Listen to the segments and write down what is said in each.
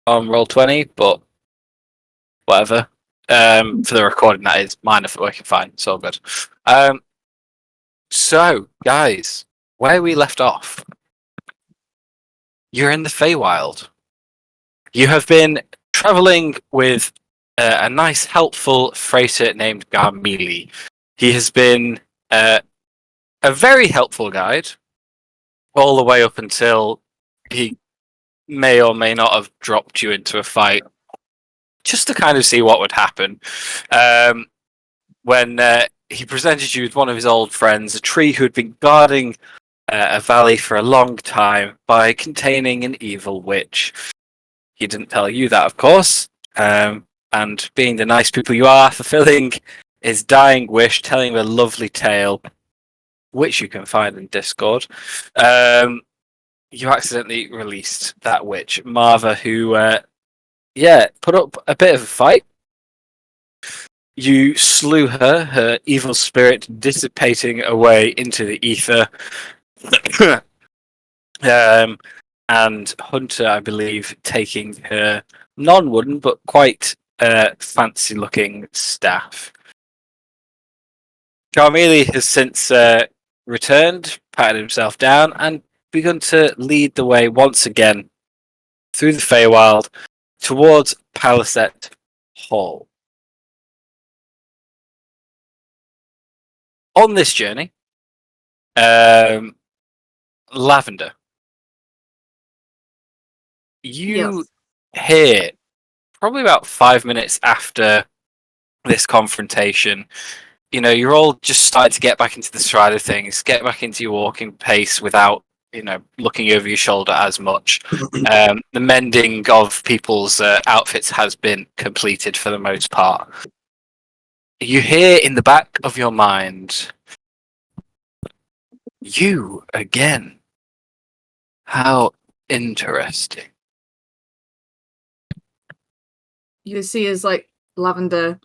on Roll20, but whatever. For the recording, that is. Mine are working fine. It's all good. So, guys, where we left off, you're in the Feywild. You have been traveling with a nice, helpful freighter named Garmili. He has been a very helpful guide all the way up until he may or may not have dropped you into a fight just to kind of see what would happen. When he presented you with one of his old friends, a tree who had been guarding a valley for a long time by containing an evil witch. He didn't tell you that, of course. And being the nice people you are, fulfilling his dying wish, telling a lovely tale, which you can find in Discord, you accidentally released that witch, Marva, who, put up a bit of a fight. You slew her, her evil spirit dissipating away into the ether. And Hunter, I believe, taking her non-wooden but quite fancy-looking staff. Carmeli has since returned, patted himself down, and begun to lead the way once again through the Feywild towards Paliset Hall. On this journey, Lavender, you hear probably about 5 minutes after this confrontation, you're all just starting to get back into the stride of things, get back into your walking pace without, looking over your shoulder as much. The mending of people's outfits has been completed for the most part. You hear in the back of your mind, you again. How interesting. You see as Lavender,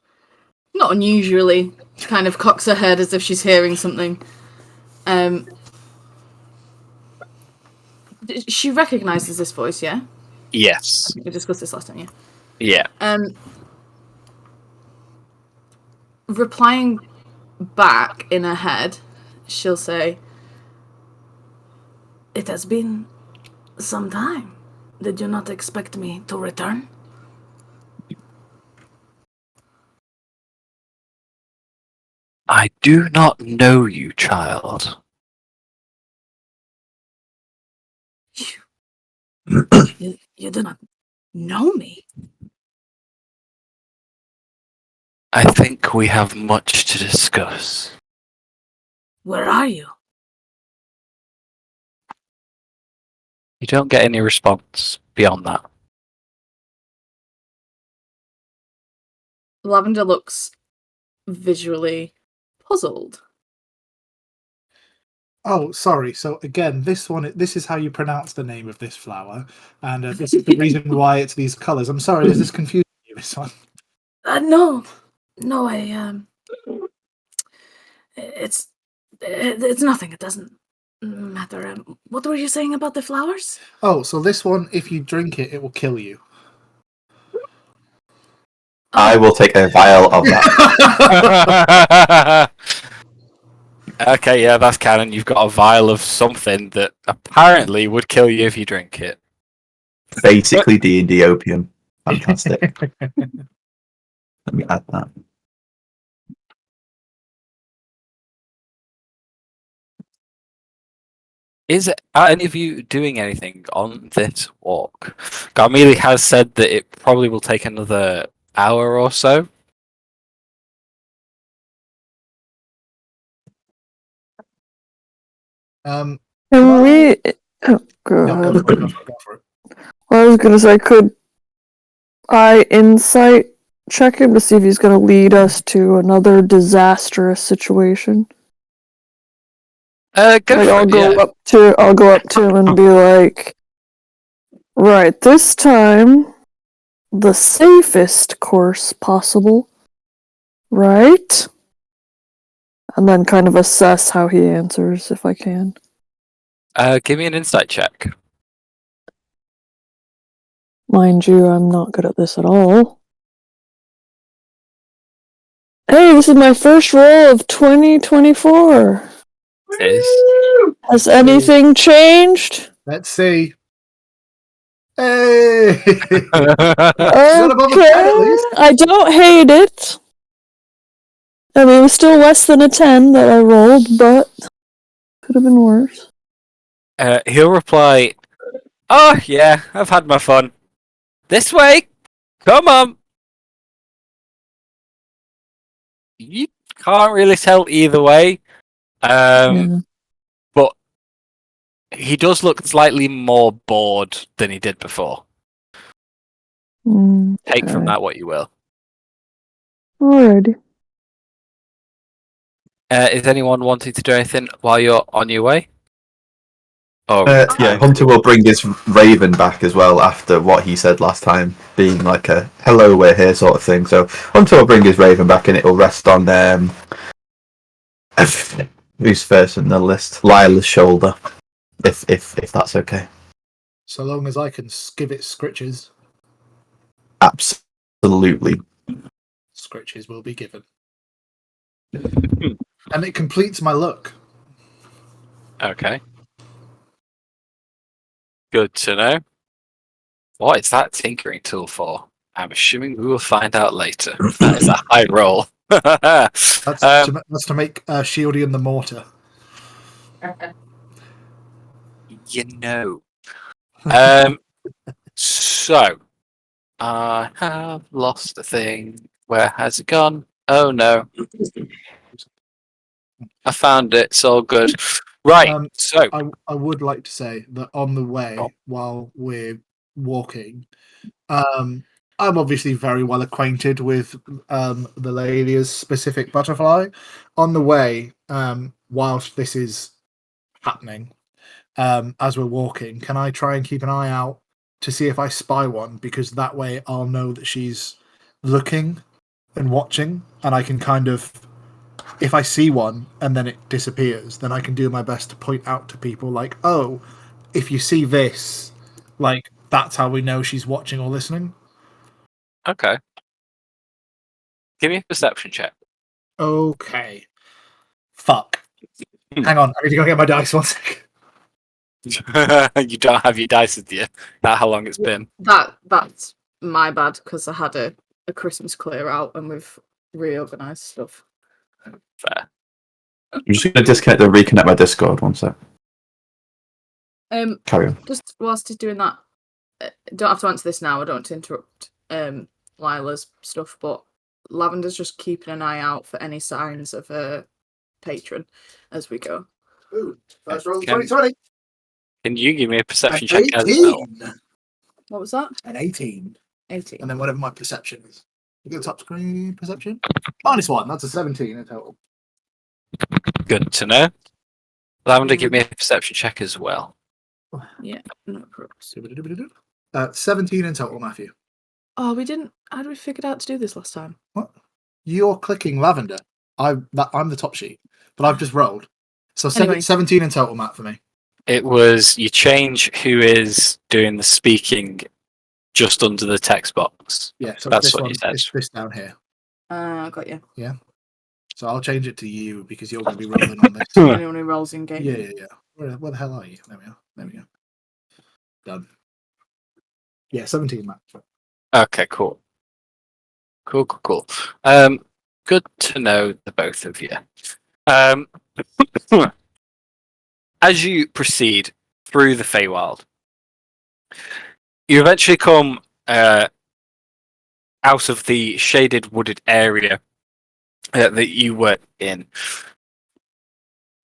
not unusually, kind of cocks her head as if she's hearing something. She recognizes this voice, yeah? Yes. We discussed this last time, yeah? Yeah. Replying back in her head, she'll say, "It has been some time. Did you not expect me to return?" I do not know you, child. You do not know me? I think we have much to discuss. Where are you? You don't get any response beyond that. Lavender looks visually puzzled. Oh, sorry. So again, this is how you pronounce the name of this flower, and this is the reason why it's these colours. I'm sorry, is this confusing you, this one? No, it's nothing. It doesn't matter. What were you saying about the flowers? Oh, so this one, if you drink it, it will kill you. I will take a vial of that. Okay, yeah, that's canon. You've got a vial of something that apparently would kill you if you drink it. Basically D&D opium. Fantastic. Let me add that. Are any of you doing anything on this walk? Garmili has said that it probably will take another hour or so. Can we? Oh, go ahead. Go for it. I was gonna say, could I insight check him to see if he's gonna lead us to another disastrous situation? I'll go up to him and be like, right, this time the safest course possible, right? And then kind of assess how he answers if I can. Give me an insight check. Mind you, I'm not good at this at all. Hey, this is my first roll of 2024. Has anything changed? Let's see. Hey! Okay, Got above a 10 at least. I don't hate it. I mean, it was still less than a 10 that I rolled, but could have been worse. He'll reply, "Oh yeah, I've had my fun. This way, come on." You can't really tell either way, Yeah. but he does look slightly more bored than he did before. Take from Okay. that what you will. Alrighty. Is anyone wanting to do anything while you're on your way? Oh, Yeah, Hunter will bring his raven back as well after what he said last time, being like a "hello, we're here" sort of thing. So Hunter will bring his raven back, and it will rest on who's first in the list, Lila's shoulder, if that's okay. So long as I can give it scritches, Absolutely. scritches will be given. And it completes my look. Okay. Good to know. What is that tinkering tool for? I'm assuming we will find out later. That is a high roll. That's to make Shieldian the mortar. You know. So, I have lost a thing. Where has it gone? Oh no. I found it. It's all good. Right. So, I would like to say that on the way, while we're walking, I'm obviously very well acquainted with the lady's specific butterfly. On the way, whilst this is happening, as we're walking, can I try and keep an eye out to see if I spy one? Because that way I'll know that she's looking and watching, and I can kind of, if I see one and then it disappears, then I can do my best to point out to people like, oh, if you see this, like, that's how we know she's watching or listening. okay. Give me a perception check. Okay. Fuck. Hang on, I need to go get my dice one sec. You don't have your dice with you. That's how long it's been. That's my bad because I had a Christmas clear out and we've reorganised stuff. Fair. I'm just going to disconnect and reconnect my Discord. One sec. Carry on. Just whilst he's doing that, don't have to answer this now. I don't want to interrupt Lila's stuff, but Lavender's just keeping an eye out for any signs of a patron as we go. Ooh, first roll of Can- 2020. Can you give me a perception An check as well? 18. What was that? An 18. 18. And then whatever my perception is. You get top screen perception? -1. That's a 17 in total. Good to know. Lavender, give me a perception check as well. Yeah, no problems. 17 in total, Matthew. Oh, we didn't. How did we figure out to do this last time? What? You're clicking Lavender. I'm the top sheet, but I've just rolled. So Anyway. 17 in total, Matt, for me. It was you change who is doing the speaking just under the text box. Yeah, so That's this what one, you said. it's this down here. Got you. So I'll change it to you because you're going to be rolling on this. Anyone who rolls in game. Yeah. Where the hell are you? There we go. Done. Yeah, 17, Matt. Okay, cool. Cool. Good to know the both of you. As you proceed through the Feywild, you eventually come out of the shaded wooded area that you were in.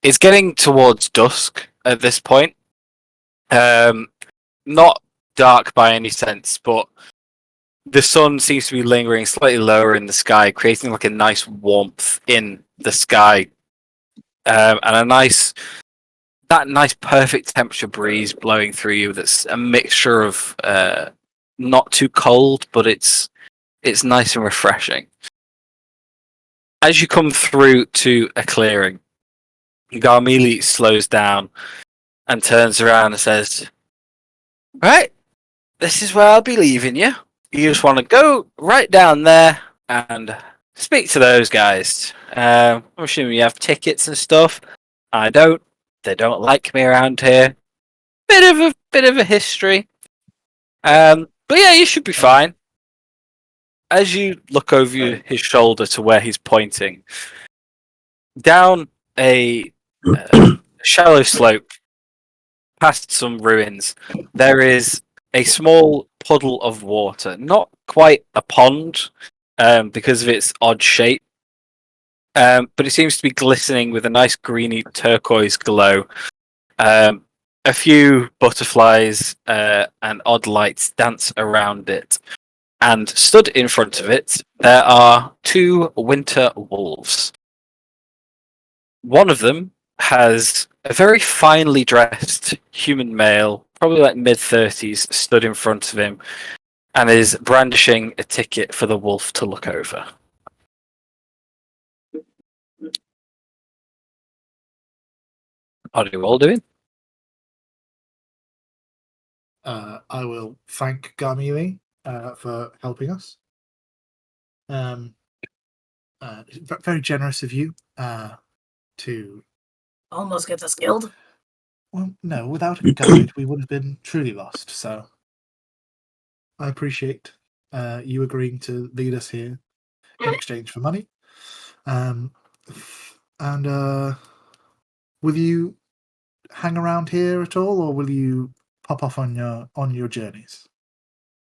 It's getting towards dusk at this point. Not dark by any sense, but the sun seems to be lingering slightly lower in the sky, creating like a nice warmth in the sky, and that nice perfect temperature breeze blowing through you. That's a mixture of not too cold, but it's nice and refreshing. As you come through to a clearing, Garmili slows down and turns around and says, "Right, this is where I'll be leaving you. You just want to go right down there and speak to those guys. I'm assuming you have tickets and stuff. I don't. They don't like me around here. Bit of a history. But yeah, you should be fine. As you look over his shoulder to where he's pointing, down a shallow slope past some ruins, there is a small puddle of water. Not quite a pond, because of its odd shape, but it seems to be glistening with a nice greeny turquoise glow. A few butterflies and odd lights dance around it. And stood in front of it, there are 2 winter wolves. One of them has a very finely dressed human male, probably like mid-30s, stood in front of him and is brandishing a ticket for the wolf to look over. What are you all doing? I will thank Garmiui for helping us. Very generous of you to. Almost get us killed. Well, no, without a guide, we would have been truly lost. So I appreciate you agreeing to lead us here in exchange for money. And will you hang around here at all, or will you pop off on your journeys?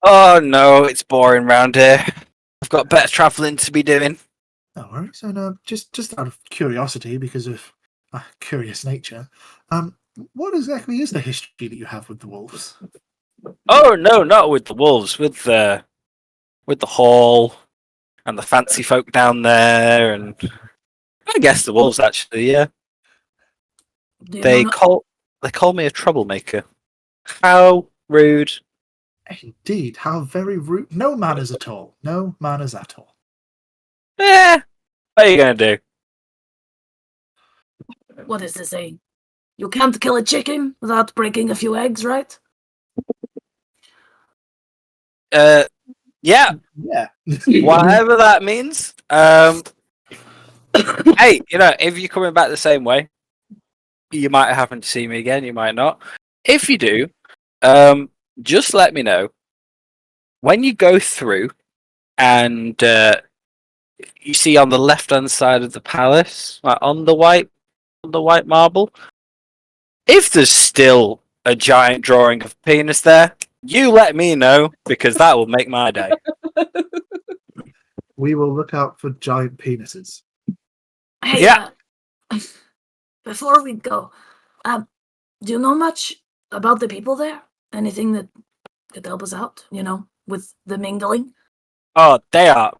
Oh no, it's boring round here. I've got better travelling to be doing. No worries. And just out of curiosity, because of curious nature, what exactly is the history that you have with the wolves? Oh no, not with the wolves, with the hall and the fancy folk down there, and I guess the wolves actually. Yeah, Do you they know call me a troublemaker. How rude! Indeed, how very rude. No manners at all. No manners at all. Eh, what are you gonna do? what is this saying? You can't kill a chicken without breaking a few eggs, right? Yeah, Yeah. whatever that means. Hey, if you're coming back the same way, you might happen to see me again. You might not. If you do, just let me know. When you go through, and you see on the left-hand side of the palace, like on the white marble, if there's still a giant drawing of penis there, you let me know, because that will make my day. We will look out for giant penises. Hey, Yeah. Before we go, do you know much about the people there? Anything that could help us out, with the mingling? Oh, they are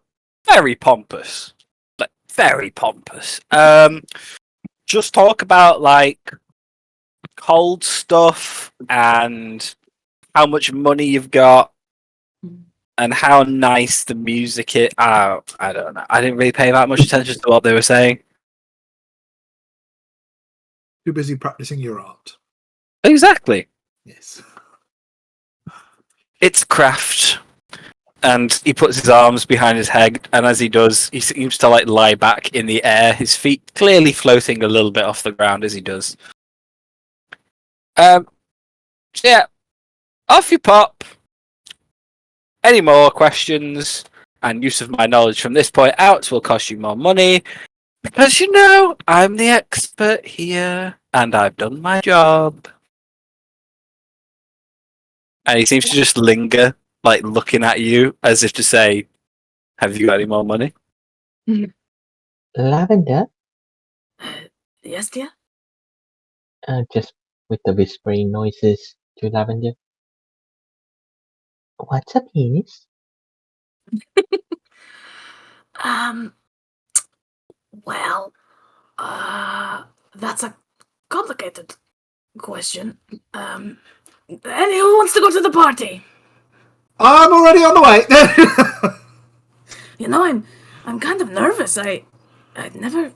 very pompous. Like, very pompous. Just talk about, like, cold stuff and how much money you've got and how nice the music is. I don't know. I didn't really pay that much attention to what they were saying. Too busy practicing your art. Exactly. Yes. It's craft. And he puts his arms behind his head, and as he does, he seems to like lie back in the air, his feet clearly floating a little bit off the ground as he does. So yeah, off you pop. Any more questions and use of my knowledge from this point out will cost you more money, because I'm the expert here, and I've done my job. And he seems to just linger, like looking at you as if to say, have you got any more money? Lavender, Yes, dear? just with the whispering noises to Lavender. What's a penis? Well, that's a complicated question. And who wants to go to the party? I'm already on the way. I'm kind of nervous. I'd never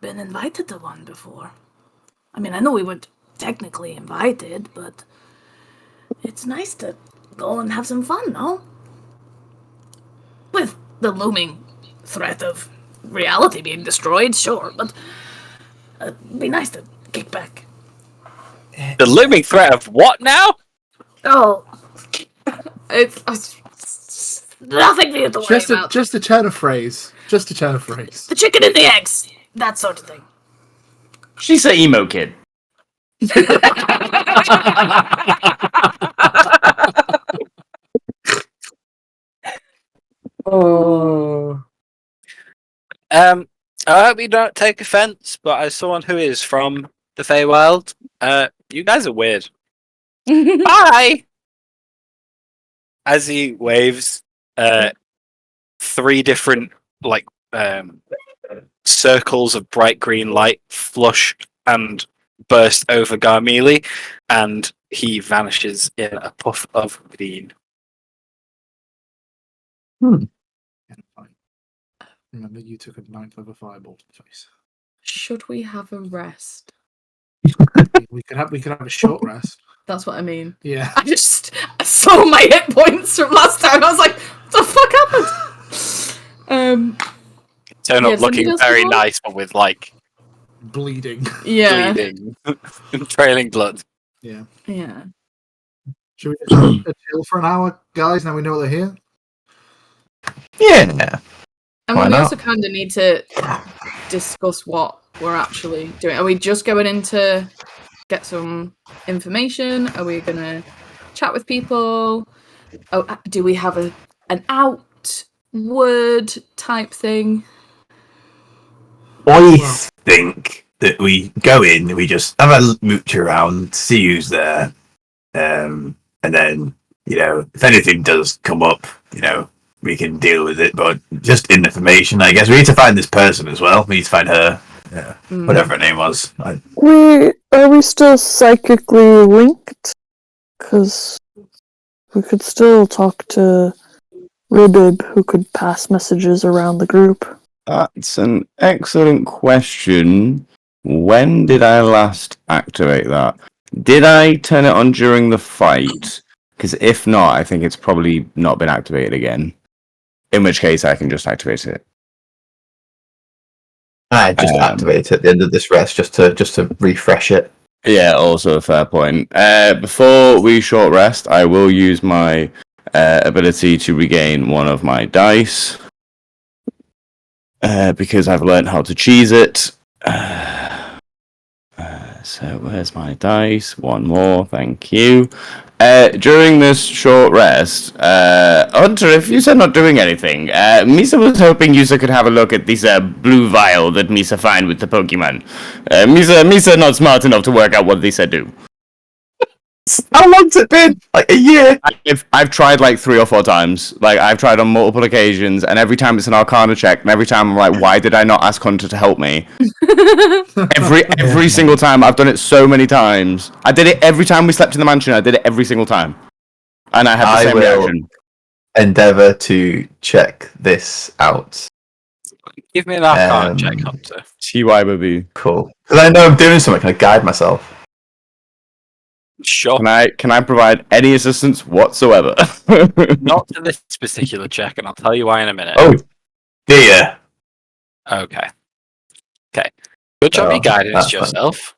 been invited to one before. I mean, I know we weren't technically invited, but it's nice to go and have some fun, no? With the looming threat of reality being destroyed, sure, but it'd be nice to kick back. The looming threat of what now? Oh, it's nothing for you to worry about. Just a turn of phrase. Just a turn of phrase. The chicken and the eggs, that sort of thing. She's an emo kid. Oh. I hope you don't take offense, but as someone who is from the Feywild, you guys are weird. Bye! As he waves, 3 different, circles of bright green light flush and burst over Garmelie, and he vanishes in a puff of green. Remember, you took a 9th level fireball to the face. Should we have a rest? We could have a short rest. That's what I mean. Yeah. I saw my hit points from last time. I was like, what the fuck happened? Turn Yeah, up looking somebody else very go? nice, but with Bleeding. Yeah. bleeding and trailing blood. Yeah. Yeah. Should we just chill for an hour, guys? Now we know they're here. Yeah. I Why mean, we not? also kind of need to discuss what we're actually doing. Are we just going in to get some information? Are we going to chat with people? Oh, do we have an outward type thing? I Well- think that we go in, we just have a mooch around, see who's there, and then, if anything does come up, we can deal with it. But just information, I guess. We need to find this person as well. We need to find her, whatever her name was. Are we still psychically linked? Because we could still talk to Ribib, who could pass messages around the group. That's an excellent question. When did I last activate that? Did I turn it on during the fight? Because if not, I think it's probably not been activated again. In which case, I can just activate it. I just activate it at the end of this rest just to refresh it. Yeah, also a fair point. Before we short rest, I will use my ability to regain one of my dice. Because I've learned how to cheese it. So where's my dice? One more, thank you. During this short rest, Hunter, if you said not doing anything, Misa was hoping Yusa could have a look at this blue vial that Misa find with the Pokemon. Misa not smart enough to work out what these do. How long's it been? Like a year? I've tried like 3 or 4 times. Like, I've tried on multiple occasions, and every time it's an Arcana check, and every time I'm like, why did I not ask Hunter to help me? Every single time. I've done it so many times. I did it every time we slept in the mansion. I did it every single time. And I had the same reaction. Endeavour to check this out. Give me an Arcana check, Hunter. TYBB. Cool. Because I know I'm doing something. Can I guide myself? Sure. Can I provide any assistance whatsoever? Not to this particular check, and I'll tell you why in a minute. Oh, dear. Okay. Good job you guided that's fine. yourself.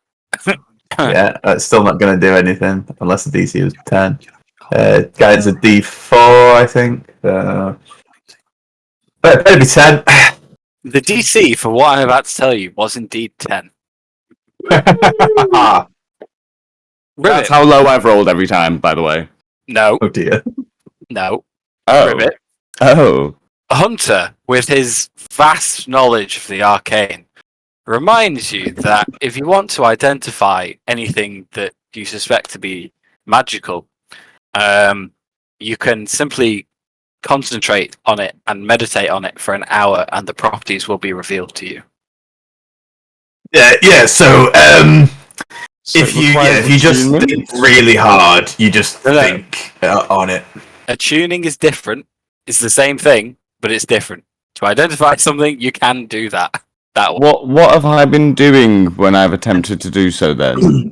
Yeah, that's still not going to do anything unless the DC was 10. Guidance a D4, I think. But it better be 10. The DC for what I'm about to tell you was indeed 10. That's how low I've rolled every time, by the way. No. Oh dear. No. Oh. Ribbit. Oh. Hunter, with his vast knowledge of the arcane, reminds you that if you want to identify anything that you suspect to be magical, you can simply concentrate on it and meditate on it for an hour, and the properties will be revealed to you. Yeah, so, if you just think really hard, you just think on it. Attuning is different. It's the same thing, but it's different. To identify something, you can do that. That one. What have I been doing when I've attempted to do so then?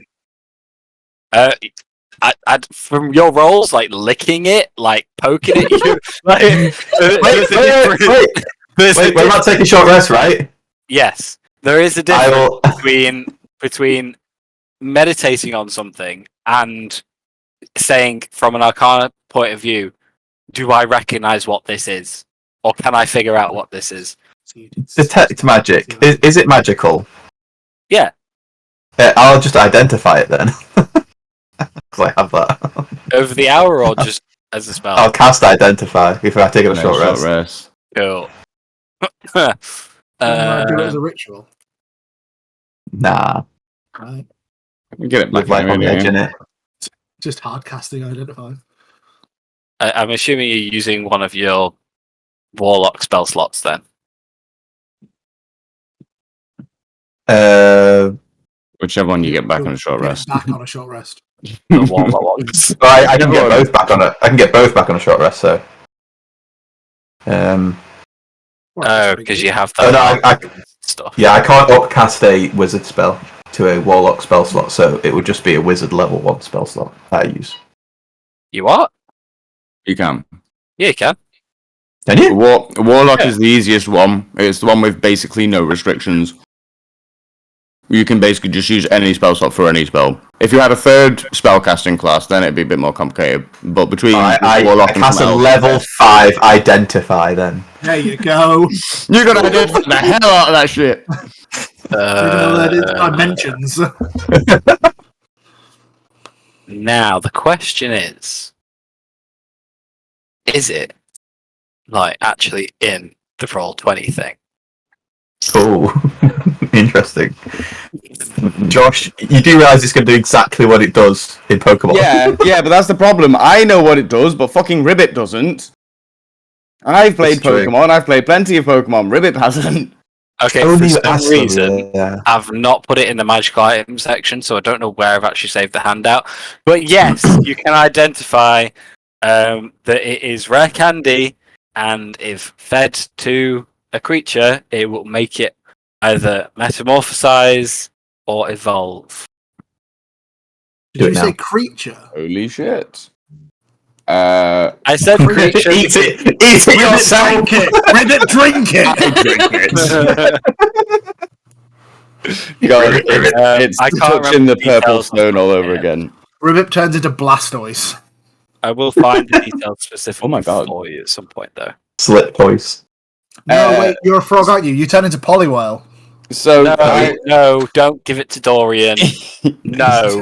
from your rolls, like licking it, like poking it, Wait, we're about to take a short rest, right? Yes, there is a difference between meditating on something and saying, from an Arcana point of view, do I recognize what this is, or can I figure out what this is? Detect magic. Is it magical? Yeah. I'll just identify it then. Because I have that. Over the hour, or just as a spell? I'll cast identify if I take a short rest. Cool. Do it as a ritual. Nah. Right. Get it back With life on the edge in it. Just hard casting identify. I'm assuming you're using one of your warlock spell slots then. Whichever one you get back on a short rest. Back on a short rest. The warlock ones. I can get both back on I can get both back on a short rest. So. Because you have that. Stuff. Yeah, I can't upcast a wizard spell to a warlock spell slot, so it would just be a wizard level 1 spell slot that I use. You what? You can. Yeah, you can. Can you? Warlock is the easiest one. It's the one with basically no restrictions. You can basically just use any spell slot for any spell. If you had a third spellcasting class, then it'd be a bit more complicated. But between Warlock I cast a level 5 identify then. There you go. You're gonna identify the hell out of that shit. You're gonna learn its dimensions. Now the question is it like actually in the Roll20 thing? Oh, interesting. Josh, you do realise it's going to do exactly what it does in Pokemon. Yeah, but that's the problem. I know what it does, but fucking Ribbit doesn't. I've played Pokemon. I've played plenty of Pokemon. Ribbit hasn't. Okay, for some reason, I've not put it in the magical item section, so I don't know where I've actually saved the handout. But yes, you can identify that it is rare candy, and if fed to a creature, it will make it either metamorphosize or evolve. Did you say creature? Holy shit. I said creature. Eat it yourself. Drink it. God, it's I can't touching the remember purple details stone all over again. Ribbit turns into Blastoise. I will find the details specifically Oh my God. for you at some point, though. Slip voice. No, wait, you're a frog, aren't you? You turn into Poliwhirl. So No, don't give it to Dorian. No.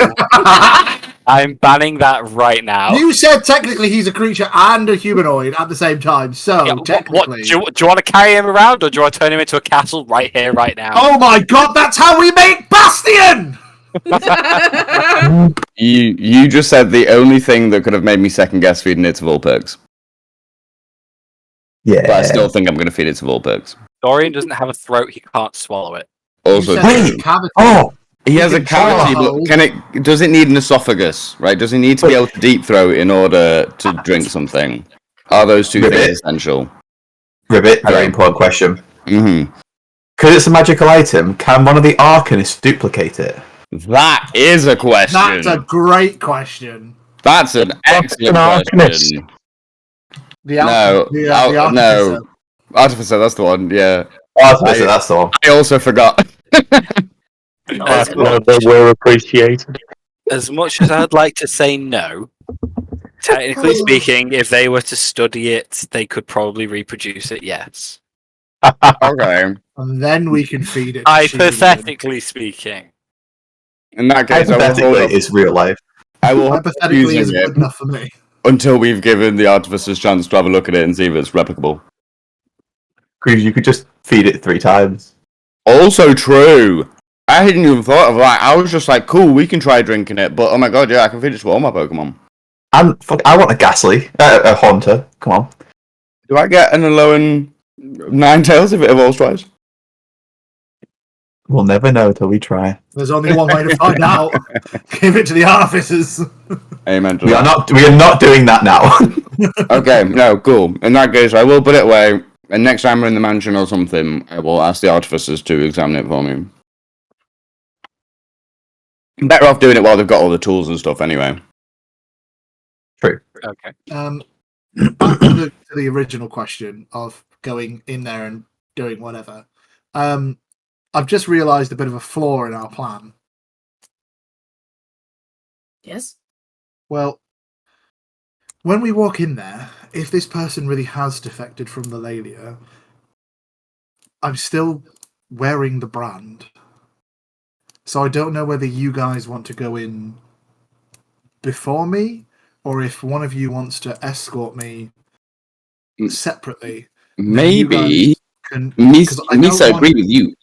I'm banning that right now. You said technically he's a creature and a humanoid at the same time, so technically... Do you want to carry him around, or do you want to turn him into a castle right here, right now? Oh my god, that's how we make Bastion! You just said the only thing that could have made me second guess feeding it to Vulpix. Yeah. But I still think I'm going to feed it to Vulpix. Dorian doesn't have a throat; he can't swallow it. Also, he has a cavity, but does it need an esophagus? Right? Does he need to be able to deep throat in order to drink something? Are those two things essential? Ribbit, very important question. Mm-hmm. Because it's a magical item, can one of the Arcanists duplicate it? That is a question. That's a great question. That's an excellent question. The Artificer, that's the one, yeah. Artificer, that's the one. I also forgot. We're appreciated. As much as I'd like to say no, technically speaking, if they were to study it, they could probably reproduce it, yes. Okay. And then we can feed it. Hypothetically speaking. In that case, hypothetically, it's real life. I will hypothetically is good enough for me. Until we've given the Artificer's chance to have a look at it and see if it's replicable. Because you could just feed it 3 times. Also true. I hadn't even thought of that. I was just like, cool, we can try drinking it. But oh my god, yeah, I can feed it to all my Pokemon. I want a Ghastly. A Haunter. Come on. Do I get an Alolan Ninetales if it evolves twice? We'll never know till we try. There's only one way to find out. Give it to the Artificers. Amen. We are not doing that now. Okay, no, cool. In that case, I will put it away. And next time we're in the mansion or something, I will ask the Artificers to examine it for me. I'm better off doing it while they've got all the tools and stuff anyway. True. Okay. Back to the original question of going in there and doing whatever. I've just realised a bit of a flaw in our plan. Yes. Well, when we walk in there, if this person really has defected from the Lalia, I'm still wearing the brand. So I don't know whether you guys want to go in before me, or if one of you wants to escort me separately. then you guys Maybe. can, 'cause I don't Misa, want- agree with you.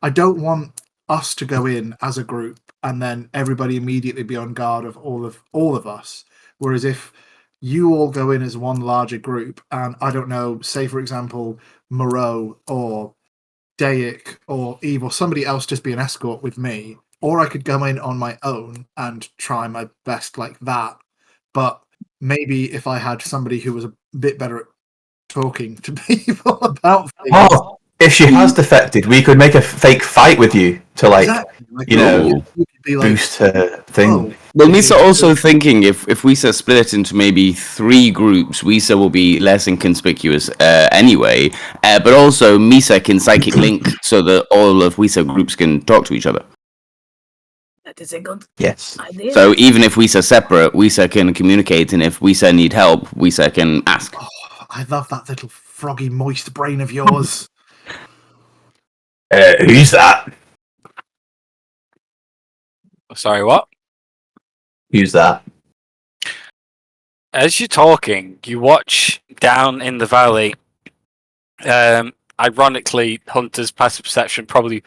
I don't want us to go in as a group and then everybody immediately be on guard of all of us. Whereas if you all go in as one larger group, and I don't know, say for example, Moreau or Dayak or Eve or somebody else just be an escort with me, or I could go in on my own and try my best like that. But maybe if I had somebody who was a bit better at talking to people about things. Oh, if she has defected, we could make a fake fight with you to Exactly. Like, you know, you could be like, boost her thing. oh, Well, this Misa is also good. thinking if Wisa split into maybe 3 groups, Wisa will be less inconspicuous anyway. But also, Misa can psychic link so that all of Wisa groups can talk to each other. That is a good Yes. idea. So even if Wisa separate, Wisa can communicate, and if Wisa need help, Wisa can ask. Oh, I love that little froggy moist brain of yours. Who's that? Sorry, what? Use that. As you're talking, you watch down in the valley. Ironically, Hunter's passive perception probably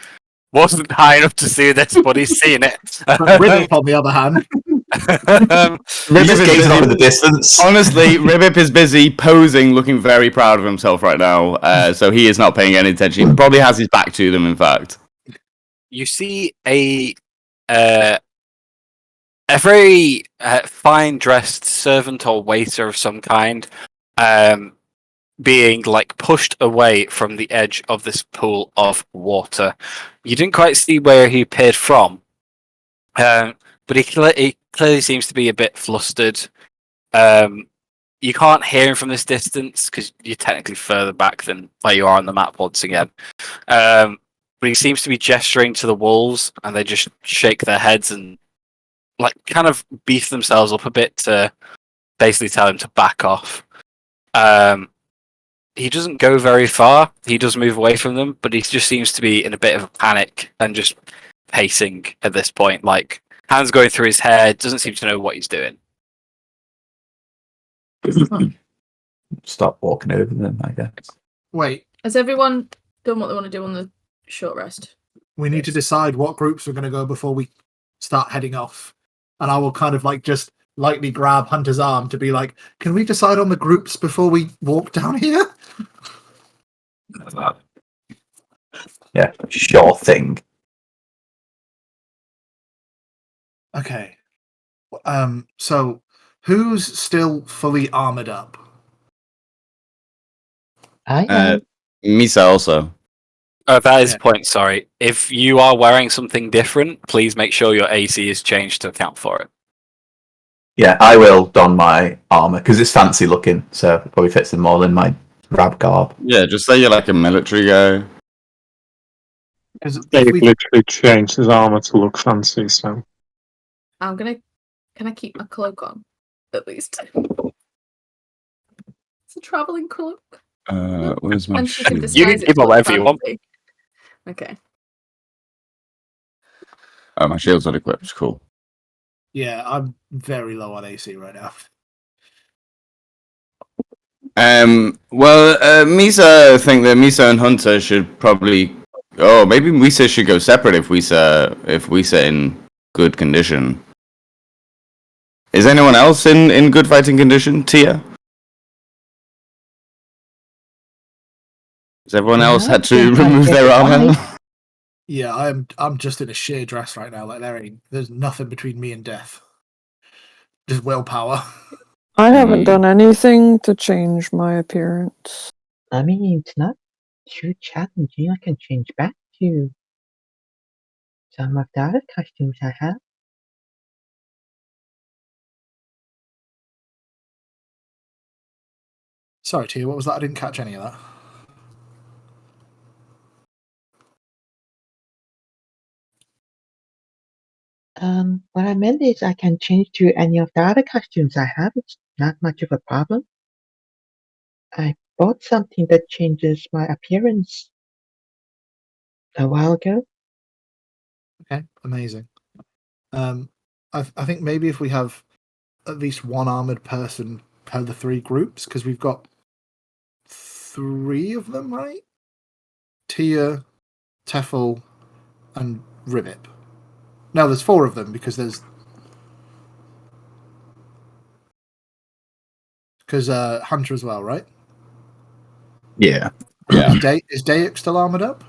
wasn't high enough to see this, but he's seeing it. But Ribbit, on the other hand, You just gazing off in the distance. Honestly, Ribip is busy posing, looking very proud of himself right now. So he is not paying any attention. He probably has his back to them, in fact. You see a very fine dressed servant or waiter of some kind being like pushed away from the edge of this pool of water. You didn't quite see where he appeared from, but he clearly seems to be a bit flustered. You can't hear him from this distance because you're technically further back than where you are on the map once again. But he seems to be gesturing to the wolves, and they just shake their heads and like kind of beef themselves up a bit to basically tell him to back off. He doesn't go very far. He does move away from them, but he just seems to be in a bit of a panic and just pacing at this point. Like, hands going through his hair, doesn't seem to know what he's doing. Stop walking over them, I guess. wait, Has everyone done what they want to do on the short rest? we need to decide what groups we're going to go before we start heading off. And I will kind of like just lightly grab Hunter's arm to be like, can we decide on the groups before we walk down here? Yeah, sure thing. Okay. So who's still fully armored up? I am. Misa also. That is Yeah. the point, sorry. If you are wearing something different, please make sure your AC is changed to account for it. Yeah, I will don my armor because it's fancy looking, so it probably fits in more than my rab garb. Yeah, just say you're like a military guy. Because Dave literally changed his armor to look fancy, so. Can I keep my cloak on? At least. It's a travelling cloak. Where's my And she can shield? disguise You can it keep to it look whatever you want. fancy. Okay. Oh, my shield's not equipped. Cool. yeah, I'm very low on AC right now. Well, Misa think that Misa and Hunter should probably. Oh, maybe Misa should go separate if Misa in good condition. Is anyone else in good fighting condition? Tia? Has everyone else had to Yeah, remove their armor? Yeah, I'm just in a sheer dress right now. Like there's nothing between me and death. Just willpower. I haven't done anything to change my appearance. I mean, it's not too challenging. I can change back to some of the other costumes I have. Sorry, Tia, what was that? I didn't catch any of that. What I meant is I can change to any of the other costumes I have. It's not much of a problem. I bought something that changes my appearance a while ago. Okay, amazing. I think maybe if we have at least one armored person per the 3 groups, because we've got 3 of them, right? Tia, Teffel, and Ribbit. No, there's 4 of them because there's Hunter as well, right? Yeah. Yeah. Is Dayak still armored up?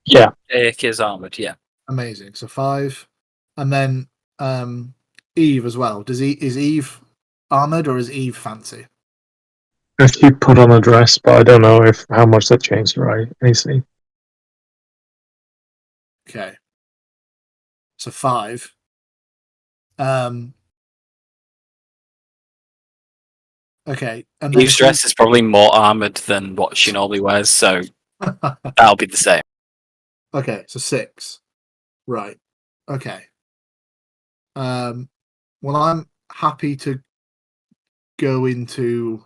Yeah. Dick is armored, yeah. Amazing. So 5, and then Eve as well. Is Eve armored or is Eve fancy? If you put on a dress, but I don't know if how much that changed, right? Easily. Okay. So 5. Okay, and then Eve's dress is probably more armored than what she normally wears, so that'll be the same. Okay, so 6. Right. Okay. Well, I'm happy to go into.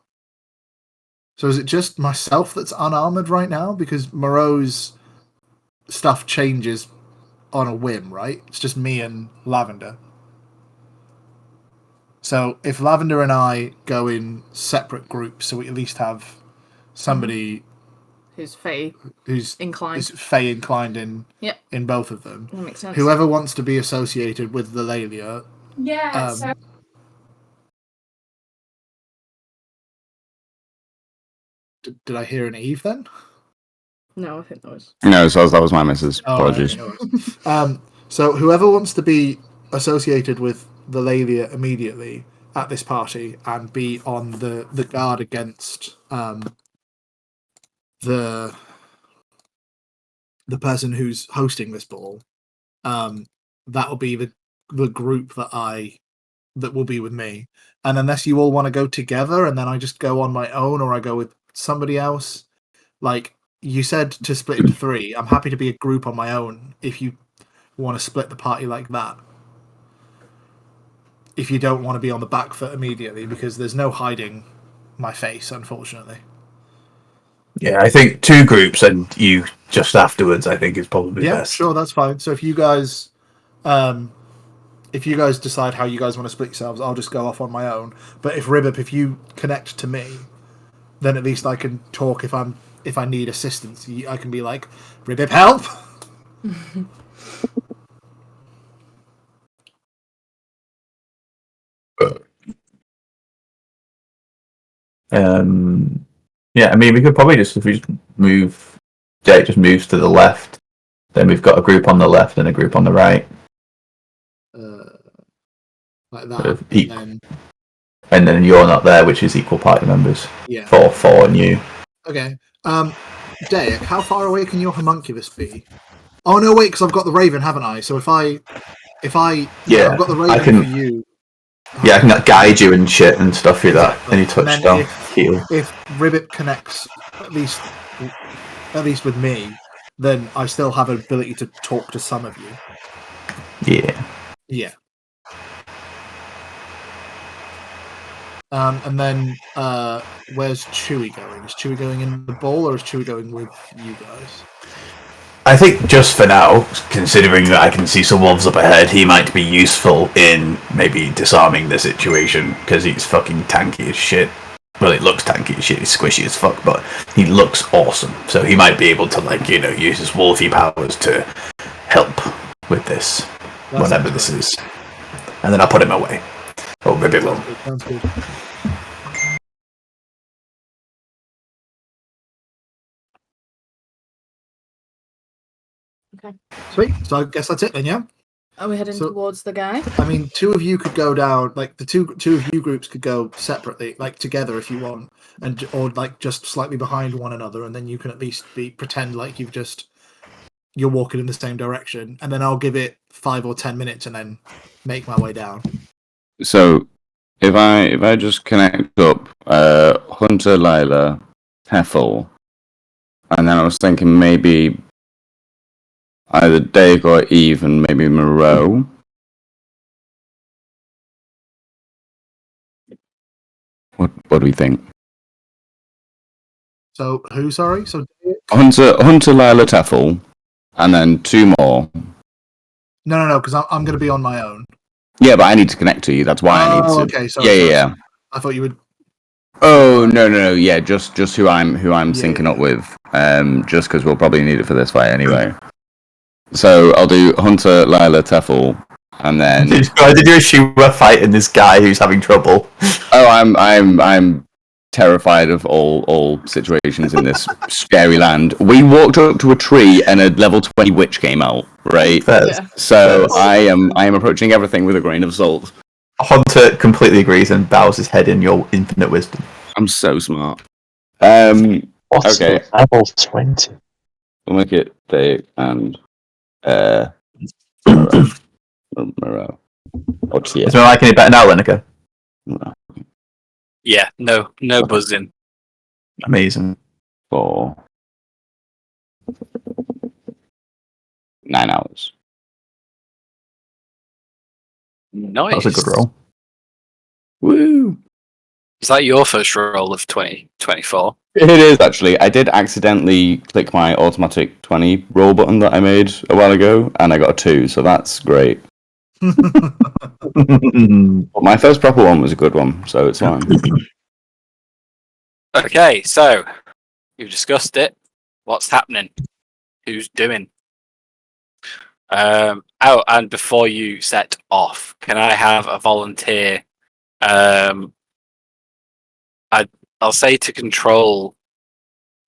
So is it just myself that's unarmored right now? Because Moreau's stuff changes on a whim, right? It's just me and Lavender. So if Lavender and I go in separate groups, so we at least have somebody Who's Faye who's inclined? is Fey inclined in Yep. in both of them. That makes sense. Whoever wants to be associated with the Lelia. Yeah. So Did I hear an Eve then? No, I think that was. No, so that was my missus. Apologies. Oh, okay, no worries. So whoever wants to be associated with the Lelia immediately at this party and be on the guard against the person who's hosting this ball, that will be the group that will be with me. And unless you all want to go together and then I just go on my own or I go with somebody else, like you said to split into 3, I'm happy to be a group on my own if you want to split the party like that. If you don't want to be on the back foot immediately, because there's no hiding my face, unfortunately. Yeah, I think 2 groups and you just afterwards, I think is probably Yeah, best. sure, that's fine. So if you guys decide how you guys want to split yourselves, I'll just go off on my own. But if you connect to me, then at least I can talk if I need assistance. I can be like, Ribbip, help! Yeah, I mean, we could probably just, if we just move, Jake just moves to the left, then we've got a group on the left and a group on the right. Like Sort that. of And and then you're not there, which is equal party members. yeah. 4 and you. Okay. Dayak, how far away can your homunculus be? Oh no, wait, because I've got the Raven, haven't I? So if I Yeah, I've got the I Raven can- for you. Yeah, I can guide you and shit and stuff through that. Exactly. Any And then touchdown, heal. If Ribbit connects at least with me, then I still have an ability to talk to some of you. Yeah. Yeah. And then where's Chewie going? Is Chewie going in the ball or is Chewie going with you guys? I think just for now, considering that I can see some wolves up ahead, he might be useful in maybe disarming the situation, because he's fucking tanky as shit. Well, it looks tanky as shit, he's squishy as fuck, but he looks awesome. So he might be able to, use his wolfy powers to help with this, That whatever sounds this great. is. And then I'll put him away. Or Ribbit will. Sounds good. Okay. Sweet. So I guess that's it then, yeah? Are we heading So- towards the guy? I mean, 2 of you could go down, like the two of you groups could go separately, like together if you want, or like just slightly behind one another, and then you can at least pretend like you're walking in the same direction, and then I'll give it 5 or 10 minutes and then make my way down. So if I just connect up Hunter, Lila, Heffel, and then I was thinking maybe either Dave or Eve and maybe Moreau. What do we think? So who? Sorry. So Hunter, Lila, Teffel, and then 2 more. no, because I'm going to be on my own. Yeah, but I need to connect to you. That's why I need to. Okay. Sorry. Yeah. I thought you would. Oh no. Yeah, just who I'm syncing up with. Just because we'll probably need it for this fight anyway. So I'll do Hunter, Lila, Teffel, and then. Did you assume we're fighting this guy who's having trouble? Oh, I'm terrified of all situations in this scary land. We walked up to a tree and a level 20 witch came out, right? Yeah. So I am approaching everything with a grain of salt. Hunter completely agrees and bows his head in your infinite wisdom. I'm so smart. What's Okay. level 20? We'll make it Dave and Moreau. Oh, yeah. Is it like any better now, Lenica? Yeah, no buzzing. Amazing. For 9 hours. Nice. That was a good roll. Woo! Is that your first roll of 2024? It is actually. I did accidentally click my automatic 20 roll button that I made a while ago, and I got a 2, so that's great. But my first proper one was a good one, so it's fine. Okay, so you've discussed it. What's happening? Who's doing? Oh, and before you set off, can I have a volunteer? I'll say to control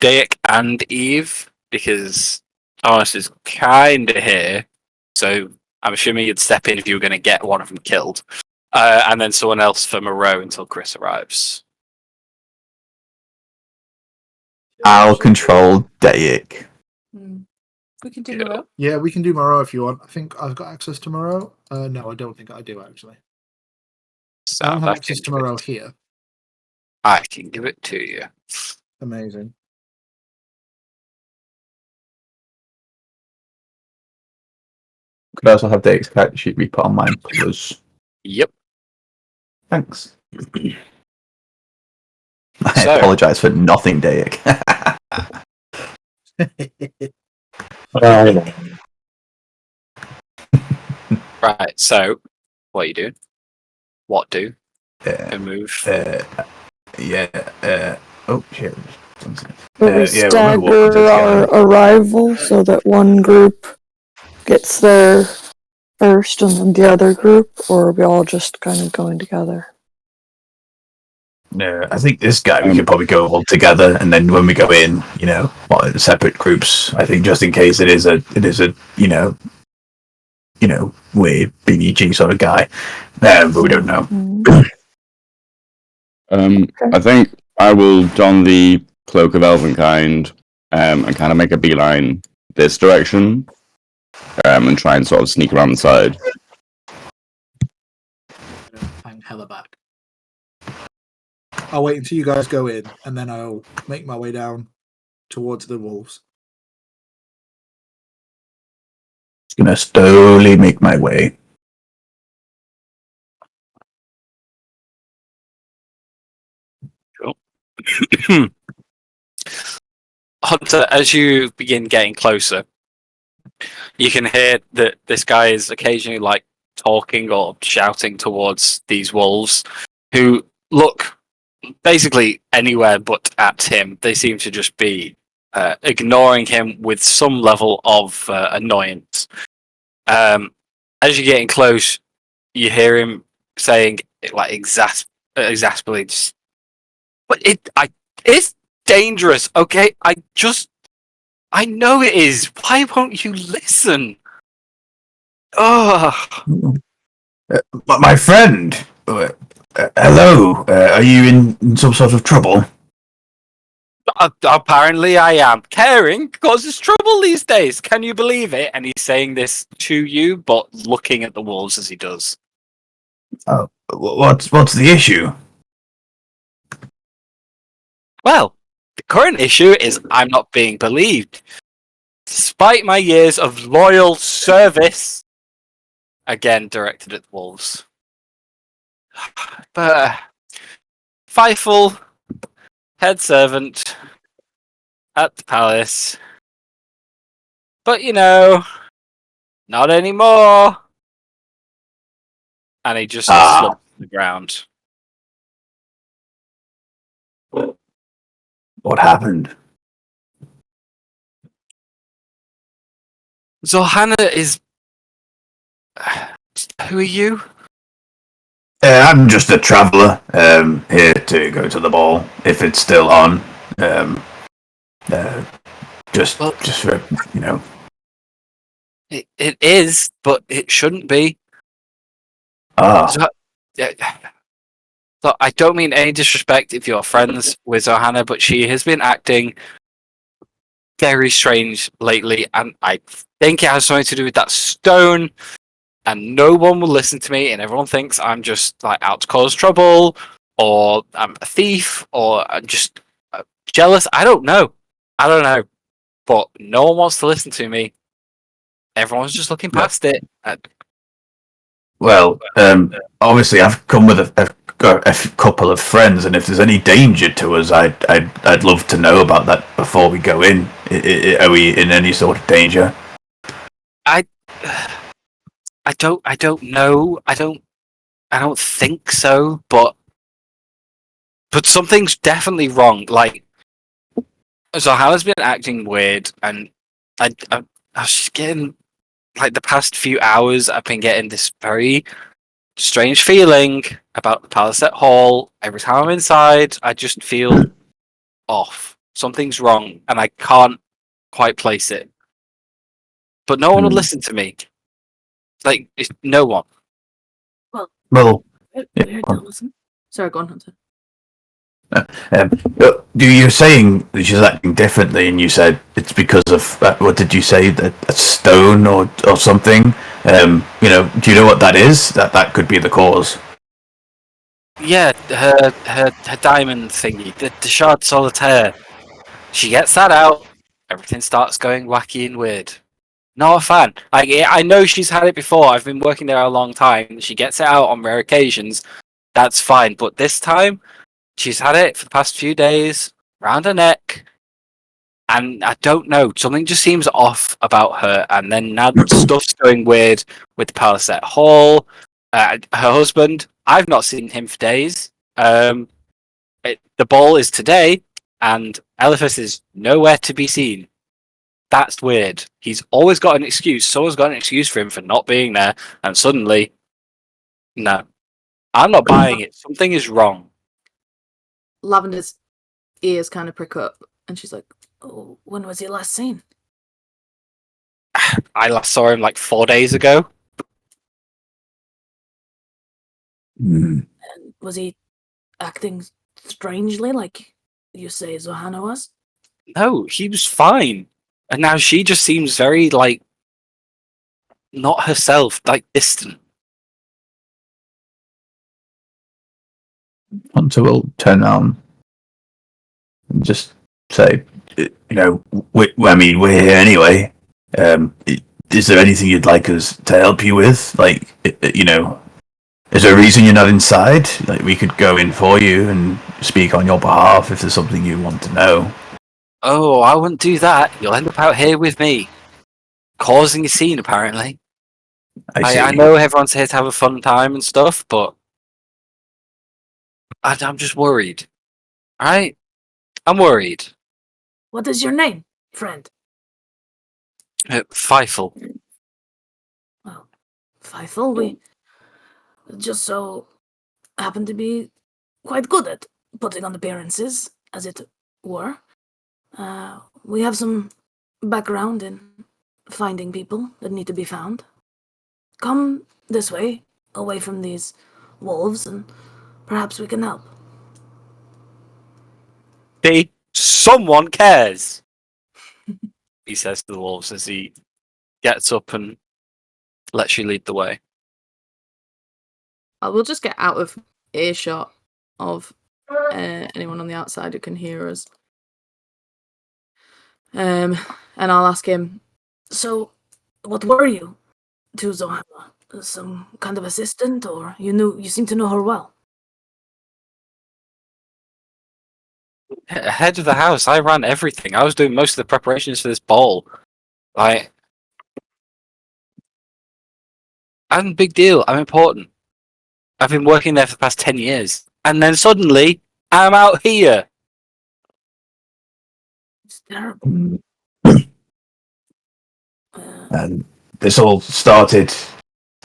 Dick and Eve because Thomas is kind of here, so I'm assuming you'd step in if you were going to get one of them killed, and then someone else for Moreau until Chris arrives. I'll control Daik. We can do Moreau. Yeah, we can do Moreau if you want. I think I've got access to Moreau. No, I don't think I do actually. So I don't have I access can to give it- Moreau here. I can give it to you. Amazing. Could I also have Daik's character sheet be put on mine, please? Yep. Thanks. I So- apologise for nothing, Daik. Right. So, what are you doing? What do? Uh, Move. Oh shit. Will we yeah, we'll stagger move on to this our guy. arrival so that one group gets there first and then the other group, or are we all just kind of going together? No, I think this guy we could probably go all together, and then when we go in, separate groups. I think just in case it is a weird BBG sort of guy, but we don't know. I think I will don the Cloak of Elvenkind and kind of make a beeline this direction and try and sort of sneak around the side. Hang hella back. I'll wait until you guys go in, and then I'll make my way down towards the wolves. Just gonna slowly make my way. Hunter, as you begin getting closer, you can hear that this guy is occasionally like talking or shouting towards these wolves who look basically anywhere but at him. They seem to just be ignoring him with some level of annoyance. As you're getting close, you hear him saying, like, exasperated, but it's dangerous, okay? I know it is. Why won't you listen? Oh, My friend, hello. Are you in some sort of trouble? apparently I am. Caring causes trouble these days. Can you believe it? And he's saying this to you, but looking at the wolves as he does. Oh, what's the issue? Well, the current issue is I'm not being believed. Despite my years of loyal service, again directed at the wolves. But Feifel, head servant at the palace. But not anymore. And he just slumped to the ground. What happened? Zohanna is. Who are you? I'm just a traveller here to go to the ball if it's still on. Just for It is, but it shouldn't be. Ah, So I don't mean any disrespect if you're friends with Zohanna, but she has been acting very strange lately, and I think it has something to do with that stone. And no one will listen to me, and everyone thinks I'm just like out to cause trouble, or I'm a thief, or I'm just jealous. I don't know, but no one wants to listen to me. Everyone's just looking past it. well, obviously I've come with I've got a couple of friends, and if there's any danger to us, I'd love to know about that before we go in. Are we in any sort of danger? I don't know. I don't think so, but something's definitely wrong. Like, so Hannah's been acting weird, and I was just getting like the past few hours. I've been getting this very strange feeling about the Paliset Hall. Every time I'm inside, I just feel off. Something's wrong, and I can't quite place it. But no one would listen to me. Like, no one. Well, Weird to listen. Sorry, go on, Hunter. you're saying that she's acting differently, and you said it's because of what did you say? A stone or something? Do you know what that is? That could be the cause. Yeah, her diamond thingy, the shard solitaire. She gets that out, everything starts going wacky and weird. Not a fan. I know she's had it before. I've been working there a long time. She gets it out on rare occasions. That's fine. But this time, she's had it for the past few days, round her neck. And I don't know. Something just seems off about her. And then now stuff's going weird with the Paliset Hall. Her husband, I've not seen him for days. The ball is today, and Eliphas is nowhere to be seen. That's weird. He's always got an excuse. Someone's got an excuse for him for not being there, and suddenly, no. I'm not buying it. Something is wrong. Lavender's ears kind of prick up, and she's like, "Oh, when was he last seen? I last saw him like 4 days ago. And was he acting strangely, like you say Zohanna was?" No, he was fine. And now she just seems very, like, not herself, like distant. Hunter will turn around and just say, we're here anyway. Is there anything you'd like us to help you with? Like, is there a reason you're not inside? Like, we could go in for you and speak on your behalf if there's something you want to know. Oh, I wouldn't do that. You'll end up out here with me. Causing a scene, apparently. I see. I know everyone's here to have a fun time and stuff, but I'm just worried. Alright? I'm worried. What is your name, friend? Feifel. Well, Feifel, we just so happen to be quite good at putting on appearances, as it were. We have some background in finding people that need to be found. Come this way, away from these wolves, and perhaps we can help. See? Someone cares! He says to the wolves as he gets up and lets you lead the way. I will just get out of earshot of anyone on the outside who can hear us. And I'll ask him, so, what were you to Zohama? Some kind of assistant, or you seem to know her well? Head of the house. I ran everything. I was doing most of the preparations for this ball. I'm a big deal. I'm important. I've been working there for the past 10 years. And then suddenly, I'm out here. It's terrible. And this all started,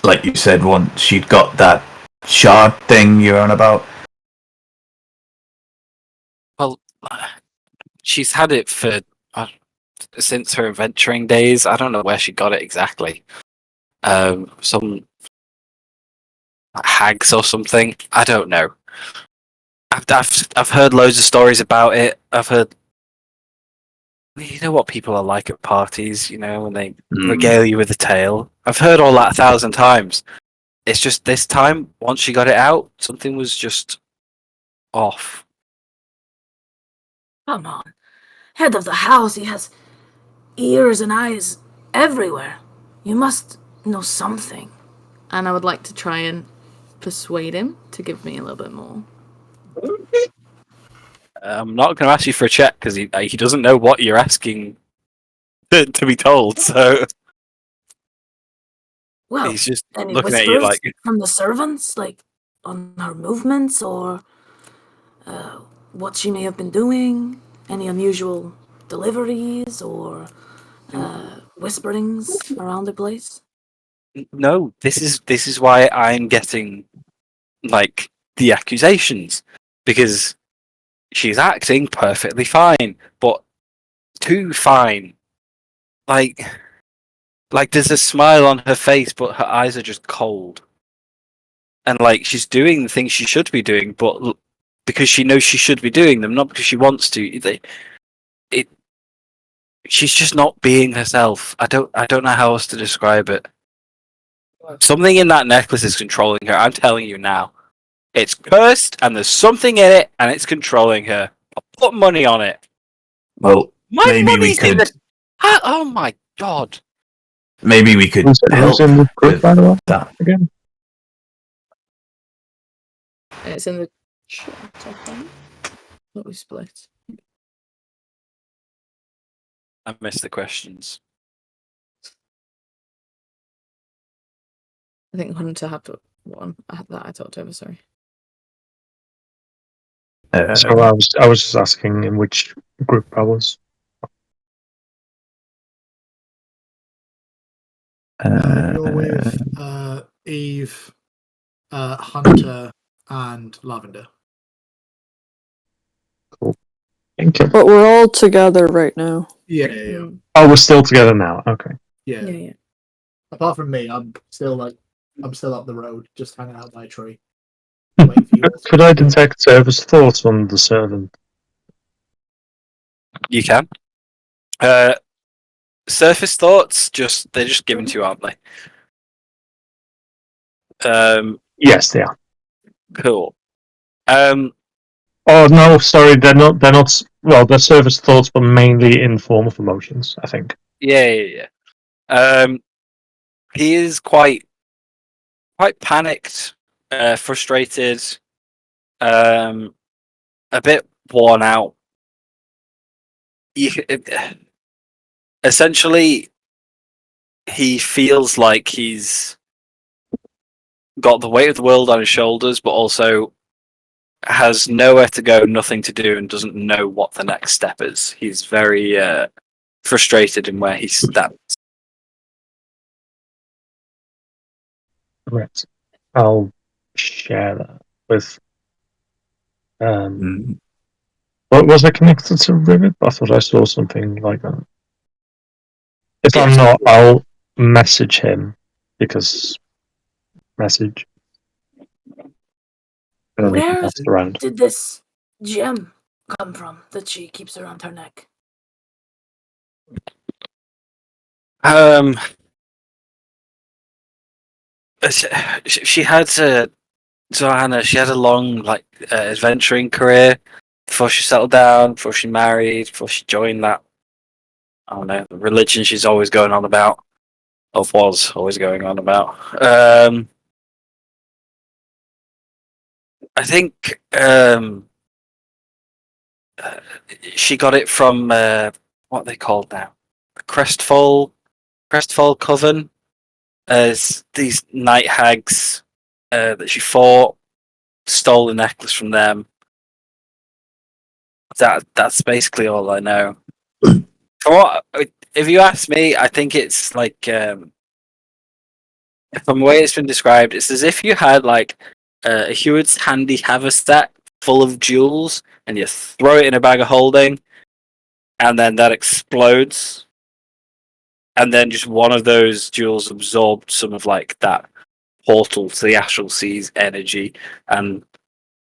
like you said, once she'd got that shard thing you're on about. Well, she's had it for since her adventuring days. I don't know where she got it exactly. Some hags or something. I don't know. I've heard loads of stories about it. I've heard, you know what people are like at parties, you know, when they regale you with a tale. I've heard all that 1,000 times. It's just this time, once she got it out, something was just off. Come on. Head of the house, he has ears and eyes everywhere. You must know something. And I would like to try and persuade him to give me a little bit more. I'm not going to ask you for a check because he doesn't know what you're asking to be told. So Well, he's just any looking at whispers you like, from the servants, like on her movements or what she may have been doing? Any unusual deliveries or whisperings around the place? no. This is why I'm getting like the accusations, because she's acting perfectly fine, but too fine. Like there's a smile on her face, but her eyes are just cold. And like she's doing the things she should be doing, but because she knows she should be doing them, not because she wants to. She's just not being herself. I don't know how else to describe it. Something in that necklace is controlling her. I'm telling you now. It's cursed, and there's something in it, and it's controlling her. I'll put money on it. Well, My maybe we money's in could. Oh my god! Maybe we could Who's help in the group, with by the way? that. Again? It's in the chat, I think. That we split. I missed the questions. I think Hunter had one that I talked over, sorry. So I was just asking in which group I was. You're with Eve, Hunter, and Lavender. Cool. Thank you. But we're all together right now. Yeah. Oh, we're still together now. Okay. Yeah. Apart from me, I'm still up the road, just hanging out by a tree. Waiting for you all to Could I detect service thoughts on the servant? You can. Surface thoughts, they're just given to you, aren't they? Yes, they are. Cool. Oh no, sorry, they're not. They're not. Well, they're service thoughts, but mainly in the form of emotions. I think. Yeah. He is quite panicked, frustrated, a bit worn out. Essentially, he feels like he's got the weight of the world on his shoulders, but also has nowhere to go, nothing to do, and doesn't know what the next step is. He's very frustrated in where he stands. Right. I'll share that with. What was I connected to Rivet? I thought I saw something like that. If I'm not, I'll message him because message. Where did this gem come from that she keeps around her neck? She had Johanna, she had a long adventuring career before she settled down, before she married, before she joined that. I don't know, the religion she's always going on about, or was always going on about. I think she got it from what are they called now, Crestfall Coven, as these night hags that she fought, stole the necklace from them. That's basically all I know. If you ask me, I think it's like from the way it's been described, it's as if you had like a Hewitt's handy haversack full of jewels, and you throw it in a bag of holding, and then that explodes, and then just one of those jewels absorbed some of like that portal to the astral seas energy, and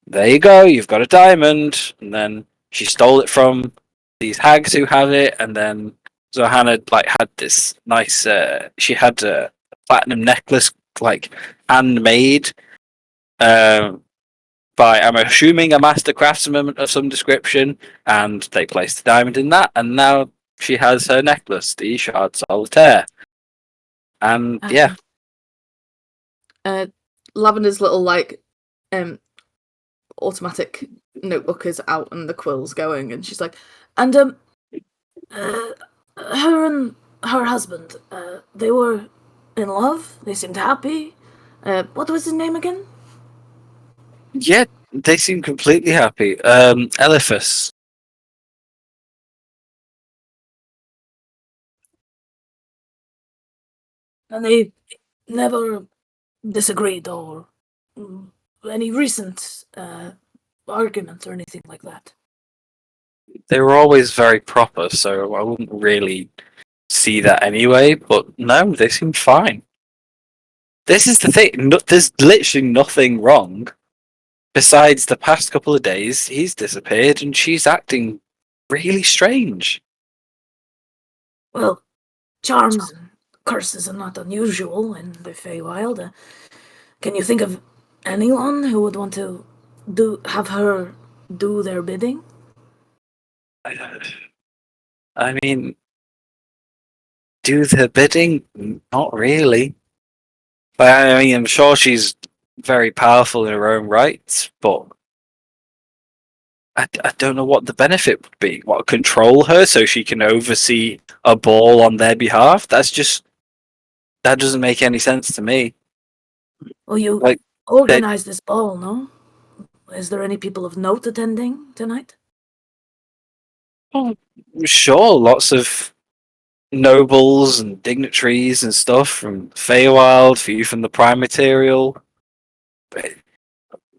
there you go, you've got a diamond. And then she stole it from these hags who have it, and then Johanna like had this nice she had a platinum necklace like handmade by, I'm assuming, a master craftsman of some description, and they placed the diamond in that, and now she has her necklace, the Shard Solitaire. And yeah. Lavender's little automatic notebook is out and the quill's going, and she's like, and her and her husband, they were in love. They seemed happy. What was his name again? Yeah, they seem completely happy. Eliphas. And they never disagreed or any recent arguments or anything like that. They were always very proper, so I wouldn't really see that anyway. But no, they seem fine. This is the thing. No, there's literally nothing wrong. Besides the past couple of days, he's disappeared and she's acting really strange. Well, charms and curses are not unusual in the Feywild. Can you think of anyone who would want to have her do their bidding? I mean, do the bidding? Not really. But I mean, I'm sure she's very powerful in her own right, but I don't know what the benefit would be. What, control her so she can oversee a ball on their behalf? That doesn't make any sense to me. Well, you organized this ball, no? Is there any people of note attending tonight? Oh, sure, lots of nobles and dignitaries and stuff from Feywild, for you from the Prime Material. But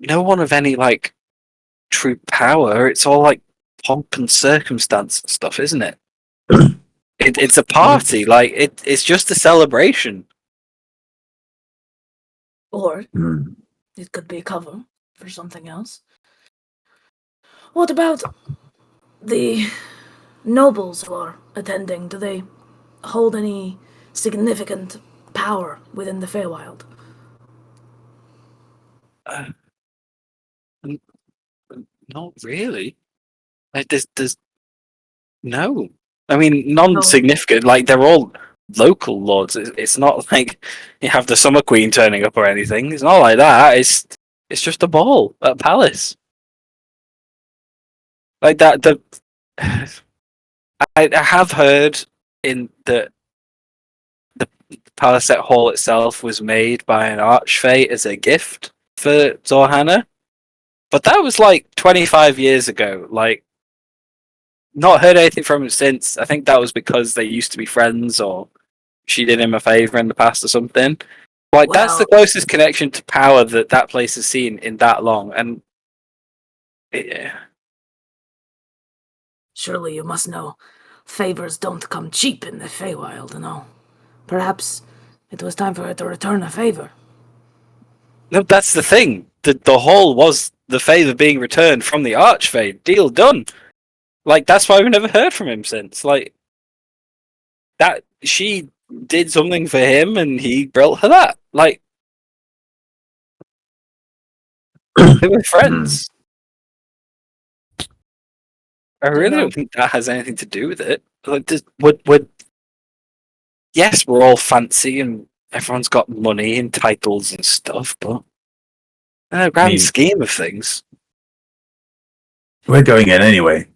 no one of any true power. It's all like pomp and circumstance and stuff, isn't it? It's a party. It's just a celebration. Or it could be a cover for something else. What about the nobles who are attending? Do they hold any significant power within the Feywild? Not really. There's no. I mean, non-significant. Like they're all local lords. It's not like you have the Summer Queen turning up or anything. It's not like that. It's just a ball at a palace. Like that. I have heard in the Paliset Hall itself was made by an archfey as a gift for Zorhana, but that was like 25 years ago. Like, not heard anything from him since. I think that was because they used to be friends, or she did him a favor in the past or something. Like, that's the closest connection to power that place has seen in that long, and yeah. Surely you must know, favors don't come cheap in the Feywild, no? Perhaps it was time for her to return a favor. No, that's the thing. The hall was the favor being returned from the Archfey. Deal done. Like, that's why we've never heard from him since. Like, that she did something for him and he built her that. Like, They were friends. I really don't think that has anything to do with it. Like, yes, we're all fancy and everyone's got money and titles and stuff, but in the grand scheme of things, we're going in anyway.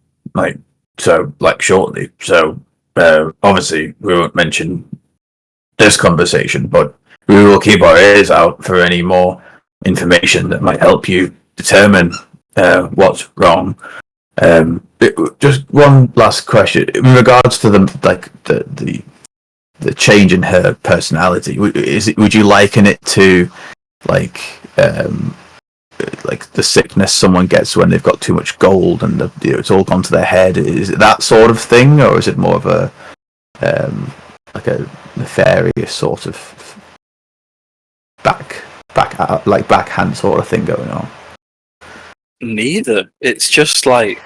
Shortly. So obviously we won't mention this conversation, but we will keep our ears out for any more information that might help you determine what's wrong. Just one last question in regards to the change in her personality. Would you liken it to like the sickness someone gets when they've got too much gold and it's all gone to their head? Is it that sort of thing, or is it more of a like a nefarious sort of backhand sort of thing going on? neither. It's just like,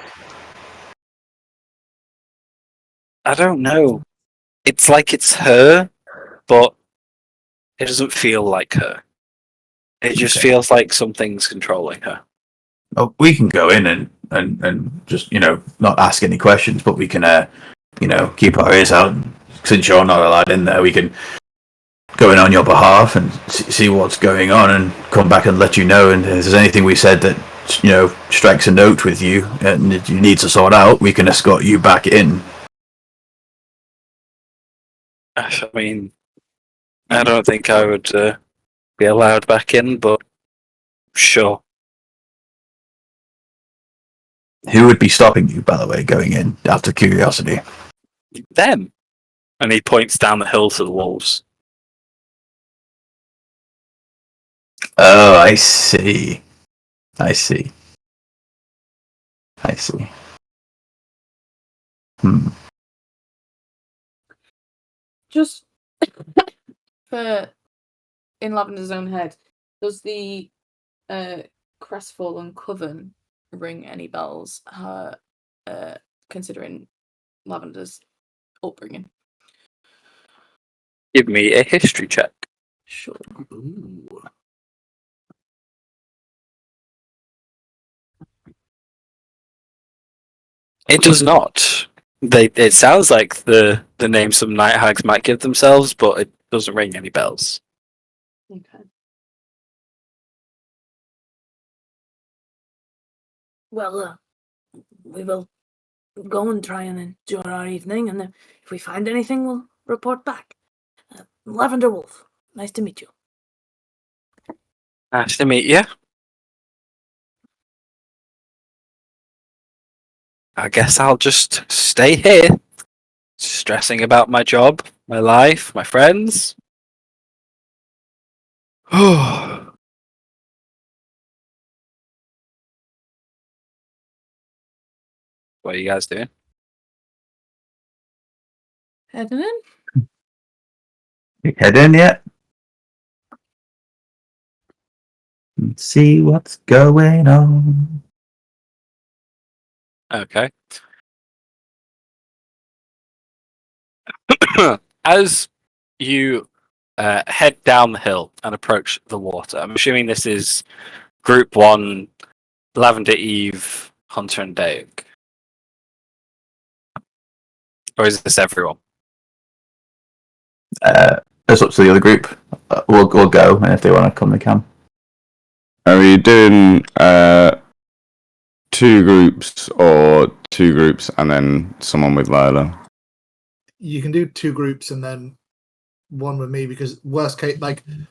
I don't know. It's like it's her, but it doesn't feel like her. It just feels like something's controlling her. Oh, we can go in and just not ask any questions, but we can keep our ears out. Since you're not allowed in there, we can go in on your behalf and see what's going on and come back and let you know. And if there's anything we said that strikes a note with you and you need to sort out, we can escort you back in. I mean, I don't think I would be allowed back in, but sure. Who would be stopping you, by the way, going in, out of curiosity? Them. And he points down the hill to the wolves. Oh, I see. I see. Just for in Lavender's own head, does the crestfallen coven ring any bells? Considering Lavender's upbringing. Give me a history check. Sure. Ooh. It does not. It sounds like the name some night hags might give themselves, but it doesn't ring any bells. Okay. Well, we will go and try and enjoy our evening, and if we find anything, we'll report back. Lavender Wolf, nice to meet you. Nice to meet you. I guess I'll just stay here, stressing about my job, my life, my friends. What are you guys doing? Heading in? You head in yet? Let's see what's going on. Okay. As you head down the hill and approach the water, I'm assuming this is Group 1, Lavender Eve, Hunter and Daeg. Or is this everyone? It's up to the other group. We'll go, and if they want to come, they can. Are we doing two groups or two groups and then someone with Lila? You can do two groups and then one with me, because worst case,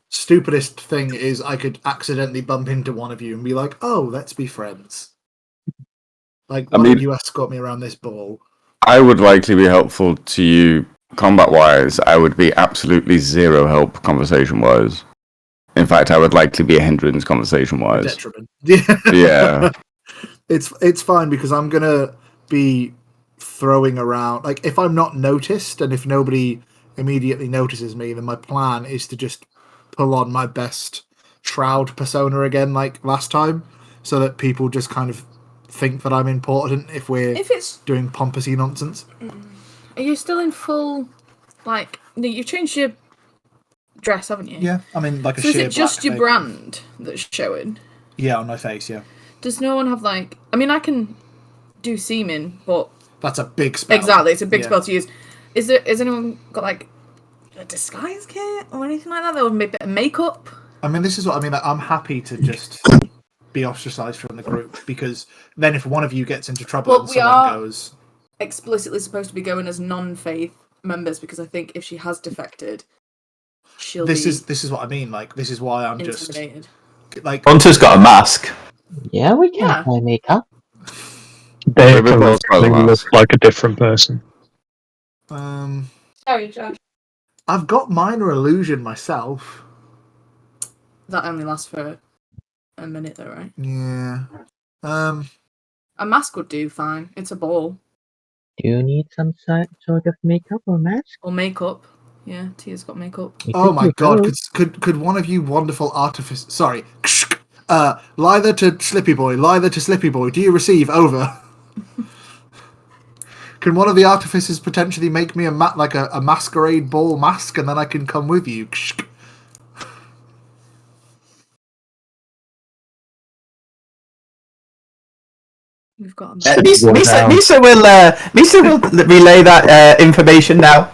stupidest thing is I could accidentally bump into one of you and be like, "Oh, let's be friends." Why don't you escort me around this ball? I would likely be helpful to you combat-wise. I would be absolutely zero help conversation-wise. In fact, I would likely be a hindrance conversation-wise. Detriment. Yeah. It's fine, because I'm gonna be throwing around. If I'm not noticed and if nobody immediately notices me, then my plan is to just pull on my best shroud persona again, like last time, so that people just kind of think that I'm important if it's doing pompousy nonsense. Are you still in full, you've changed your dress, haven't you? Yeah, I mean, so is it just your brand that's showing? Yeah, on my face, yeah. Does no one have like? I mean, I can do seeming, but That's a big spell. exactly, it's a big Yeah. spell to use. Is anyone got like a disguise kit or anything like that? That would make a bit of makeup. I mean, this is what I mean. I'm happy to just be ostracized from the group, because then if one of you gets into trouble Well, and we someone are- goes, Explicitly supposed to be going as non-faith members because I think if she has defected, she'll this be is what I mean. Like, this is why I'm just intimidated. like, Hunter's got a mask. Yeah, we can Yeah. apply makeup. They River can Ball's got a look mask. like a different person. Sorry, Josh. I've got minor illusion myself. That only lasts for a minute, though, right? Yeah. A mask would do fine. It's a ball Do you need some sort of makeup or mask? or makeup. Yeah, Tia's got makeup. We Oh could my do god! both. Could one of you wonderful artifice? Sorry. Lither to Slippy Boy. Lither to Slippy Boy. Do you receive? Over. Can one of the artificers potentially make me a masquerade ball mask, and then I can come with you? We've got a mask. Misa will relay that information now.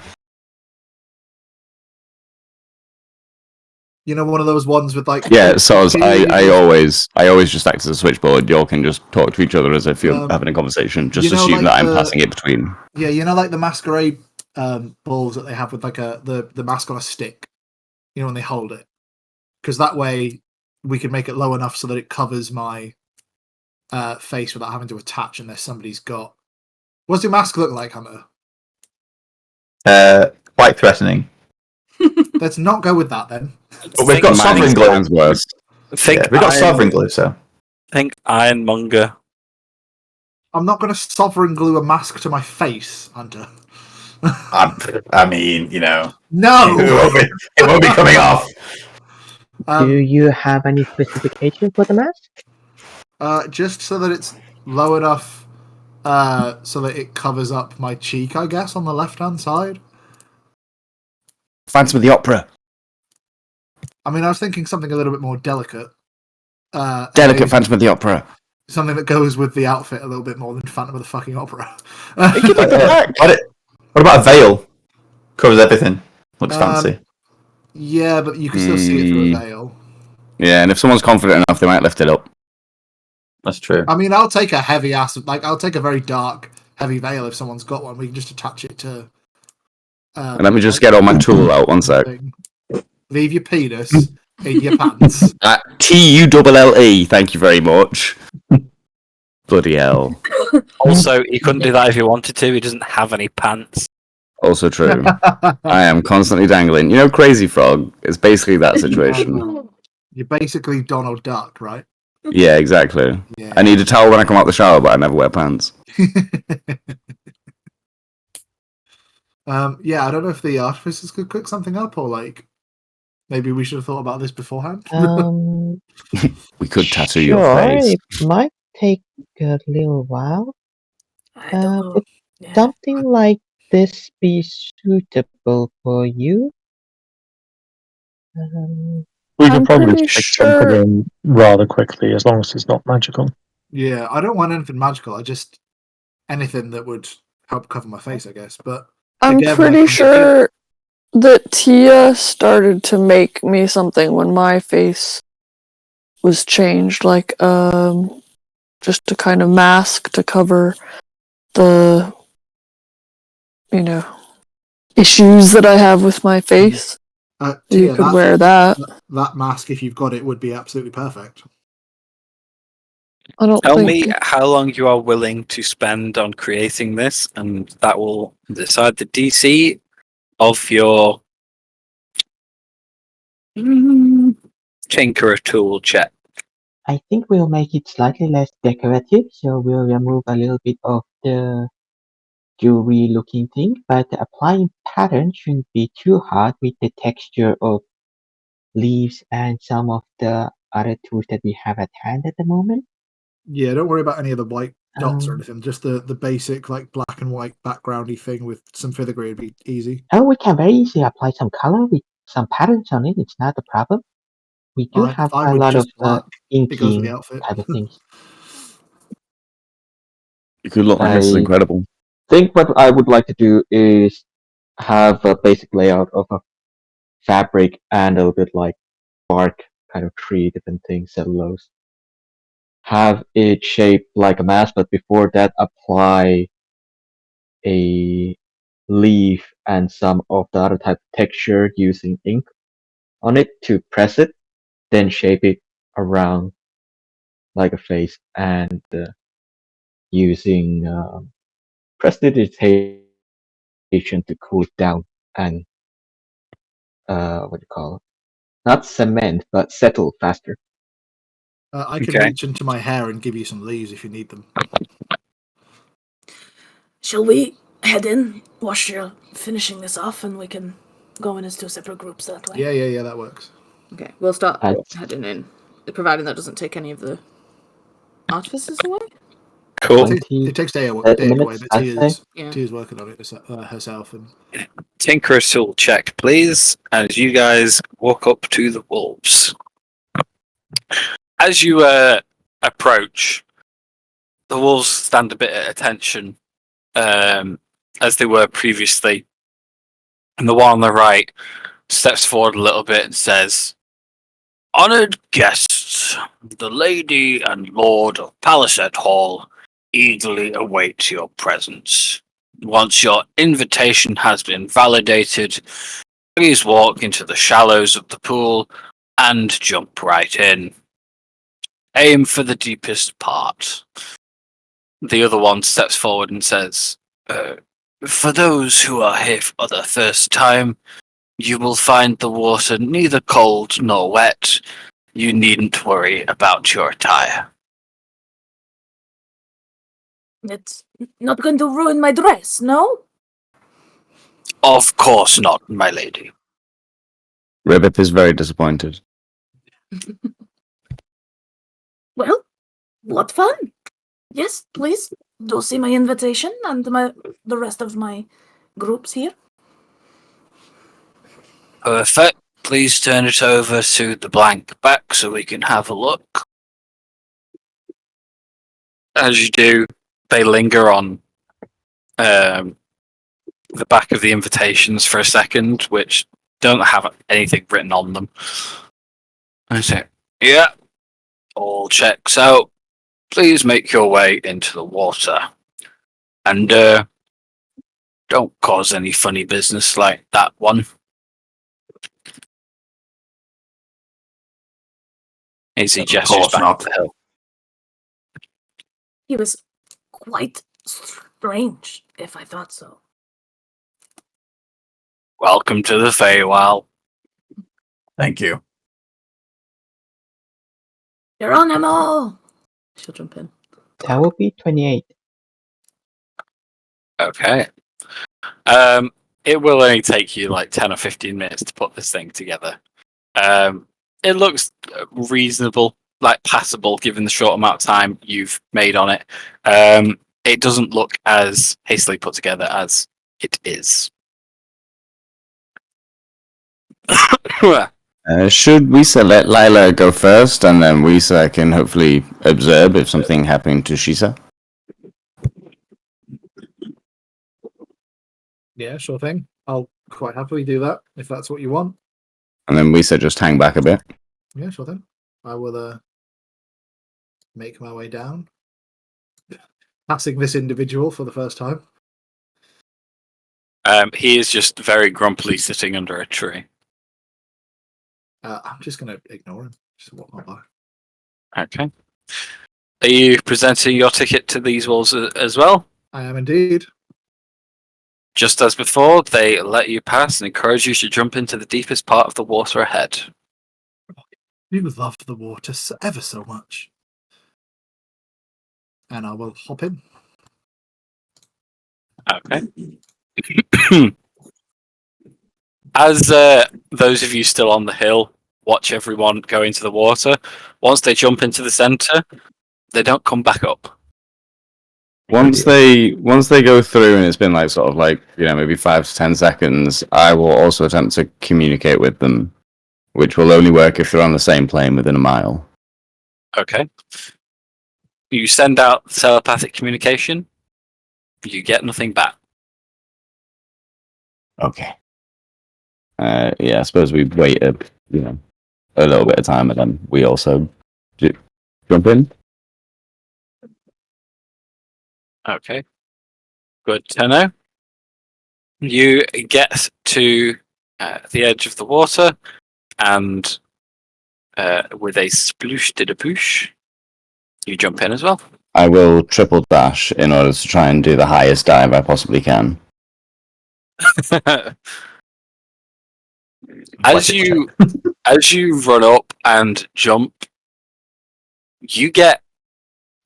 You know, one of those ones with like. Yeah, so I always just act as a switchboard. You all can just talk to each other as if you're having a conversation. Just you know, assume like that I'm passing it between. Yeah, you know, like the masquerade balls that they have with like the mask on a stick. You know, when they hold it, because that way we can make it low enough so that it covers my face without having to attach unless somebody's got. What's your mask look like, Hunter? Quite threatening. Let's not go with that then. But we've got sovereign Mine's glue. worse. Yeah, we've got sovereign glue, so. Think Ironmonger. I'm not going to sovereign glue a mask to my face, Hunter. I mean, you know, No. it won't be coming off. Do you have any specification for the mask? Just so that it's low enough, so that it covers up my cheek, I guess, on the left-hand side. Phantom of the Opera. I mean, I was thinking something a little bit more delicate. Delicate Phantom of the Opera. Something that goes with the outfit a little bit more than Phantom of the fucking Opera. What about a veil? Covers everything. Looks fancy. Yeah, but you can still see it through a veil. Yeah, and if someone's confident enough, they might lift it up. That's true. I mean, I'll take a heavy ass, I'll take a very dark, heavy veil if someone's got one. We can just attach it to. Let me just get all my tool out, one sec. Leave your penis in your pants. TULLE, thank you very much. Bloody hell. Also, he couldn't do that if he wanted to. He doesn't have any pants. Also true. I am constantly dangling. You know, Crazy Frog is basically that situation. You're basically Donald Duck, right? Yeah, exactly. Yeah. I need a towel when I come out the shower, but I never wear pants. Yeah, I don't know if the artificers could cook something up, or like maybe we should have thought about this beforehand. We could tattoo your face. It might take a little while. I don't know. Would Yeah. something like this be suitable for you? We I'm could probably pretty pick sure- something in rather quickly, as long as it's not magical. Yeah, I don't want anything magical. I just anything that would help cover my face, I guess. But I'm again, pretty like, sure that Tia started to make me something when my face was changed, like just a kind of mask to cover the issues that I have with my face. You Tia, could wear that. that mask, if you've got it, would be absolutely perfect. I don't Tell think me how long you are willing to spend on creating this, and that will decide the DC of your Tinkerer tool check. I think we'll make it slightly less decorative, so we'll remove a little bit of the jewelry looking thing, but the applying pattern shouldn't be too hard with the texture of leaves and some of the other tools that we have at hand at the moment. Yeah, don't worry about any of the white dots or Um, anything. Just the basic like black and white backgroundy thing with some filigree would be easy. Oh, we can very easily apply some color with some patterns on it. It's not a problem. We do have I'm a with lot of just black because of the inking outfit. type of things. You could look like this is I incredible. think what I would like to do is have a basic layout of a fabric and a little bit like bark, kind of tree, different things, cellulose. Have it shaped like a mask, but before that, apply a leaf and some of the other type of texture using ink on it to press it, then shape it around like a face and using prestidigitation to cool it down and what do you call it? Not cement, but settle faster. I can Okay. reach into my hair and give you some leaves if you need them. Shall we head in whilst you're finishing this off, and we can go in as 2 separate groups that way? Yeah, that works. Okay, we'll start That's- heading in, providing that doesn't take any of the artifices away. Cool. It takes day away, minutes, but I'd say. Tia's working on it herself. And Tinker tool check, please, as you guys walk up to the wolves. As you approach, the wolves stand a bit at attention, as they were previously. And the one on the right steps forward a little bit and says, "Honoured guests, the Lady and Lord of Paliset Hall eagerly await your presence. Once your invitation has been validated, please walk into the shallows of the pool and jump right in. Aim for the deepest part." The other one steps forward and says, "For those who are here for the first time, you will find the water neither cold nor wet. You needn't worry about your attire." It's not going to ruin my dress, no? "Of course not, my lady." Ribbit is very disappointed. Well, what fun! Yes, please do see my invitation and the rest of my groups here. Perfect. Please turn it over to the blank back so we can have a look. As you do, they linger on the back of the invitations for a second, which don't have anything written on them. I say, "Yeah, all checks out. Please make your way into the water. And don't cause any funny business like that one." As he Of gestures course back not. up the hill. He was quite strange, if I thought so. "Welcome to the Feywild." Thank you. Geronimo! She'll jump in. That would be 28. Okay. It will only take you like 10 or 15 minutes to put this thing together. It looks reasonable, like passable, given the short amount of time you've made on it. It doesn't look as hastily put together as it is. Should Wisa let Lila go first, and then Wisa can hopefully observe if something happened to Shisa? yeah, sure thing. I'll quite happily do that if that's what you want. And then Wisa just hang back a bit. Yeah, sure thing. I will make my way down, passing this individual for the first time. He is just very grumpily sitting under a tree. I'm just going to ignore him. Just walk on by. Okay. Are you presenting your ticket to these wolves as well? I am indeed. Just as before, they let you pass and encourage you to jump into the deepest part of the water ahead. You love the water ever so much. And I will hop in. Okay. As those of you still on the hill watch everyone go into the water, once they jump into the center, they don't come back up. Once they go through and it's been like sort of like, maybe 5 to 10 seconds, I will also attempt to communicate with them which will only work if they're on the same plane within a mile. Okay. You send out telepathic communication. You get nothing back. Okay. Yeah, I suppose we wait a little bit of time, and then we also jump in. Okay. Good to know. You get to the edge of the water, and with a sploosh did a poosh, you jump in as well. I will triple dash in order to try and do the highest dive I possibly can. as you run up and jump, you get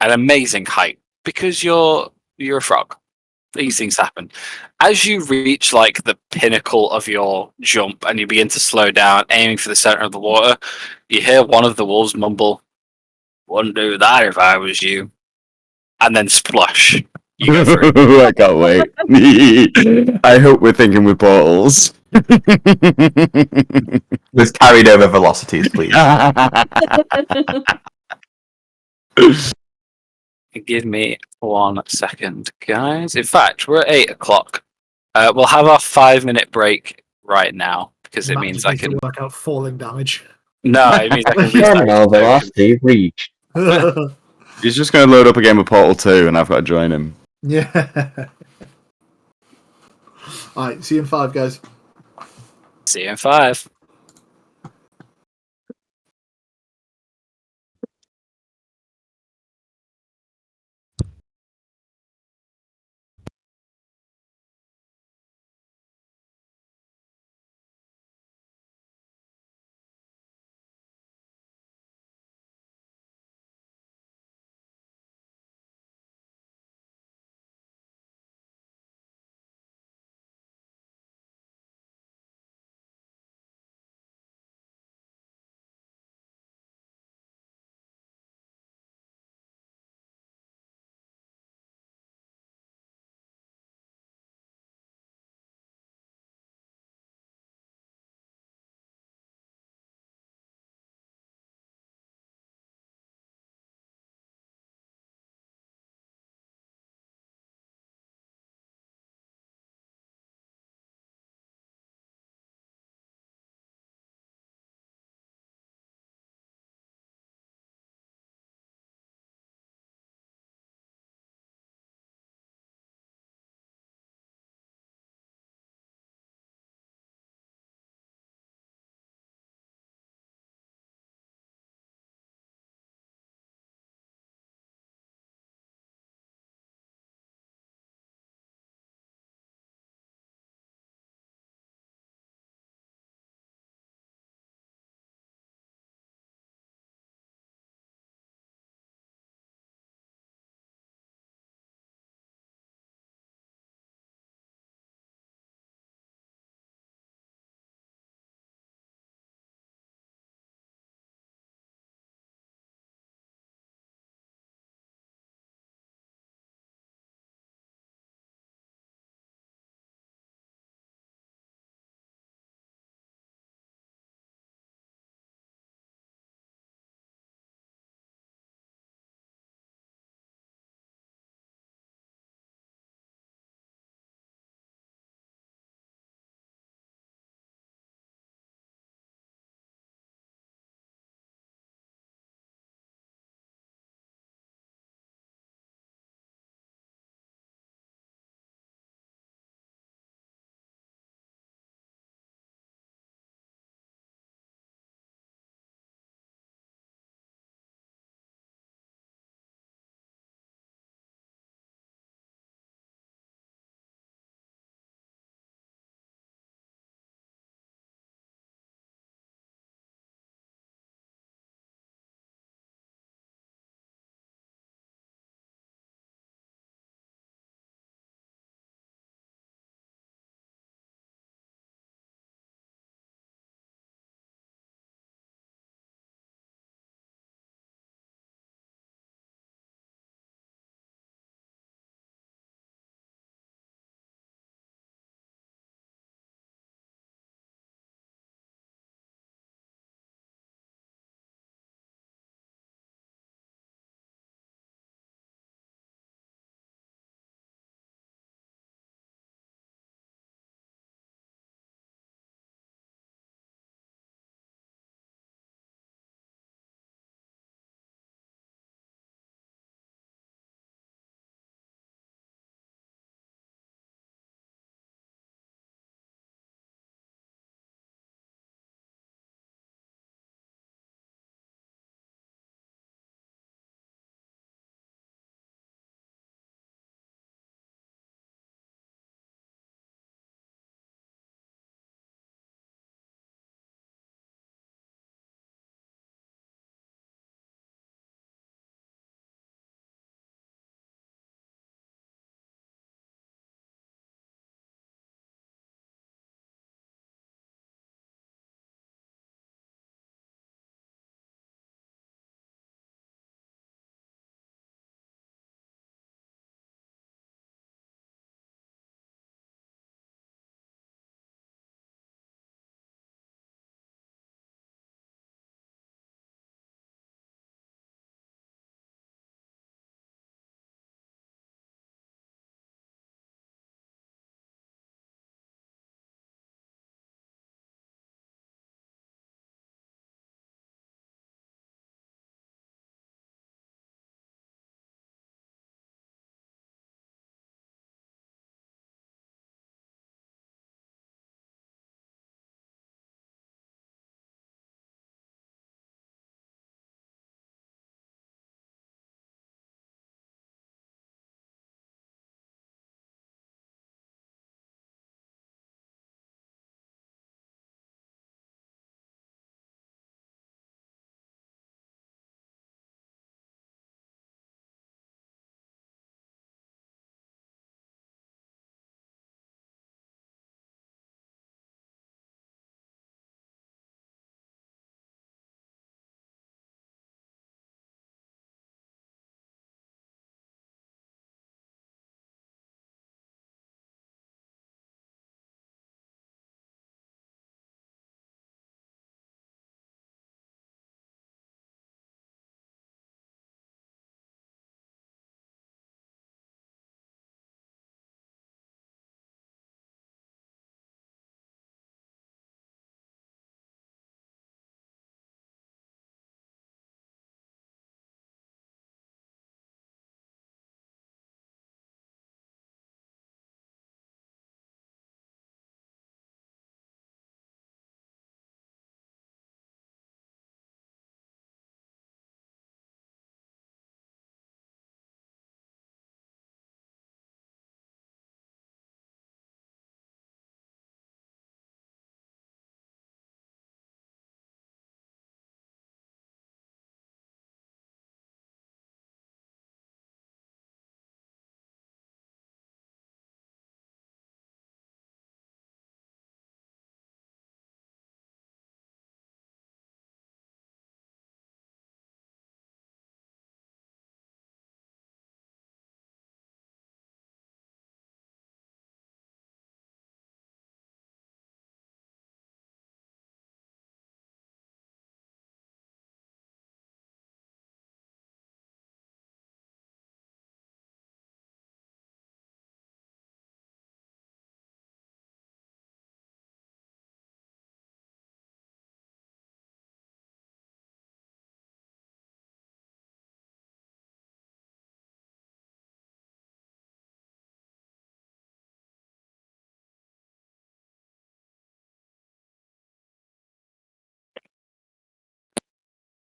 an amazing height because you're a frog. These things happen. As you reach like the pinnacle of your jump and you begin to slow down, aiming for the center of the water, you hear one of the wolves mumble, "Wouldn't do that if I was you," and then splush. You go through. I can't wait. I hope we're thinking with portals. With carried over velocities, please. Give me 1 second, guys. In fact, we're at 8 o'clock. We'll have our 5-minute break right now because it Matt means just I needs to can. work out falling damage. No, it means I can restart. Terminal velocity reached. He's just going to load up a game of Portal 2 and I've got to join him. Yeah. Alright, see you in 5, guys. See you in 5.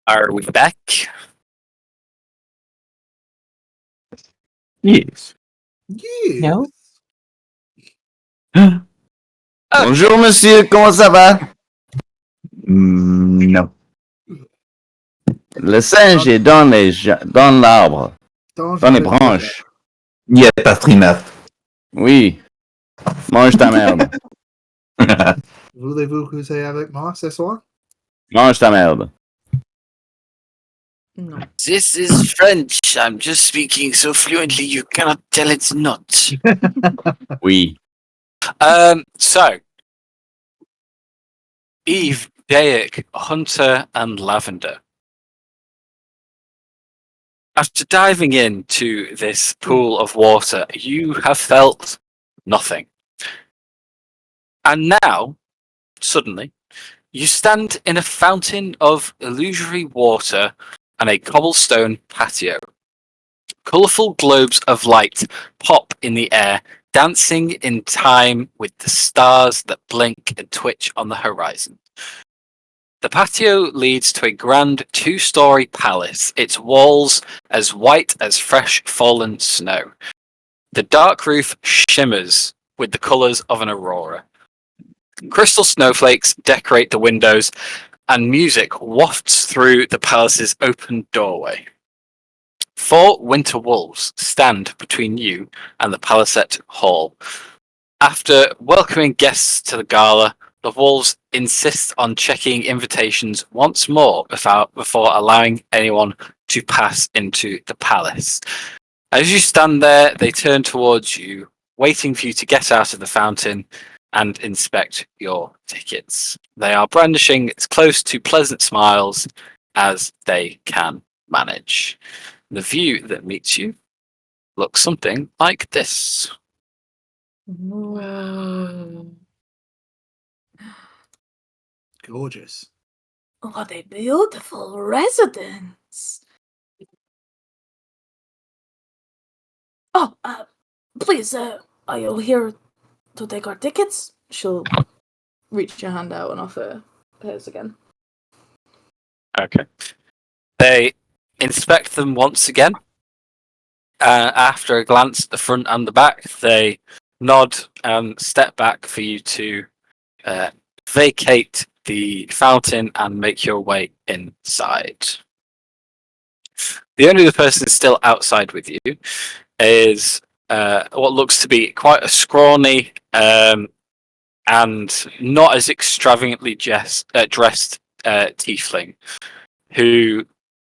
Are we back? Yes. Yes. No? Bonjour, monsieur. Comment ça va? No. Le singe est dans dans l'arbre, dans les branches. Yeah, pas trimestre. Oui. Mange ta merde. Voulez-vous causer avec moi ce soir? Mange ta merde. No. This is French. I'm just speaking so fluently you cannot tell it's not. Oui. So, Eve, Dayak, Hunter, and Lavender. After diving into this pool of water, you have felt nothing. And now, suddenly, you stand in a fountain of illusory water and a cobblestone patio. Colourful globes of light pop in the air, dancing in time with the stars that blink and twitch on the horizon. The patio leads to a grand 2-story palace, its walls as white as fresh fallen snow. The dark roof shimmers with the colours of an aurora. Crystal snowflakes decorate the windows, and music wafts through the palace's open doorway. 4 winter wolves stand between you and the Paliset hall. After welcoming guests to the gala, the wolves insist on checking invitations once more before allowing anyone to pass into the palace. As you stand there, they turn towards you, waiting for you to get out of the fountain and inspect your tickets. They are brandishing as close to pleasant smiles as they can manage. The view that meets you looks something like this. Whoa. Gorgeous. What a beautiful residence. Oh, please, are you here to take our tickets? She'll reach your hand out and offer hers again. Okay. They inspect them once again. After a glance at the front and the back, they nod and step back for you to vacate the fountain and make your way inside. The only other person still outside with you is what looks to be quite a scrawny and not as extravagantly dressed tiefling who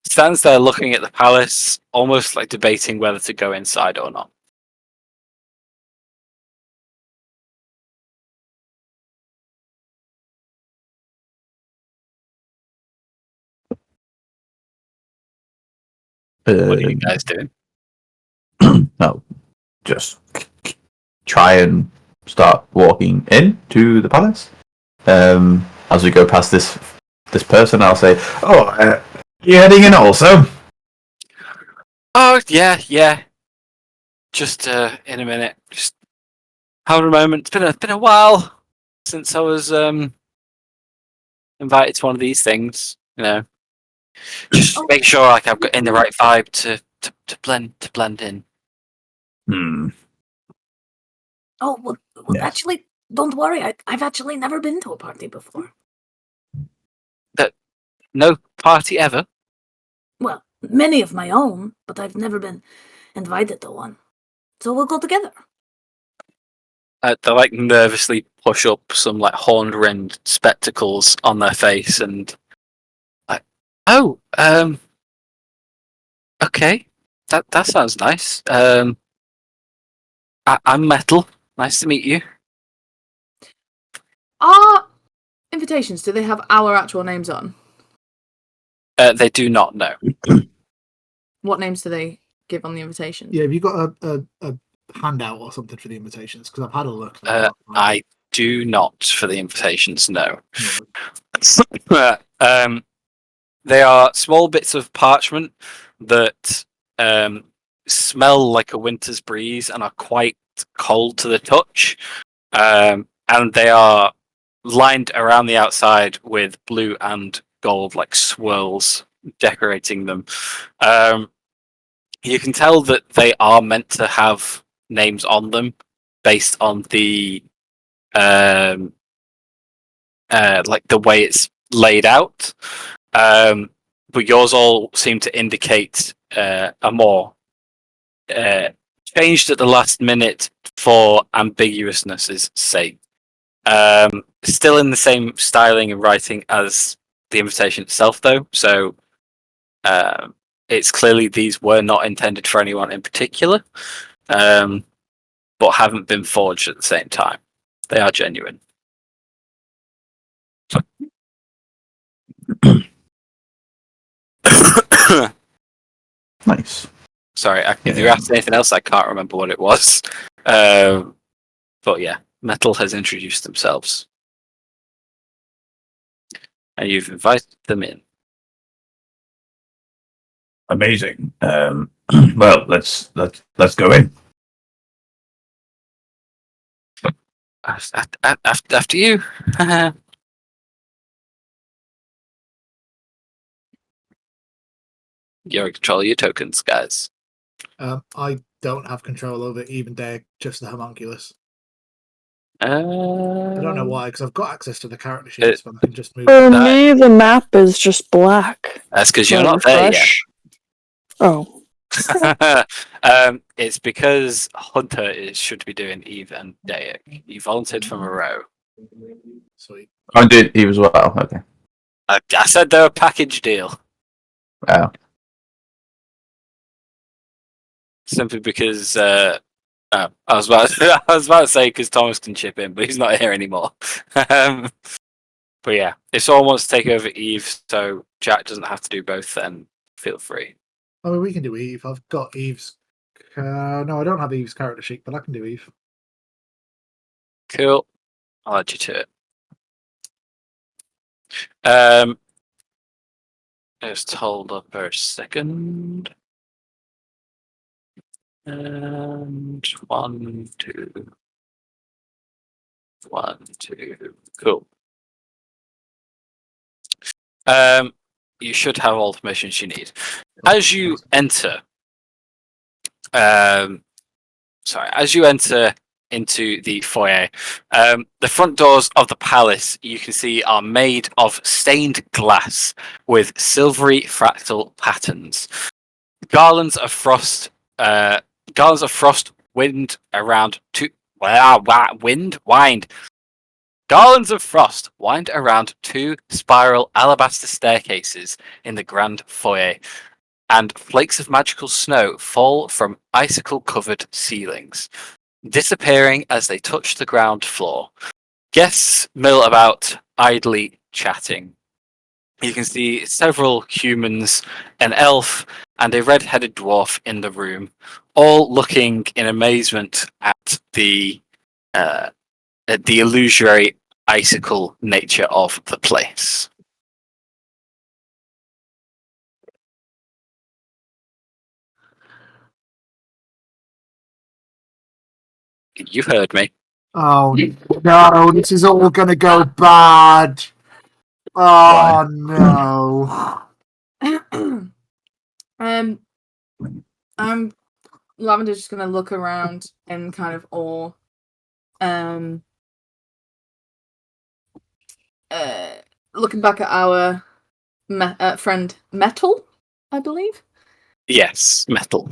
stands there looking at the palace, almost like debating whether to go inside or not. What are you guys doing? No, just try and start walking into the palace. As we go past this person, I'll say, "Oh, you heading in also?" Oh yeah. Just in a minute. Just have a moment. It's been a while since I was invited to one of these things. You know, just make sure like I've got in the right vibe to blend in. Hmm. Oh, well Yes. actually, don't worry. I've actually never been to a party before. No party ever. Well, many of my own, but I've never been invited to one. So we'll go together. They like nervously push up some like horn-rimmed spectacles on their face and like, oh, okay, that sounds nice. I'm Metal. Nice to meet you. Our invitations, do they have our actual names on? They do not know. What names do they give on the invitation? Yeah, have you got a handout or something for the invitations? Because I've had a look. and I can't find I do not for the invitations. No. it. They are small bits of parchment that smell like a winter's breeze and are quite cold to the touch. And they are lined around the outside with blue and gold like swirls decorating them. You can tell that they are meant to have names on them based on the like the way it's laid out. But yours all seem to indicate a more changed at the last minute for ambiguousness' sake. Still in the same styling and writing as the invitation itself, though. So it's clearly these were not intended for anyone in particular, but haven't been forged at the same time. They are genuine. Nice. Sorry, if you asked anything else, I can't remember what it was. But yeah, Metal has introduced themselves, and you've invited them in. Amazing. Well, let's go in. After you. You're in control of your tokens, guys. I don't have control over even Day, just the homunculus. I don't know why, because I've got access to the character sheets, but I can just move. For me, the map is just black. That's because So you're I not there yet. refresh. Oh. It's because Hunter should be doing Eve and Dayak. You volunteered from a row. Sweet. I did Eve as well. Okay. I said they're a package deal. Wow. Simply because I was about to say because Thomas can chip in, but he's not here anymore. But yeah, if someone wants to take over Eve, so Jack doesn't have to do both, then feel free. I mean, we can do Eve. I've got Eve's. No, I don't have Eve's character sheet, but I can do Eve. Cool. I'll add you to it. Just hold up for a second. And 1, 2. 1, 2. Cool. You should have all the permissions you need. As you enter, as you enter into the foyer, the front doors of the palace you can see are made of stained glass with silvery fractal patterns. Garlands of frost wind around Garlands of frost wind around 2 spiral alabaster staircases in the grand foyer, and flakes of magical snow fall from icicle-covered ceilings, disappearing as they touch the ground floor. Guests mill about, idly chatting. You can see several humans, an elf, and a red-headed dwarf in the room, all looking in amazement at the illusory icicle nature of the place. You heard me. Oh no, this is all gonna go bad. Oh no. I'm Lavender's just gonna look around in kind of awe. Looking back at our friend Metal, I believe. Yes, Metal.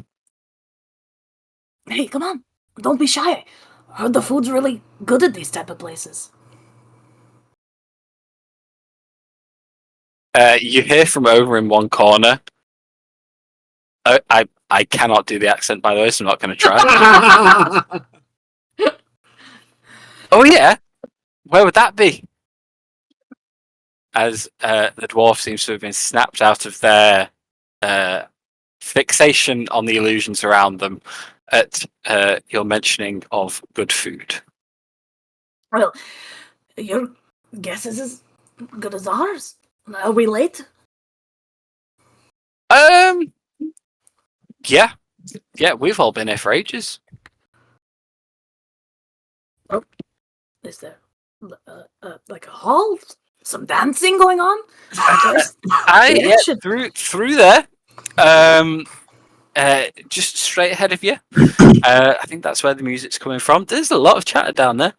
Hey, come on. Don't be shy. Heard the food's really good at these type of places. You hear from over in one corner. I cannot do the accent, by the way, so I'm not going to try. Oh yeah, where would that be? As the dwarf seems to have been snapped out of their fixation on the illusions around them at your mentioning of good food. Well, your guess is as good as ours. Are we late? Yeah, we've all been here for ages. Is there like a hall some dancing going on. Yeah, Direction. through there. Just straight ahead of you. I think that's where the music's coming from. There's a lot of chatter down there.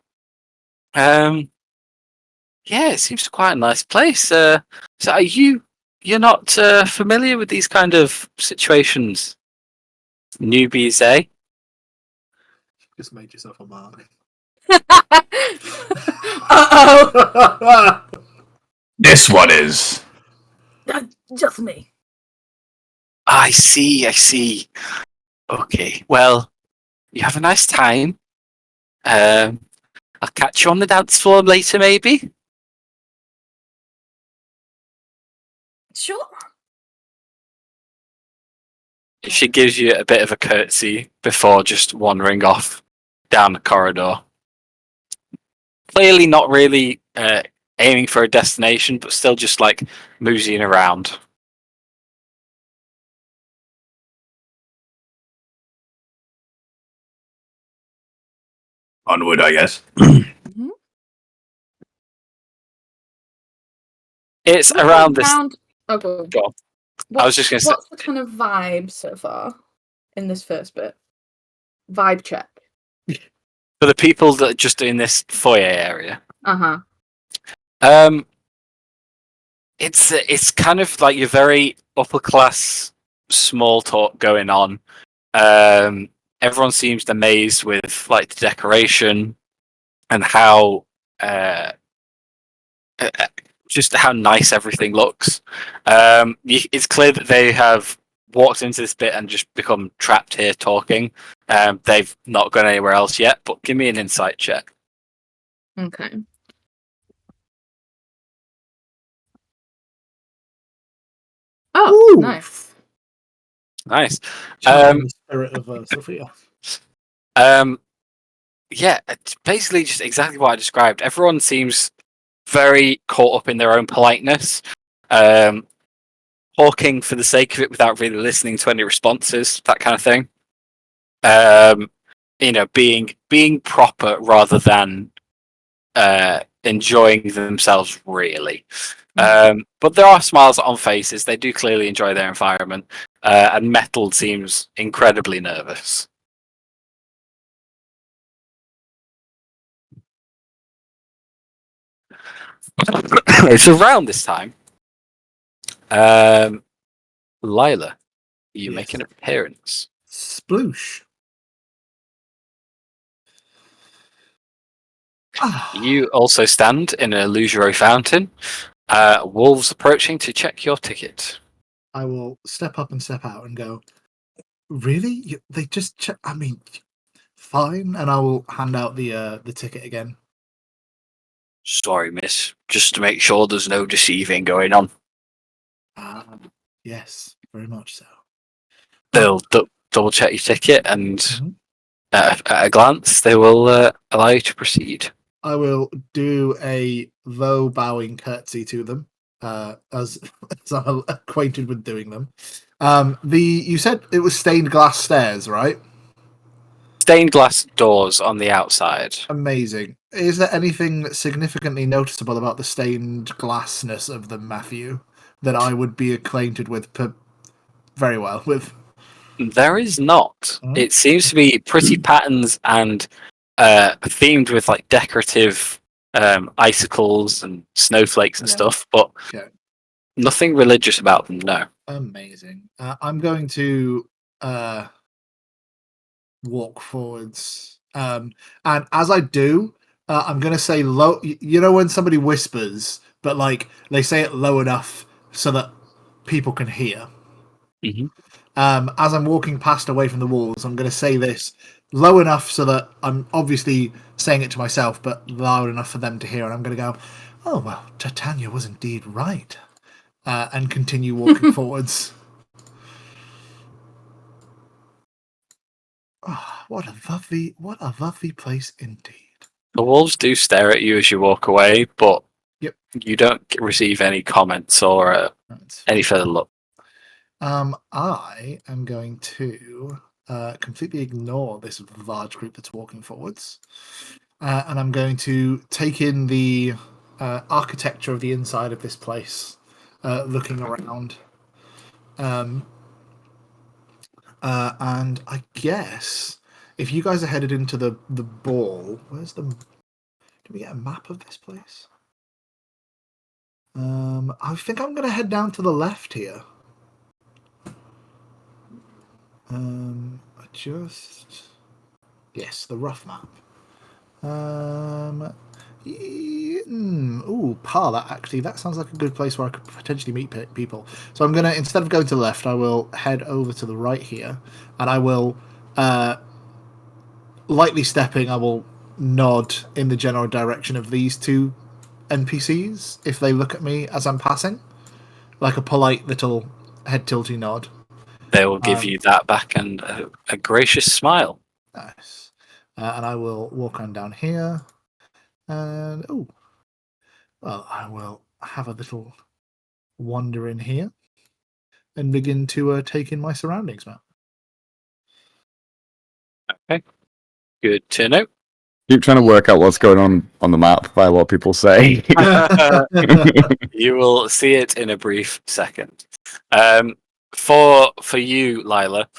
Yeah, it seems quite a nice place. So are you're not familiar with these kind of situations? Newbies, eh? Just made yourself a mark. Uh-oh. This one is. Just me. I see. Okay, well, you have a nice time. I'll catch you on the dance floor later, maybe. Sure. She gives you a bit of a curtsy before just wandering off down the corridor. Clearly not really aiming for a destination, but still just like moseying around. Onward, I guess. It's What around this. round? Oh, go on. Go on. I was just going to say. What's the kind of vibe so far in this first bit? Vibe check. For the people that are just in this foyer area, Uh-huh. it's kind of like your very upper class small talk going on. Everyone seems amazed with like the decoration and how just how nice everything looks. It's clear that they have walked into this bit and just become trapped here talking. They've not gone anywhere else yet, but give me an insight check. Okay. Oh, Ooh. nice. Nice. Channeling the spirit of Sophia. Yeah, it's basically just exactly what I described. Everyone seems very caught up in their own politeness, talking for the sake of it without really listening to any responses, that kind of thing. Being proper rather than enjoying themselves really. But there are smiles on faces. They do clearly enjoy their environment, and Metal seems incredibly nervous. It's around this time. Lila, you Yes. make an appearance. Sploosh. You also stand in an illusory fountain. Wolves approaching to check your ticket. I will step up and step out and go, really? They just check. I mean, fine. And I will hand out the ticket again. Sorry, miss. Just to make sure there's no deceiving going on. Yes, very much so. They'll double check your ticket, and Mhm. at a glance, they will allow you to proceed. I will do a low bowing curtsy to them, as I'm acquainted with doing them. You said it was stained glass stairs, right? Stained glass doors on the outside. Amazing. Is there anything significantly noticeable about the stained glassness of them, Matthew, that I would be acquainted with very well with? There is not. Hmm? It seems to be pretty patterns and themed with like decorative icicles and snowflakes and Yeah. stuff, but Okay. nothing religious about them. No. Amazing. I'm going to walk forwards, and as I do, I'm going to say low. You know when somebody whispers, but like they say it low enough so that people can hear. Mhm. As I'm walking past away from the walls, I'm going to say this low enough so that I'm obviously saying it to myself, but loud enough for them to hear. And I'm going to go, "Oh well, Titania was indeed right," and continue walking forwards. Oh, what a lovely place indeed. The wolves do stare at you as you walk away, but Yep. you don't receive any comments or any further look. I am going to completely ignore this large group that's walking forwards, and I'm going to take in the architecture of the inside of this place, looking around. And I guess if you guys are headed into the ball, where's the? Can we get a map of this place? I think I'm going to head down to the left here. Yes, the rough map. That sounds like a good place where I could potentially meet people. So I'm gonna, instead of going to the left, I will head over to the right here, and I will, lightly stepping, I will nod in the general direction of these two NPCs if they look at me as I'm passing, like a polite little head tilting nod. They will give you that back and a gracious smile. Nice. And I will walk on down here. And, I will have a little wander in here and begin to take in my surroundings, Matt. Okay. Good to know. Keep trying to work out what's going on the map by what people say. You will see it in a brief second. For you, Lila,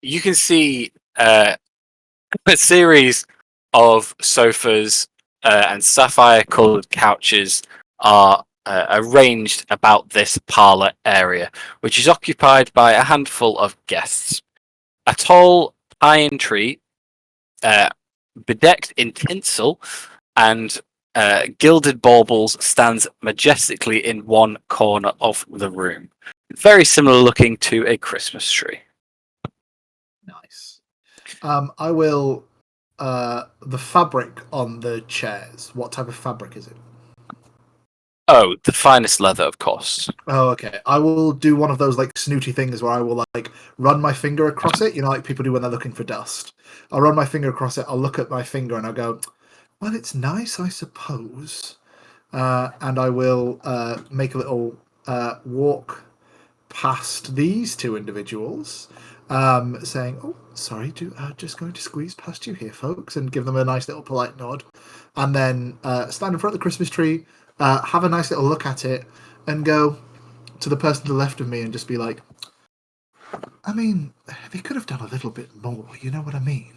you can see a series of sofas and sapphire-coloured couches are arranged about this parlour area, which is occupied by a handful of guests. A tall pine tree, bedecked in tinsel and gilded baubles, stands majestically in one corner of the room. Very similar looking to a Christmas tree. Nice. I will. The fabric on the chairs. What type of fabric is it? Oh, the finest leather, of course. Oh, okay. I will do one of those like snooty things where I will like run my finger across it. You know, like people do when they're looking for dust. I'll run my finger across it. I'll look at my finger and I'll go, "Well, it's nice, I suppose." And I will make a little walk past these two individuals, saying, "Oh, sorry, just going to squeeze past you here, folks," and give them a nice little polite nod, and then stand in front of the Christmas tree, have a nice little look at it, and go to the person to the left of me and just be like, "I mean, they could have done a little bit more, you know what I mean?"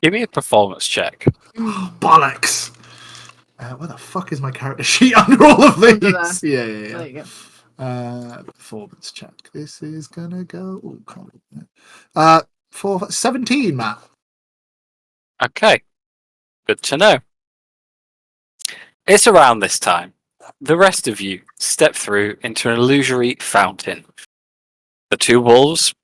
Give me a performance check. Oh, bollocks! Where the fuck is my character sheet under all of Under these? there. Yeah. There you go. Performance check. This is gonna go. For 17, Matt. Okay. Good to know. It's around this time. The rest of you step through into an illusory fountain. The two wolves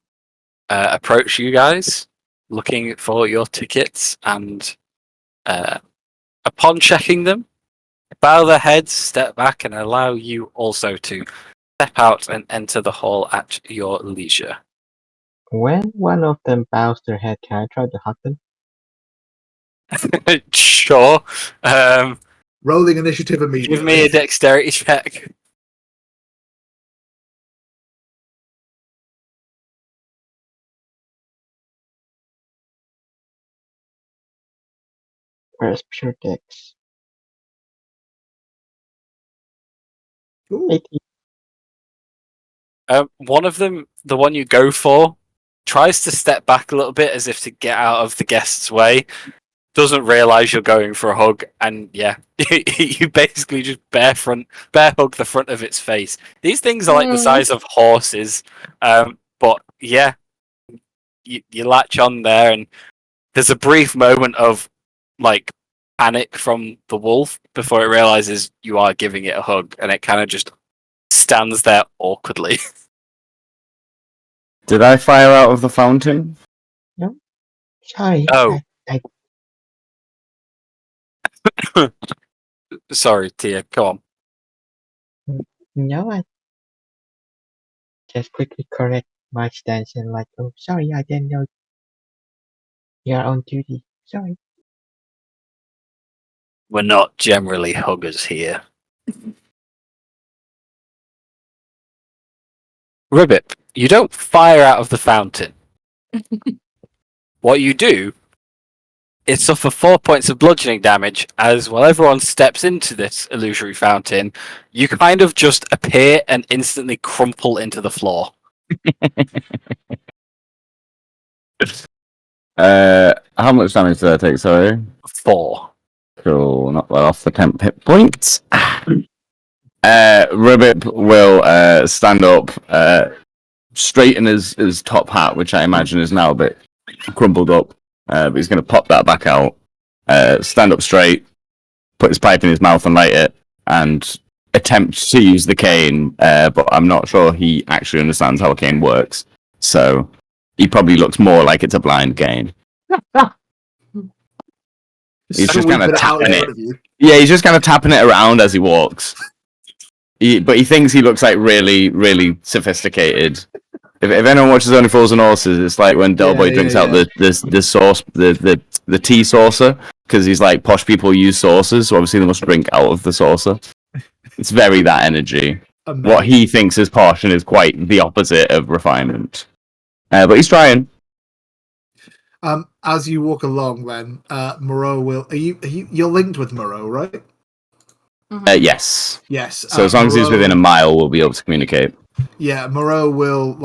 approach you guys, looking for your tickets, and upon checking them, bow their heads, step back, and allow you also to step out and enter the hall at your leisure. When one of them bows their head, can I try to hug them? Sure. Rolling initiative immediately. Give me a dexterity check. Where's pure dex? Ooh. 18. One of them, the one you go for, tries to step back a little bit as if to get out of the guest's way. Doesn't realize you're going for a hug, and yeah, you basically just bear hug the front of its face. These things are like the size of horses, but yeah, you latch on there, and there's a brief moment of like panic from the wolf before it realizes you are giving it a hug, and it kind of just stands there awkwardly. Did I fire out of the fountain? Sorry. Oh. I Sorry, Tia, go on. No, I just quickly correct my stance and like, oh, sorry, I didn't know you're on duty. Sorry. We're not generally huggers here. Ribbit, you don't fire out of the fountain. What you do it suffers 4 points of bludgeoning damage as while everyone steps into this illusory fountain, you kind of just appear and instantly crumple into the floor. How much damage did I take? Sorry. 4. Cool. Not well off the temp hit points. Ribbit will stand up, straighten his top hat, which I imagine is now a bit crumpled up. But he's going to pop that back out, stand up straight, put his pipe in his mouth and light it, and attempt to use the cane. But I'm not sure he actually understands how a cane works. So he probably looks more like it's a blind cane. He's just kind of tapping it. Yeah, he's just kind of tapping it around as he walks. But he thinks he looks like really, really sophisticated. If anyone watches Only Fools and Horses, it's like when Delboy drinks out the sauce, the tea saucer, because he's like posh people use saucers, so obviously they must drink out of the saucer. It's very that energy. Amazing. What he thinks is posh and is quite the opposite of refinement. But he's trying. As you walk along, then Moreau will. You're linked with Moreau, right? Yes. Yes. So as long as he's within a mile, we'll be able to communicate. Yeah, Moreau will,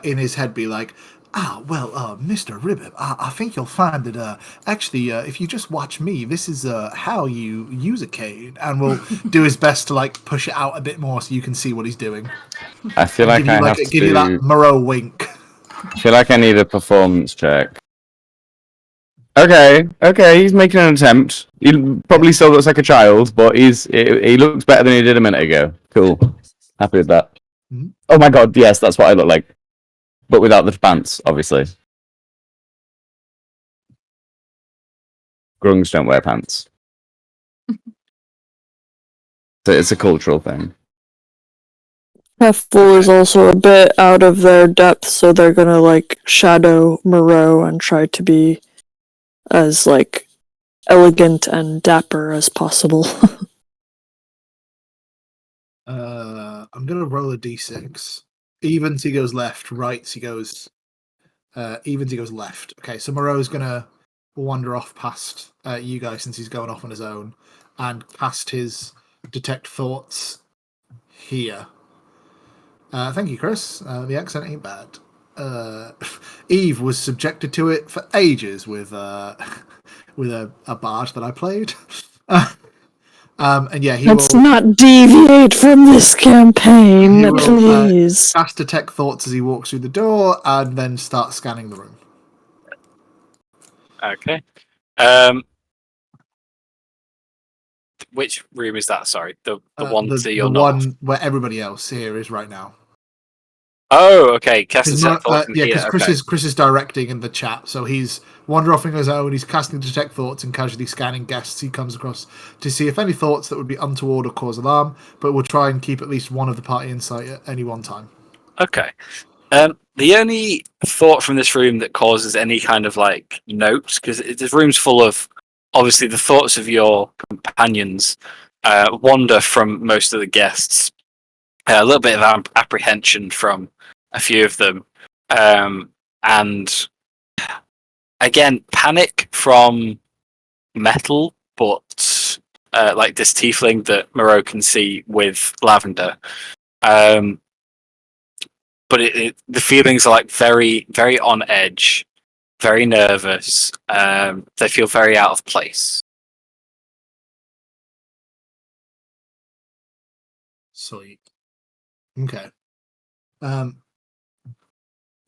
in his head be like, Mr. Ribbit, I think you'll find that, if you just watch me, this is how you use a cane, and will do his best to, push it out a bit more so you can see what he's doing. I feel like I have to... Give you that Moreau wink. I feel like I need a performance check. Okay, he's making an attempt. He probably still looks like a child, but he looks better than he did a minute ago. Cool. Happy with that. Mm-hmm. Oh my god, yes, that's what I look like. But without the pants, obviously. Grungs don't wear pants. So it's a cultural thing. F4 is also a bit out of their depth, so they're gonna, shadow Moreau and try to be as elegant and dapper as possible. I'm gonna roll a d6. Evens he goes left, rights he goes evens he goes left. Okay, so Moreau's gonna wander off past you guys since he's going off on his own and cast his detect thoughts here. Thank you, Chris. The accent ain't bad. Eve was subjected to it for ages with a bard that I played. And yeah, Let's not deviate from this campaign, please. Cast detect thoughts as he walks through the door, and then start scanning the room. Okay. Which room is that? Sorry, the one to your north. The one where everybody else here is right now. Oh, okay. Cast detect thoughts. Because Chris is directing in the chat, so he's wander off on his own. He's casting detect thoughts and casually scanning guests he comes across to see if any thoughts that would be untoward or cause alarm. But we'll try and keep at least one of the party in sight at any one time. Okay. The only thought from this room that causes any kind of notes, because this room's full of obviously the thoughts of your companions, wander from most of the guests. A little bit of apprehension from a few of them, and again, panic from Metal, but this tiefling that Moreau can see with Lavender. But the feelings are very, very on edge, very nervous. They feel very out of place. Sweet. Okay.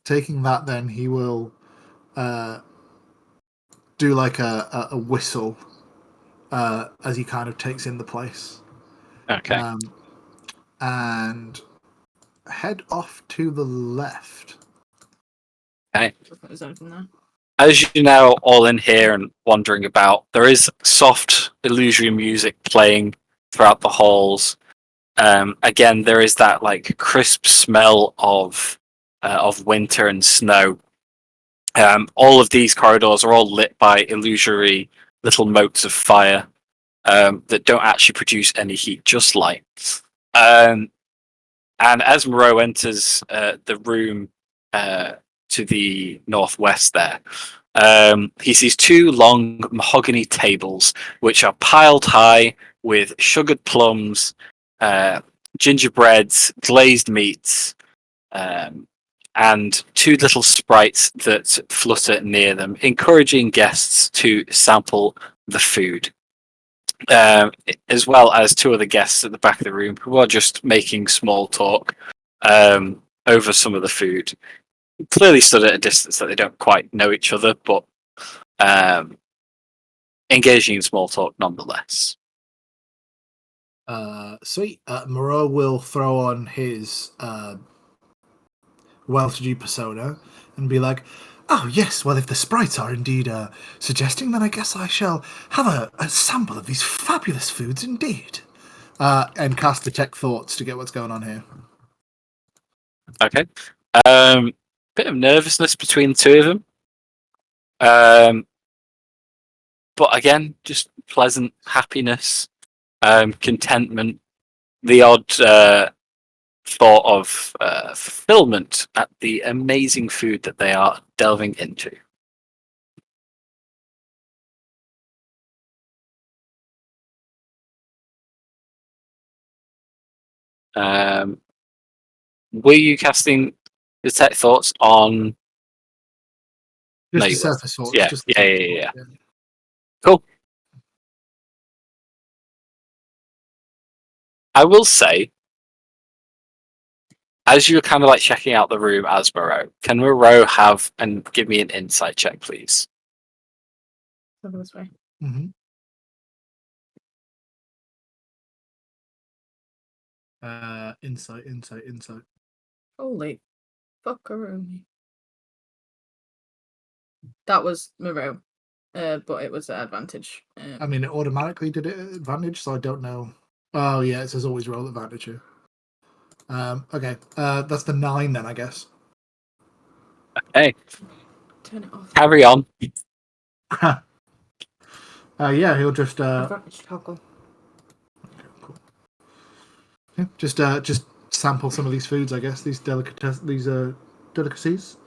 Taking that, then he will do a whistle as he kind of takes in the place. Okay. And head off to the left. Okay. As you're now all in here and wandering about, there is soft illusory music playing throughout the halls. Again, there is that crisp smell of winter and snow. All of these corridors are all lit by illusory little motes of fire that don't actually produce any heat, just light. And as Moreau enters the room to the northwest there, He sees two long mahogany tables, which are piled high with sugared plums, gingerbreads, glazed meats, and two little sprites that flutter near them, encouraging guests to sample the food. As well as two other guests at the back of the room who are just making small talk over some of the food. Clearly stood at a distance that they don't quite know each other, but engaging in small talk nonetheless. Sweet. Moreau will throw on his well-to-do persona and be like, "Oh yes, well if the sprites are indeed suggesting, then I guess I shall have a sample of these fabulous foods indeed." And cast detect thoughts to get what's going on here. Okay. Bit of nervousness between the two of them. But again, just pleasant happiness, contentment, the odd thought of fulfillment at the amazing food that they are delving into. Were you casting detect thoughts on? Just No, the you surface thoughts. Yeah, Just the yeah, surface yeah, thoughts, Cool. I will say, as you're kind of like checking out the room as Moreau, can Moreau have and give me an insight check, please? Over this way. Mm-hmm. Insight. Holy fuckaroni. That was Moreau, but it was at advantage. I mean, it automatically did it at advantage, so I don't know. Oh yeah, it says always roll advantage here. Okay, that's the 9 then, I guess. Hey, Turn it off. carry on. Yeah, he'll just Advantage toggle. yeah, just sample some of these foods, I guess. These delicacies.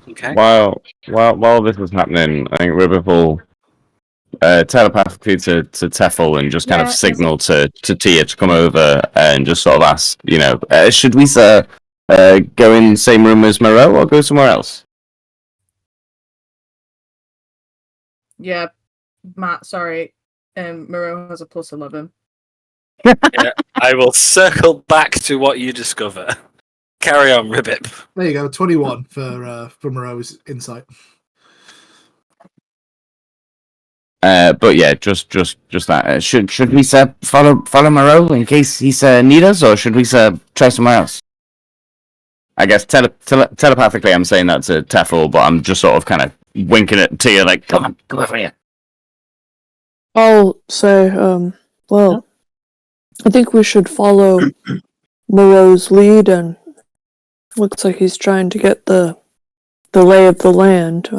Okay. While this is happening, I think Ribbit will telepathically to Teffel and just kind of Yeah, signal to Tia to come over and just sort of ask, should we go in the same room as Moreau or go somewhere else? Yeah, Matt, sorry. Moreau has a +11. Yeah, I will circle back to what you discover. Carry on, Ribbit. There you go, 21 for Moreau's insight. But yeah, just that. Should we follow Moreau in case he's need us, or should we try somewhere else? I guess telepathically, I'm saying that to Teffel, but I'm just sort of kind of winking at Tia, like, come over here. I'll say, well, I think we should follow Moreau's lead, and looks like he's trying to get the lay of the land,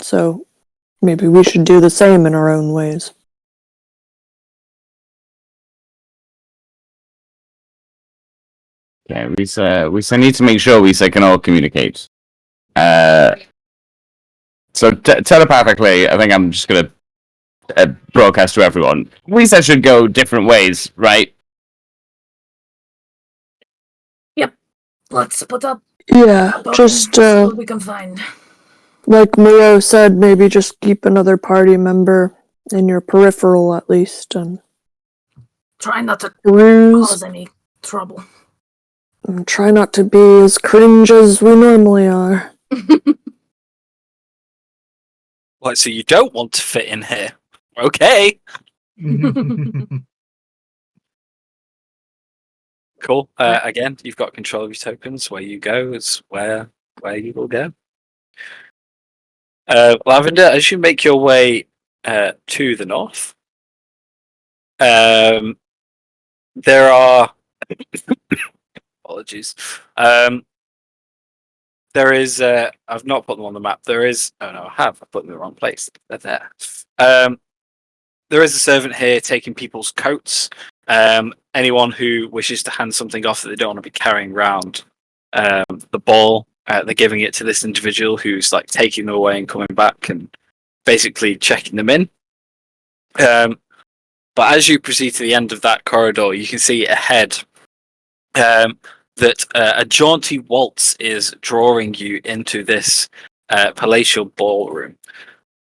so maybe we should do the same in our own ways. Yeah, we need to make sure we can all communicate. So telepathically, I think I'm just gonna broadcast to everyone. We should go different ways, right? Yep. Let's put up. Yeah, just, what we can find. like Moreau said, maybe just keep another party member in your peripheral at least, and Try not to peruse. cause any trouble. And try not to be as cringe as we normally are. What, so you don't want to fit in here? Okay. Cool. Again, you've got control of your tokens. Where you go is where you will go. Lavender, as you make your way to the north, there are apologies. There is. I've not put them on the map. There is. Oh no, I have. I put them in the wrong place. They're there. There is a servant here taking people's coats. Anyone who wishes to hand something off that they don't want to be carrying around the ball They're giving it to this individual who's like taking them away and coming back and basically checking them in. But as you proceed to the end of that corridor, you can see ahead that a jaunty waltz is drawing you into this palatial ballroom.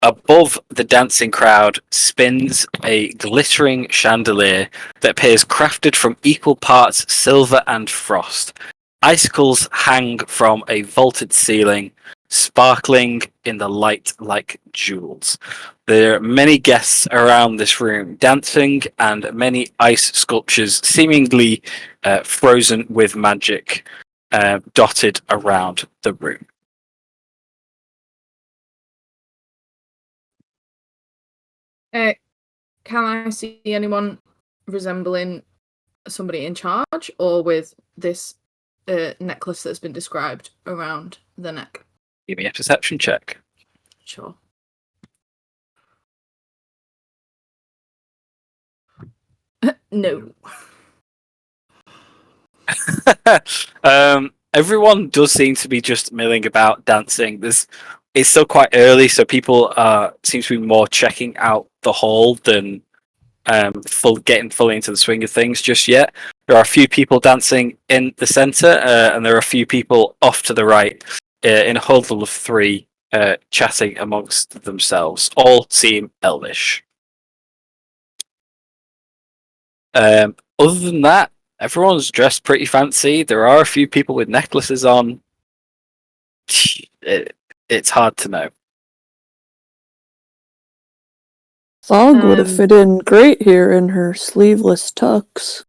Above the dancing crowd spins a glittering chandelier that appears crafted from equal parts silver and frost. Icicles hang from a vaulted ceiling, sparkling in the light like jewels. There are many guests around this room dancing, and many ice sculptures seemingly frozen with magic dotted around the room. Can I see anyone resembling somebody in charge, or with this necklace that's been described around the neck? Give me a perception check. Sure. No. Everyone does seem to be just milling about dancing. It's still quite early, so people seem to be more checking out the hall than getting fully into the swing of things just yet. There are a few people dancing in the center, and there are a few people off to the right in a huddle of three, chatting amongst themselves. All seem elvish. Other than that, everyone's dressed pretty fancy. There are a few people with necklaces on. It's hard to know. Thog would have fit in great here in her sleeveless tux.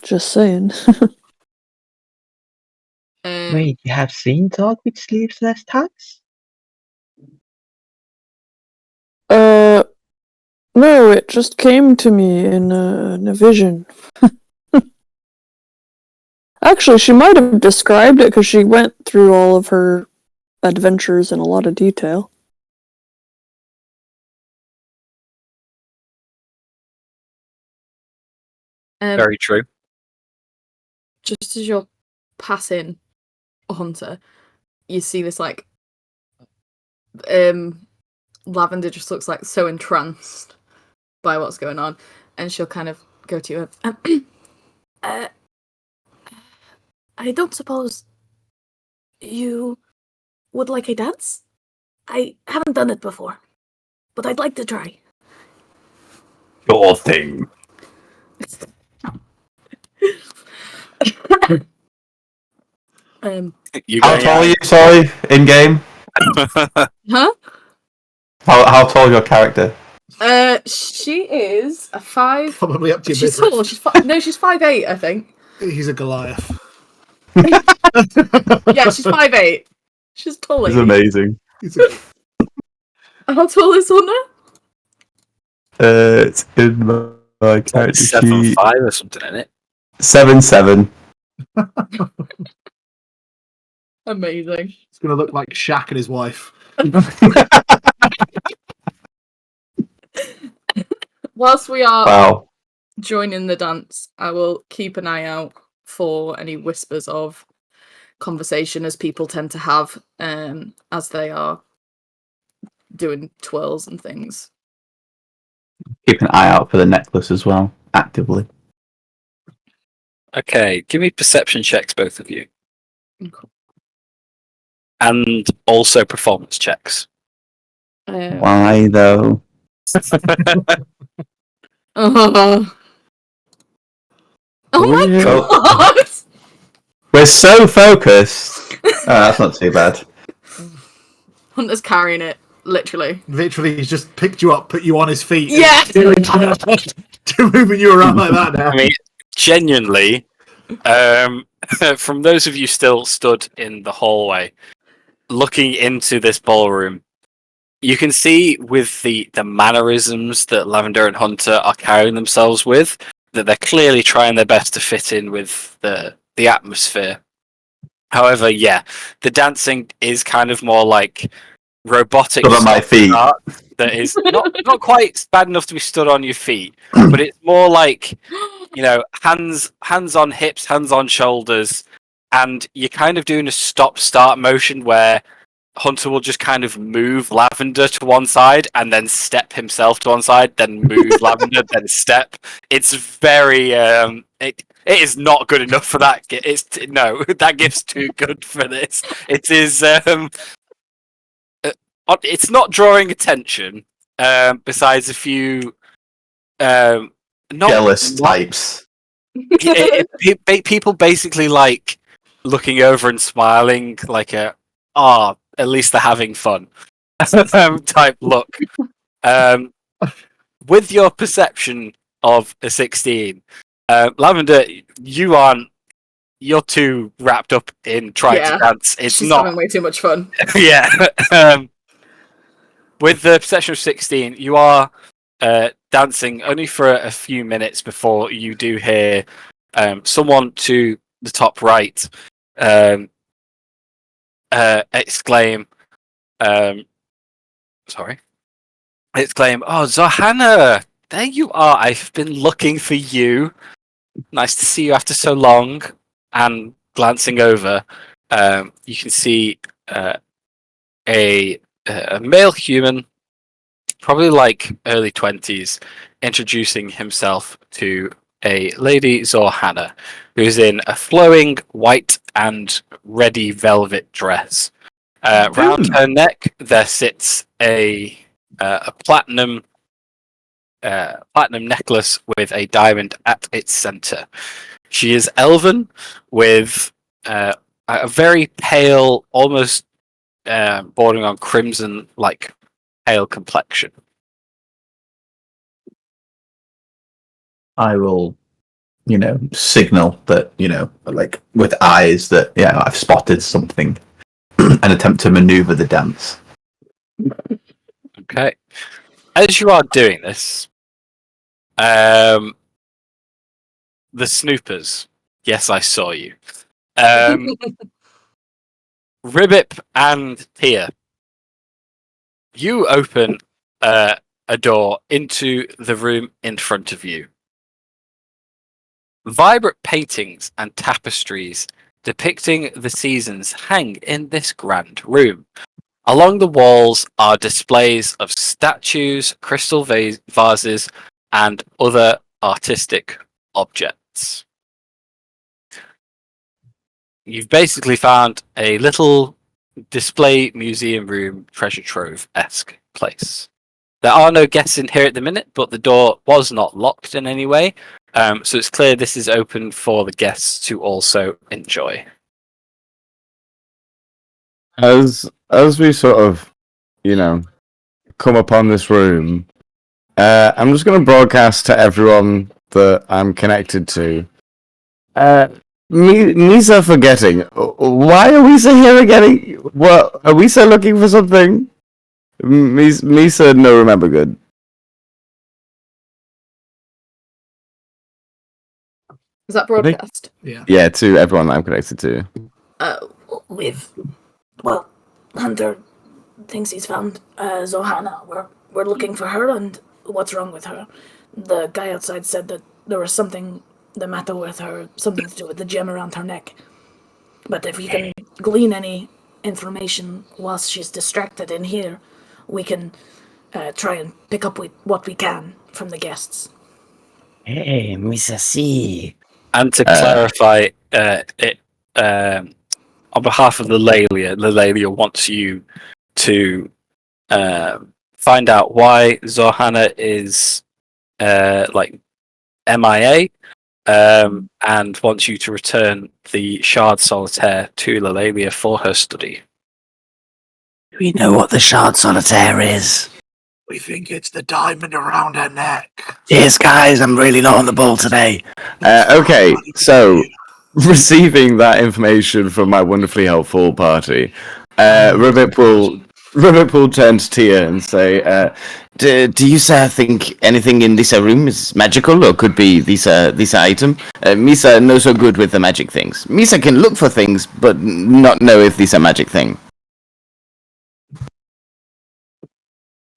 Just saying. Wait, you have seen dog with sleeveless tux? No, it just came to me in a vision. Actually, she might have described it because she went through all of her adventures in a lot of detail. Very true. Just as you're passing Hunter, you see this like Lavender just looks like so entranced by what's going on, and she'll kind of go to you. I don't suppose you would like a dance? I haven't done it before, but I'd like to try. Your thing. How tall are you? Sorry, in game. Huh? How tall is your character? She is a 5. Probably up to your She's midriff. tall. She's 5'8", I think. He's a Goliath. Yeah, she's 5'8". She's tall. It's amazing. How tall is Hunter? It's in my character sheet. 7'5" or something in it. 7'7". Amazing. It's gonna look like Shaq and his wife. Whilst we are Wow. joining the dance, I will keep an eye out for any whispers of conversation, as people tend to have as they are doing twirls and things. Keep an eye out for the necklace as well, actively. Okay, give me perception checks, both of you. Okay. And also performance checks. Why though? Oh my Yeah. god! We're so focused. That's not too bad. Hunter's carrying it, literally. Literally, he's just picked you up, put you on his feet. Yeah! Moving you around like that now. I mean, genuinely, from those of you still stood in the hallway, looking into this ballroom, you can see with the mannerisms that Lavender and Hunter are carrying themselves with, that they're clearly trying their best to fit in with the atmosphere. However, yeah, the dancing is kind of more like robotic. Stood on my feet. That is not quite bad enough to be stood on your feet, but it's more like, you know, hands on hips, hands on shoulders, and you're kind of doing a stop-start motion where Hunter will just kind of move Lavender to one side and then step himself to one side, then move Lavender, then step. It's very it is not good enough for that. No, that gift's too good for this. It is it's not drawing attention. Besides a few not Jealous types. people basically like looking over and smiling like at least they're having fun type look. With your perception of a 16, Lavender, you're too wrapped up in trying to dance. She's having way too much fun. Yeah. With the perception of 16, you are dancing only for a few minutes before you do hear someone to the top right exclaim, "Oh, Zohanna, there you are! I've been looking for you. Nice to see you after so long." And glancing over, you can see a male human, probably like early 20s, introducing himself to a lady Zohanna, who's in a flowing white and reddy velvet dress. Round her neck there sits a platinum necklace with a diamond at its center. She is elven with a very pale, almost bordering on crimson, like pale complexion. I will, signal that, like with eyes that, I've spotted something and attempt to maneuver the dance. Okay. As you are doing this, the snoopers, yes, I saw you. Ribbip and Tia, you open a door into the room in front of you. Vibrant paintings and tapestries depicting the seasons hang in this grand room. Along the walls are displays of statues, crystal vases, and other artistic objects. You've basically found a little display museum room, treasure trove-esque place. There are no guests in here at the minute, but the door was not locked in any way, so it's clear this is open for the guests to also enjoy. As we sort of, come upon this room, I'm just going to broadcast to everyone that I'm connected to. Misa forgetting. Why are we so here again? What are we so looking for something? Misa no remember good. Is that broadcast? Yeah, to everyone I'm connected to. Hunter thinks he's found Zohanna. We're looking for her, and what's wrong with her? The guy outside said that there was something the matter with her, something to do with the gem around her neck. But if we can glean any information whilst she's distracted in here, we can try and pick up what we can from the guests. Hey, Misa C. And to clarify, on behalf of Lelia wants you to find out why Zohanna is MIA, and wants you to return the Shard Solitaire to Lelia for her study. Do we know what the Shard Solitaire is? We think it's the diamond around her neck. Cheers, guys. I'm really not on the ball today. Okay, so receiving that information from my wonderfully helpful party, Ribbit will turn to Tia and say, do you, sir, think anything in this room is magical or could be this item? Misa knows so good with the magic things. Misa can look for things, but not know if these are magic thing.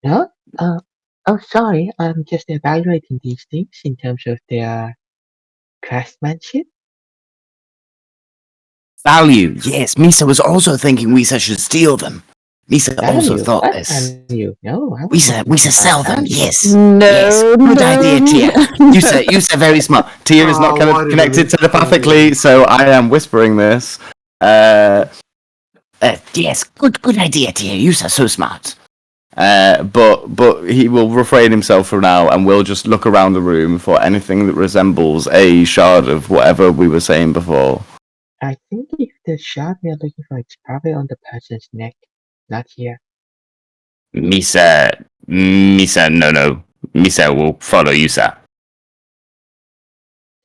No? Sorry. I'm just evaluating these things in terms of their craftsmanship. Value. Yes, Misa was also thinking Misa should steal them. Misa also Value? thought What this. value? No, I Misa sell them. Yes. No, Yes. Good idea, Tia. no. You say very smart. Tia is not Oh, kind why of did connected it- telepathically, so I am whispering this. Yes, good idea, Tia. You are so smart. But he will refrain himself from now and will just look around the room for anything that resembles a shard of whatever we were saying before. I think if the shard we are looking for is probably on the person's neck, not here. Misa, no. Misa will follow you, sir.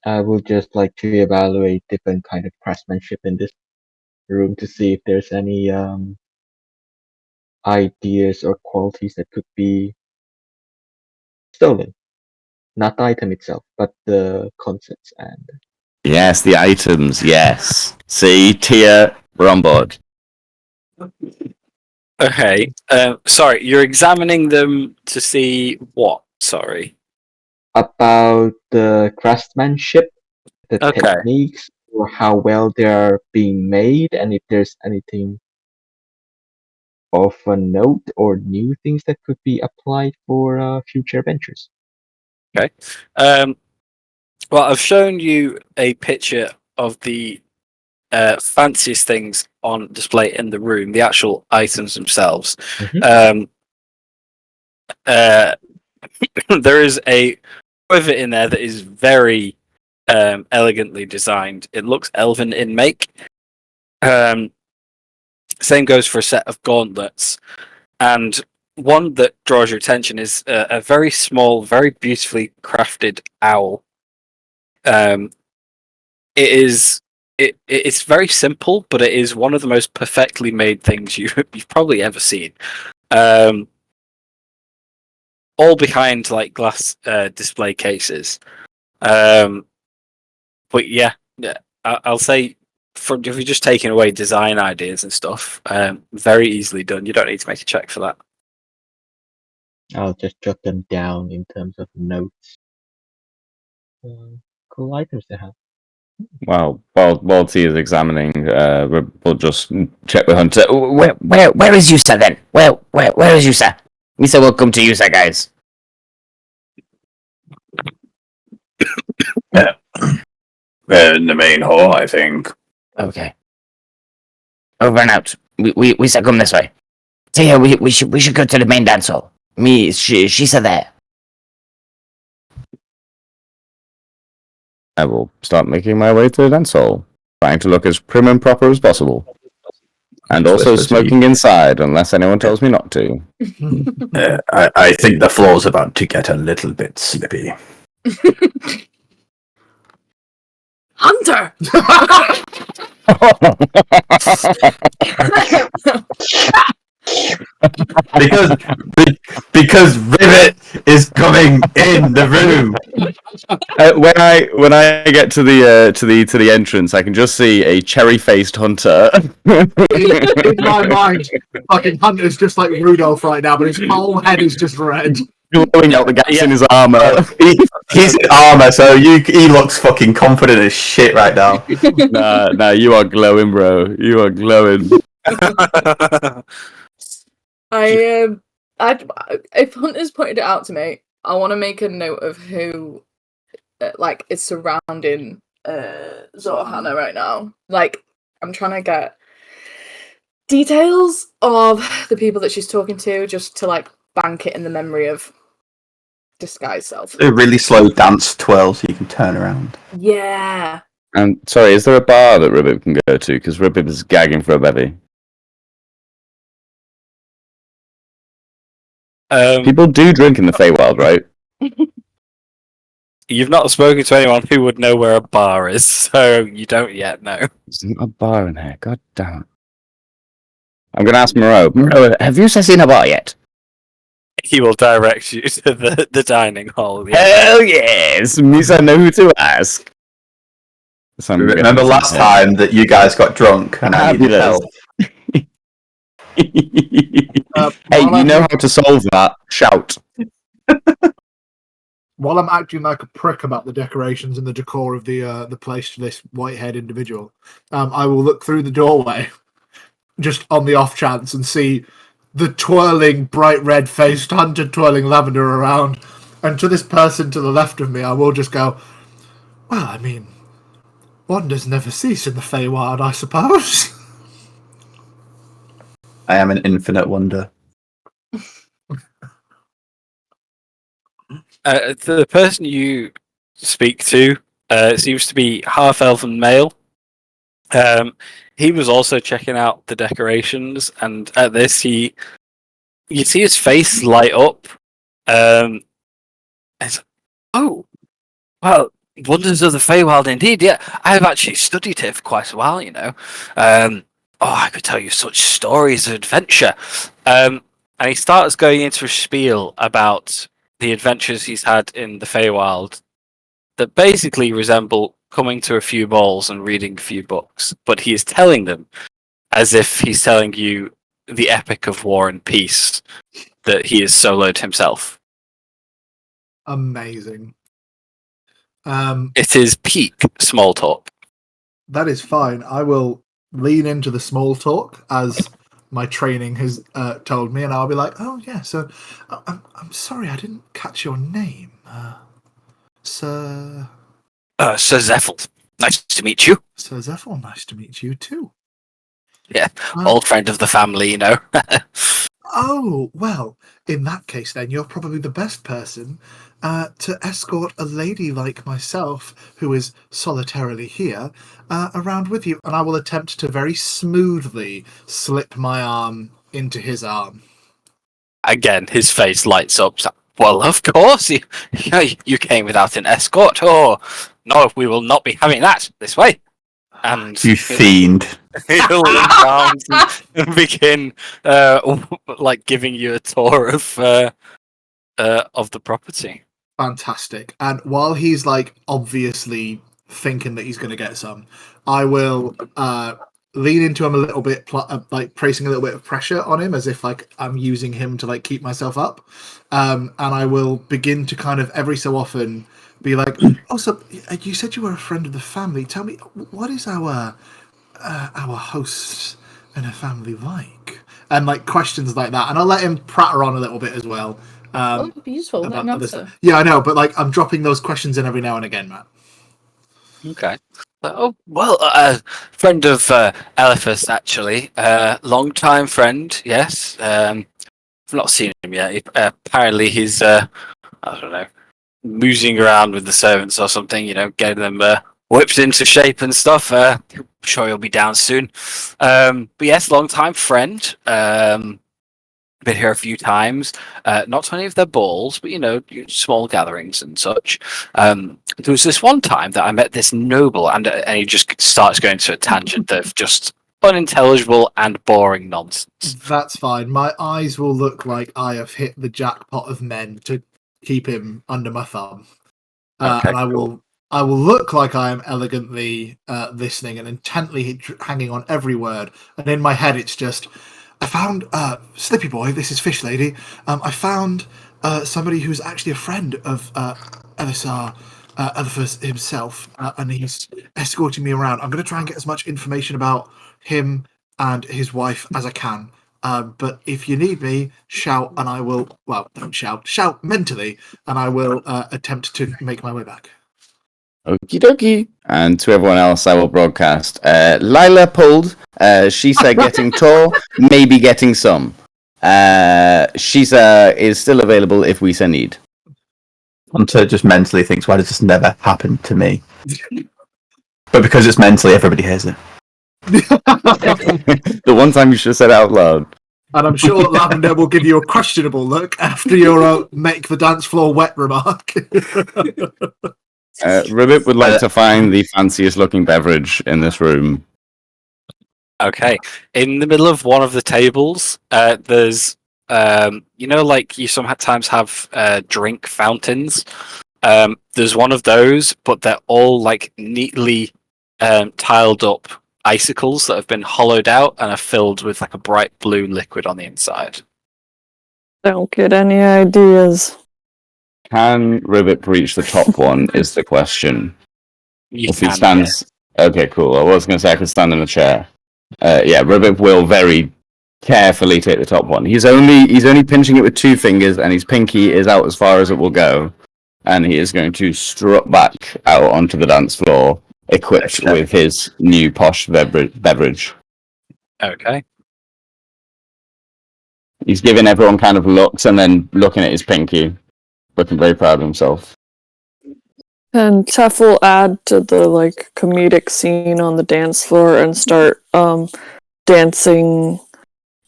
I would just like to evaluate different kind of craftsmanship in this room to see if there's any ideas or qualities that could be stolen. Not the item itself, but the concepts and. Yes, the items, yes. See, Tia, we're on board. Okay. Sorry, you're examining them to see what? Sorry. About the craftsmanship, the Okay. techniques, or how well they are being made, and if there's anything of a note or new things that could be applied for future ventures. Okay. Well, I've shown you a picture of the fanciest things on display in the room, the actual items themselves. There is a quiver in there that is very elegantly designed. It looks elven in make. Same goes for a set of gauntlets. And one that draws your attention is a very small, very beautifully crafted owl. It's very simple, but it is one of the most perfectly made things you've probably ever seen. All behind like glass display cases. But yeah, I'll say if you're just taking away design ideas and stuff, very easily done. You don't need to make a check for that. I'll just jot them down in terms of notes. Cool items to have. Well, while Tia's examining, we'll just check with Hunter. Where is Yusa then? Where is Yusa? Misa will come to Yusa, guys. In the main hall, I think. Okay. Over and out. We shall come this way. Tia, we should go to the main dance hall. She's there. I will start making my way to the dance hall, trying to look as prim and proper as possible. And also smoking inside, unless anyone tells me not to. I think the floor's about to get a little bit slippy. Hunter! because Rivet is coming in the room. When I get to the entrance, I can just see a cherry-faced Hunter. In my mind, fucking Hunter's just like Rudolph right now, but his whole head is just red. Glowing out the gaps in his armor. He's in armor, so he looks fucking confident as shit right now. Nah, you are glowing, bro. You are glowing. If Hunter's pointed it out to me, I want to make a note of who, is surrounding Zohana right now. Like, I'm trying to get details of the people that she's talking to, just to bank it in the memory of disguise self. A really slow dance twirl, so you can turn around. Yeah. And sorry, is there a bar that Ribbit can go to? Because Ribbit is gagging for a bevy. People do drink in the Feywild, right? You've not spoken to anyone who would know where a bar is, so you don't yet know. There's not a bar in here. God damn it. I'm going to ask Moreau. Moreau, have you seen a bar yet? He will direct you to the dining hall. Yeah. Hell yes! Means I know who to ask. So Remember last time that you guys got drunk and I needed help? Hey, you know how to solve that? Shout. while I'm acting like a prick about the decorations and the decor of the place to this white-haired individual, I will look through the doorway, just on the off chance, and see the twirling, bright red-faced hunter twirling Lavender around. And to this person to the left of me, I will just go, well, I mean, wonders never cease in the Feywild, I suppose. I am an infinite wonder. The person you speak to seems to be half-elven male. He was also checking out the decorations, and at this, you see his face light up. It's, oh, well, wonders of the Feywild indeed. Yeah, I've actually studied it for quite a while, you know. I could tell you such stories of adventure. And he starts going into a spiel about the adventures he's had in the Feywild that basically resemble coming to a few balls and reading a few books, but he is telling them as if he's telling you the epic of War and Peace that he has soloed himself. Amazing. It is peak small talk. That is fine. I will lean into the small talk as my training has told me, and I'll be like, "Oh yeah, so I'm sorry, I didn't catch your name, Sir." Sir Zeffel, nice to meet you. Sir Zeffel, nice to meet you too. Yeah, old friend of the family, you know. Oh, well, in that case then, you're probably the best person to escort a lady like myself, who is solitarily here, around with you. And I will attempt to very smoothly slip my arm into his arm. Again, his face lights up. Well, of course, you came without an escort. Oh, no, we will not be having that this way. And You fiend. he'll link arms and begin like giving you a tour of the property. Fantastic. And while he's like obviously thinking that he's going to get some, I will lean into him a little bit, like placing a little bit of pressure on him as if like I'm using him to like keep myself up. And I will begin to kind of every so often be like, oh, so you said you were a friend of the family. Tell me, what is our host and her family like? And like questions like that. And I'll let him pratter on a little bit as well. That would be useful. Let an answer. Yeah, I know, but like I'm dropping those questions in every now and again, Matt. Okay. Oh, well, friend of Eliphas, actually. Long-time friend, yes. I've not seen him yet. Apparently he's, I don't know, moosing around with the servants or something, you know, getting them whipped into shape and stuff. I'm sure he'll be down soon. But yes, long-time friend. Been here a few times, not to any of their balls, but you know, small gatherings and such. There was this one time that I met this noble, and he just starts going to a tangent of just unintelligible and boring nonsense. That's fine. My eyes will look like I have hit the jackpot of men to keep him under my thumb, Okay, and I will look like I am elegantly listening and intently hanging on every word. And in my head, it's just. I found Slippy Boy, this is Fish Lady. I found somebody who's actually a friend of Eliphas himself, and he's escorting me around. I'm going to try and get as much information about him and his wife as I can. But if you need me, shout and I will, well, don't shout, shout mentally, and I will attempt to make my way back. Okie dokie. And to everyone else, I will broadcast. Lila pulled. She said getting tall, maybe getting some. Shisa is still available if we need. Hunter just mentally thinks, why does this never happen to me? But because it's mentally, everybody hears it. The one time you should have said it out loud. And I'm sure Lavender will give you a questionable look after your make the dance floor wet remark. Ribbit would like to find the fanciest looking beverage in this room. Okay, in the middle of one of the tables, there's, you know, like you sometimes have drink fountains. There's one of those, but they're all like neatly tiled up icicles that have been hollowed out and are filled with like a bright blue liquid on the inside. Don't get any ideas. Can Ribbit reach the top one? Is the question. You If he can, stands, okay, cool. I was going to say I could stand in a chair. Yeah, Ribbit will very carefully take the top one. He's only pinching it with 2 fingers, and his pinky is out as far as it will go. And he is going to strut back out onto the dance floor, equipped Okay. with his new posh beverage. Okay. He's giving everyone kind of looks, and then looking at his pinky, looking very proud of himself. And Tef will add to the like comedic scene on the dance floor and start dancing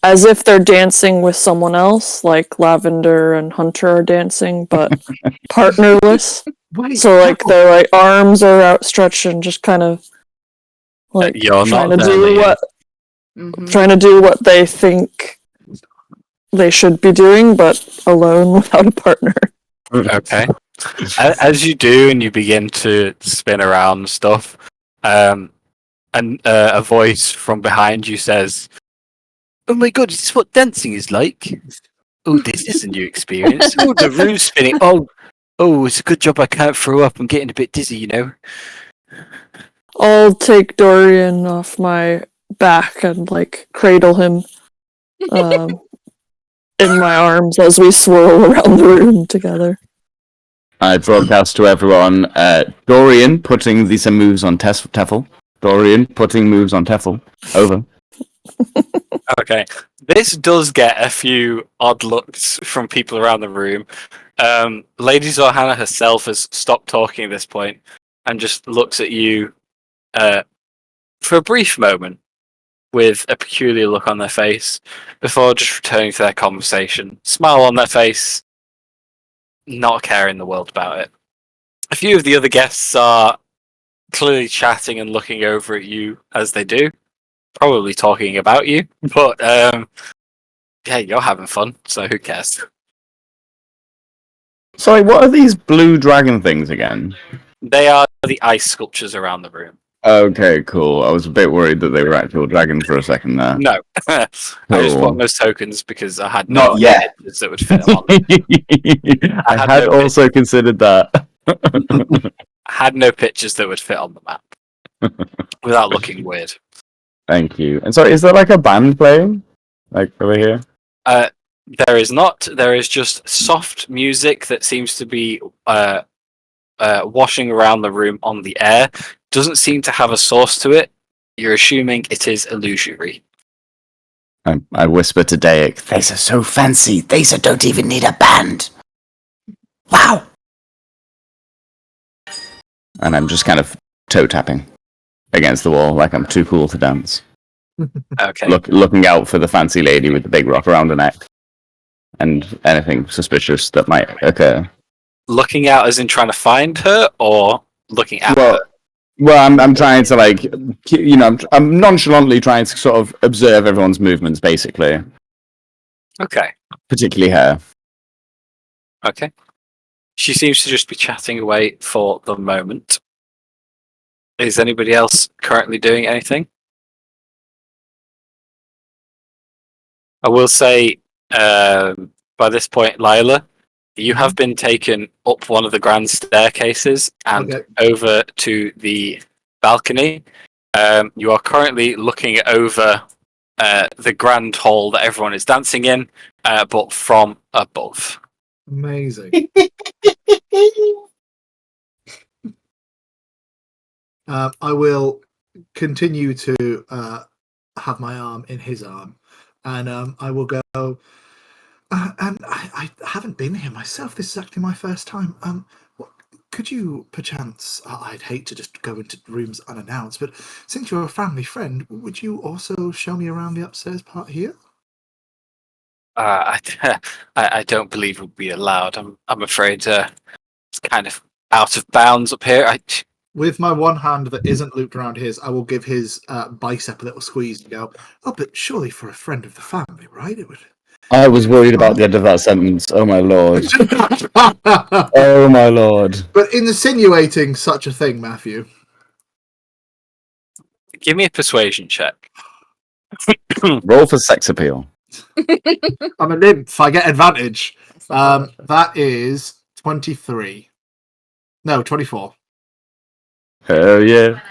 as if they're dancing with someone else, like Lavender and Hunter are dancing, but partnerless. Wait, So like their like arms are outstretched and just kind of like You're trying not to there, do Liam. what Mhm. trying to do what they think they should be doing, but alone without a partner. Okay. As you do, and you begin to spin around and stuff, and a voice from behind you says, "Oh my god, is this what dancing is like? Oh, this is a new experience. Oh, the room's spinning. Oh, it's a good job I can't throw up. I'm getting a bit dizzy, you know." I'll take Dorian off my back and like cradle him in my arms as we swirl around the room together. I broadcast to everyone, Dorian putting these moves on Teffel. Dorian putting moves on Teffel. Over. Okay. This does get a few odd looks from people around the room. Lady Zohana herself has stopped talking at this point and just looks at you for a brief moment with a peculiar look on their face before just returning to their conversation. Smile on their face, not a care in the world about it. A few of the other guests are clearly chatting and looking over at you as they do, probably talking about you, but yeah, you're having fun, so who cares? Sorry, what are these blue dragon things again? They are the ice sculptures around the room. Okay, cool. I was a bit worried that they were actual dragons for a second there. No, I just Cool. bought those tokens because I had Not no yet. pictures that would fit them on. I had had no also considered that. I had no pictures that would fit on the map without looking weird. Thank you. And sorry, is there like a band playing? Like over here? There is not. There is just soft music that seems to be washing around the room on the air. Doesn't seem to have a source to it. You're assuming it is illusory. I whisper to Daik, These are so fancy. These don't even need a band. Wow. and I'm just kind of toe tapping against the wall like I'm too cool to dance. Okay. Looking out for the fancy lady with the big rock around her neck and anything suspicious that might occur. Looking out as in trying to find her, or looking at Well, her? well, I'm trying to like, you know, I'm nonchalantly trying to sort of observe everyone's movements, basically, Okay. particularly her. Okay. She seems to just be chatting away for the moment. Is anybody else currently doing anything? I will say, by this point, Lila, you have been taken up one of the grand staircases and Okay. over to the balcony. You are currently looking over the grand hall that everyone is dancing in, but from above. Amazing. I will continue to have my arm in his arm, and I will go. And I haven't been here myself. This is actually my first time. Could you, perchance, I'd hate to just go into rooms unannounced, but since you're a family friend, would you also show me around the upstairs part here? I don't believe it would be allowed. I'm afraid it's kind of out of bounds up here. With my one hand that isn't looped around his, I will give his bicep a little squeeze and go, "Oh, but surely for a friend of the family, right? It would." I was worried about the end of that sentence. Oh my lord. Oh my lord. But insinuating such a thing, Matthew. Give me a persuasion check. Roll for sex appeal. I'm a nymph. I get advantage. That is 23. No, 24. Hell yeah.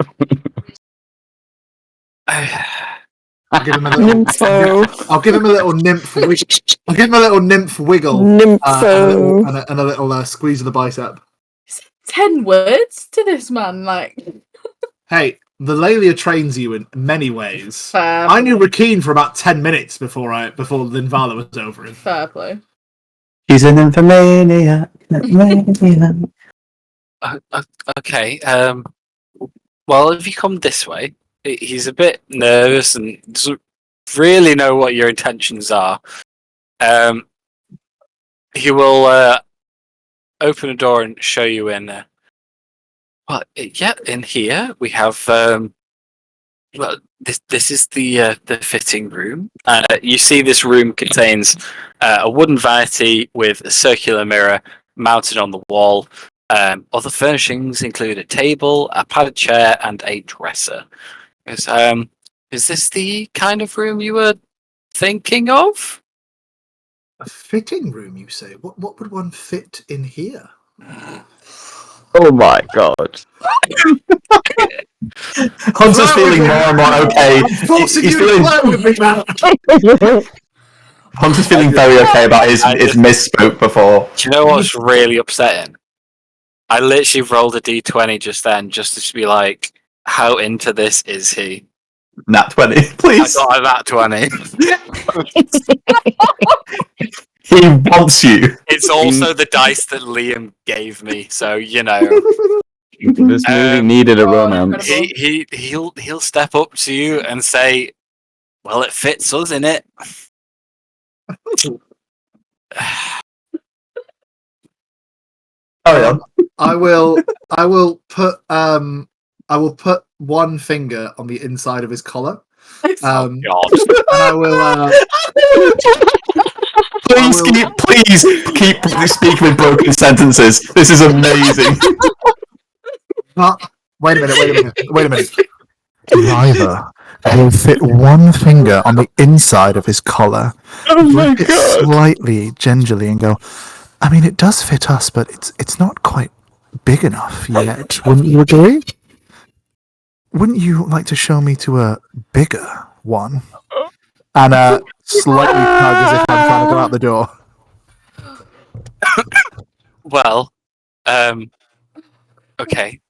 I'll give him a little. Nympho. I'll give him a little nymph. I'll give him a little nymph wiggle. Nympho. And a little squeeze of the bicep. 10 words to this man, like. Hey, the Lalia trains you in many ways. Fair I knew play. Rakeen for about 10 minutes before Linvala was over him. Fair play. He's an infomaniac. Okay. Well, if you come this way, he's a bit nervous and doesn't really know what your intentions are. He will open a door and show you in. Well, yeah, in here we have. Well, this is the fitting room. You see, this room contains a wooden vanity with a circular mirror mounted on the wall. Other furnishings include a table, a padded chair, and a dresser. Is this the kind of room you were thinking of? A fitting room, you say? What would one fit in here? Oh my god. Hunter's feeling more and more okay. He's feeling, with me, man. Hunter's feeling very okay about his misspoke before. Do you know what's really upsetting? I literally rolled a d20 just then, just to be like, how into this is he? Nat 20, please. I got a nat 20. He wants you. It's also the dice that Liam gave me, so you know. This movie needed a romance. He'll step up to you and say, "Well, it fits us, innit?" I will put one finger on the inside of his collar. God. And I will. Please keep speaking with broken sentences. This is amazing. Wait a minute. Neither. He'll fit one finger on the inside of his collar, Oh slightly gingerly, and go, I mean, it does fit us, but it's not quite big enough yet. Wouldn't you agree? Wouldn't you like to show me to a bigger one? And slightly tug as if I'm trying to go out the door. Well, okay.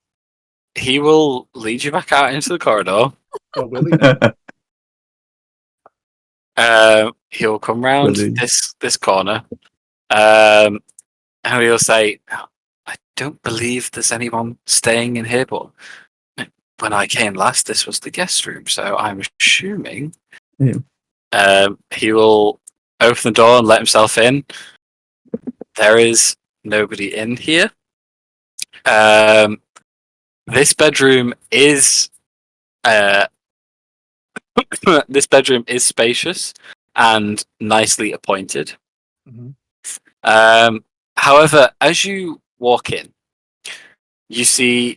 He will lead you back out into the corridor. Oh, will he? He'll come round Really? this corner, and he'll say, "I don't believe there's anyone staying in here, but when I came last, this was the guest room, so I'm assuming." Yeah. He will open the door and let himself in. There is nobody in here. This bedroom is this bedroom is spacious and nicely appointed. Mhm. However, as you walk in, you see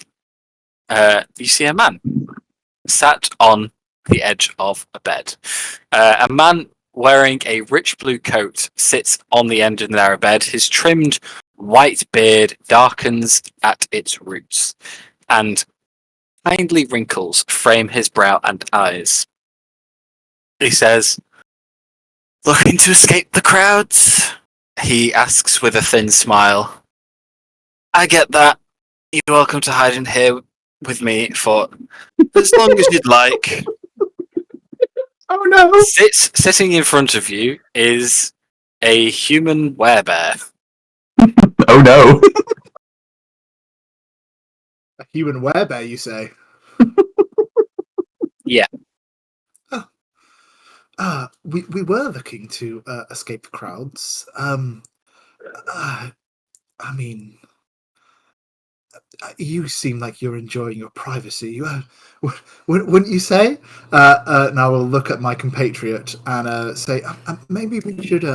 a man sat on the edge of a bed. A man wearing a rich blue coat sits on the end of the narrow bed. His trimmed white beard darkens at its roots, and kindly wrinkles frame his brow and eyes. He says, "Looking to escape the crowds?" He asks with a thin smile. "I get that. You're welcome to hide in here with me for as long as you'd like." Oh no! Sitting in front of you is a human werebear. Oh no! A human werebear, you say? Yeah. We were looking to escape the crowds. I mean, you seem like you're enjoying your privacy. Wouldn't you say? Now we'll look at my compatriot and say, maybe we should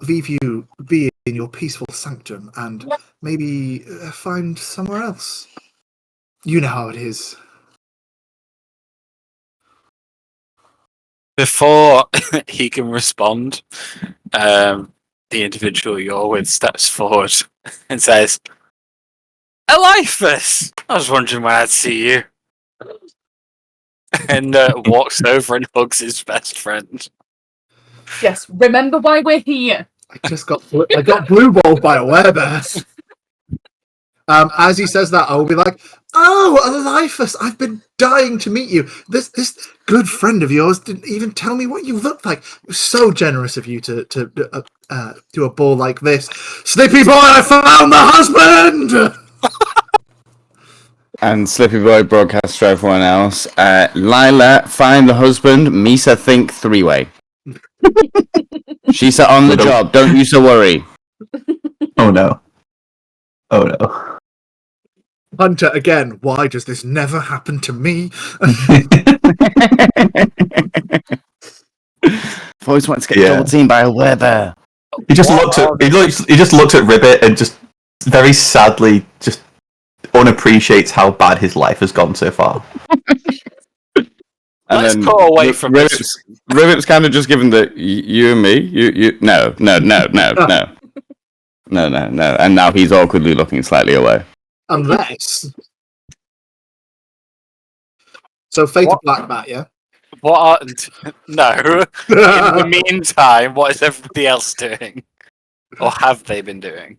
leave you be in your peaceful sanctum and maybe find somewhere else. You know how it is. Before he can respond, the individual you're with steps forward and says, Eliphas! I was wondering when I'd see you. And walks over and hugs his best friend. Yes, remember why we're here. I got blue balled by a werebear. As he says that, I will be like, "Oh, Eliphas, I've been dying to meet you. This good friend of yours didn't even tell me what you looked like. It was so generous of you to do a ball like this. Slippy boy, I found the husband." And Slippy Boy broadcasts to everyone else. Lila, find the husband. Misa, think three-way. She's on the job. Don't you so worry. Oh no. Oh no. Hunter again. Why does this never happen to me? I've always wanted to get double teamed by a werebear. He just looked at Ribbit and just very sadly just unappreciates how bad his life has gone so far. And Let's then go away from Ribbit's kind of just given the you and me, no, and now he's awkwardly looking slightly away. Unless. So fate of Black Bat, yeah. No. In the meantime, what is everybody else doing, or have they been doing,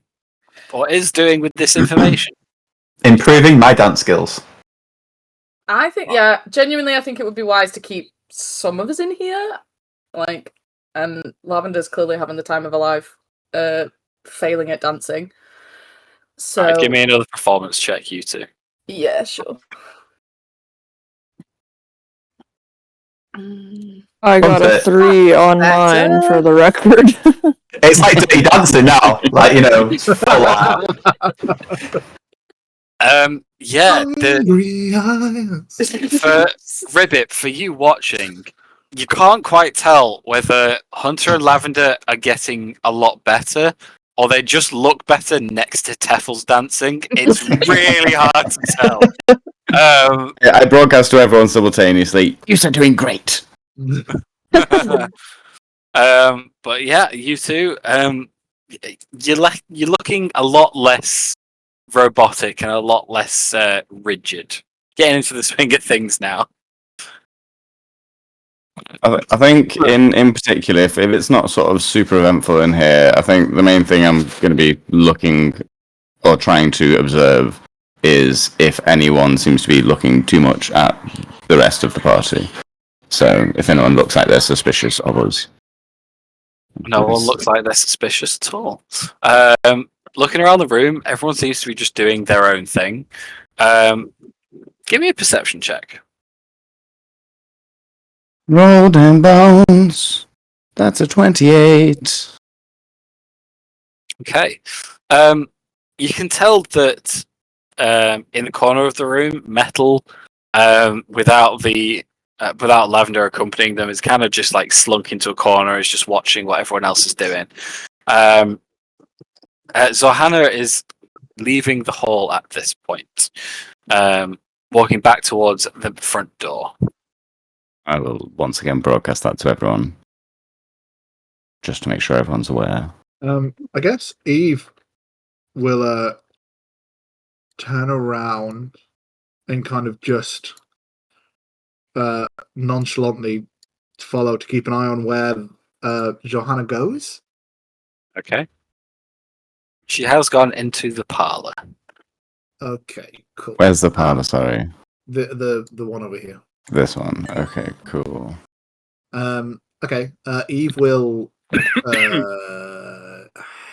or is doing with this information? Improving my dance skills. I think, genuinely, I think it would be wise to keep some of us in here. And Lavender's clearly having the time of her life, failing at dancing. So Right, give me another performance check, you two. Yeah, sure. I got a 3 on mine for the record. It's like Dirty Dancing now, like full on. For Ribbit, for you watching, you can't quite tell whether Hunter and Lavender are getting a lot better, or they just look better next to Teffel's dancing. It's really hard to tell. I broadcast to everyone simultaneously. You're doing great. But yeah, you two, you're looking a lot less robotic and a lot less rigid. Getting into the swing of things now. I think in particular, if it's not sort of super eventful in here, I think the main thing I'm going to be looking or trying to observe is if anyone seems to be looking too much at the rest of the party. So if anyone looks like they're suspicious of us. No one looks like they're suspicious at all. Looking around the room, everyone seems to be just doing their own thing. Give me a perception check. Roll them bones. That's a 28. Okay. You can tell that in the corner of the room, Metal, without Lavender accompanying them, is kind of just like slunk into a corner, is just watching what everyone else is doing. Zohanna is leaving the hall at this point, walking back towards the front door. I will once again broadcast that to everyone, just to make sure everyone's aware. I guess Eve will turn around and kind of just nonchalantly follow to keep an eye on where Johanna goes. Okay. She has gone into the parlor. Okay, cool. Where's the parlor? Sorry. The one over here. This one. Okay, cool. Okay. Eve will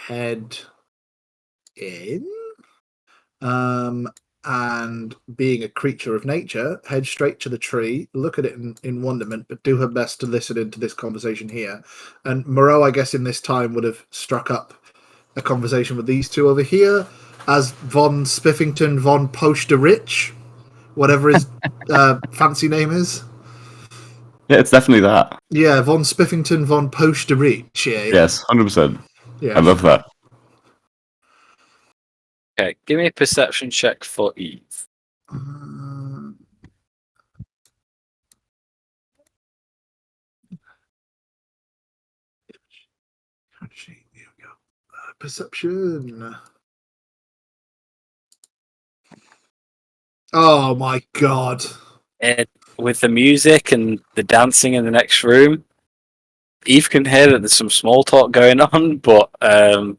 head in. And being a creature of nature, head straight to the tree, look at it in wonderment, but do her best to listen into this conversation here. And Moreau, I guess, in this time would have struck up a conversation with these two over here as von Spiffington von Posterich, whatever his fancy name is. Yeah, it's definitely that. Yeah, von Spiffington von Posterich. Yeah. Yes, 100%. Yeah. I love that. Okay, give me a perception check for Eve. Here we go. Perception. Oh my god. With the music and the dancing in the next room, Eve can hear that there's some small talk going on, but it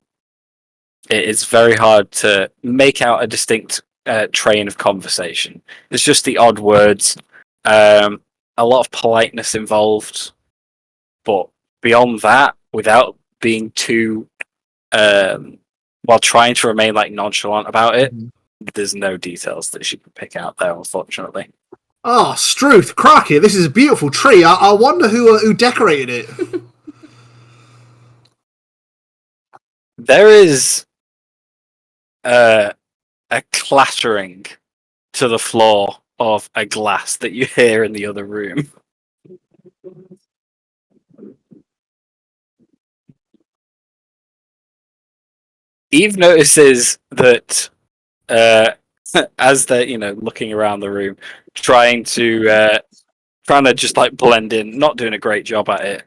is very hard to make out a distinct train of conversation. There's just the odd words, a lot of politeness involved, but beyond that, without being too, while trying to remain like nonchalant about it, there's no details that she can pick out there, unfortunately. Oh, Struth, crikey, this is a beautiful tree. I wonder who decorated it. There is a clattering to the floor of a glass that you hear in the other room. Eve notices that as they're looking around the room, trying to just like blend in, not doing a great job at it.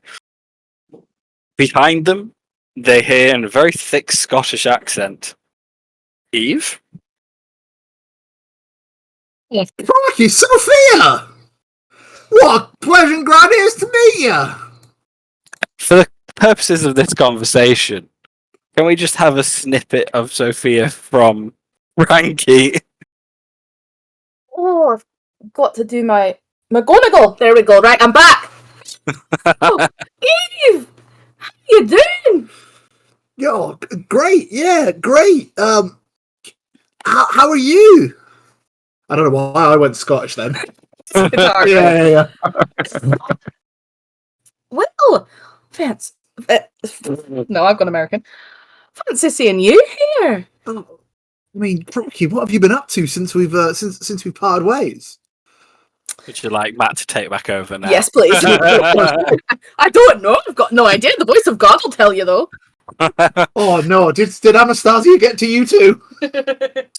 Behind them, they hear in a very thick Scottish accent, Eve? Oh, crikey, Sophia! What a pleasant glad it is to meet you! For the purposes of this conversation, can we just have a snippet of Sophia from Ranky? Oh, I've got to do my McGonagall. There we go. Right, I'm back. Oh, Eve, how you doing? Yo, great, yeah, great. How are you? I don't know why I went Scottish then. yeah. Well, fancy. No, I've gone American. Fancy seeing you here. Oh, I mean, crikey, what have you been up to since we've parted ways? Would you like Matt to take back over now? Yes, please. I don't know. I've got no idea. The voice of God will tell you, though. Oh no! Did Anastasia get to you too?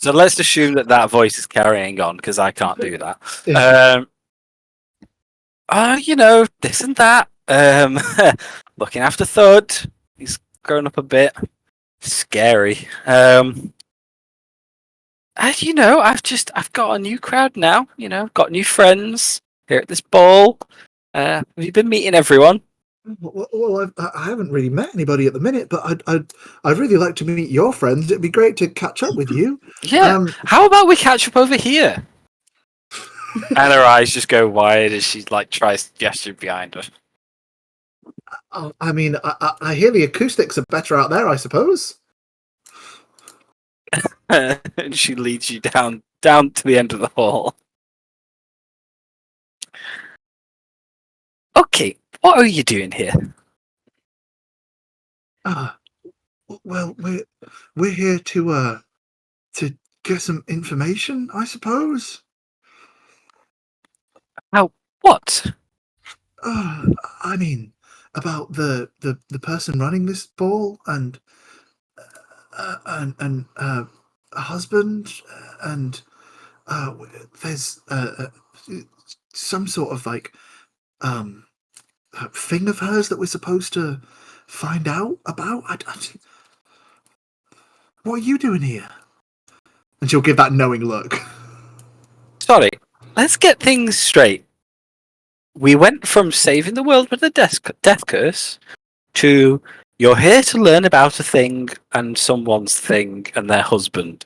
So let's assume that voice is carrying on because I can't do that. This and that. Looking after Thud. He's grown up a bit. Scary. I've got a new crowd now. Got new friends here at this ball. Have you been meeting everyone? Well, I haven't really met anybody at the minute, but I'd really like to meet your friends. It'd be great to catch up with you. Yeah. How about we catch up over here? And her eyes just go wide as she tries to gesture behind her. I mean, I hear the acoustics are better out there, I suppose. And she leads you down to the end of the hall. Okay, what are you doing here? Well, we're here to get some information, I suppose. What? I mean, about the person running this ball and a husband and there's some sort of thing of hers that we're supposed to find out about. What are you doing here? And she'll give that knowing look. Sorry, let's get things straight. We went from saving the world with a death curse to you're here to learn about a thing and someone's thing and their husband.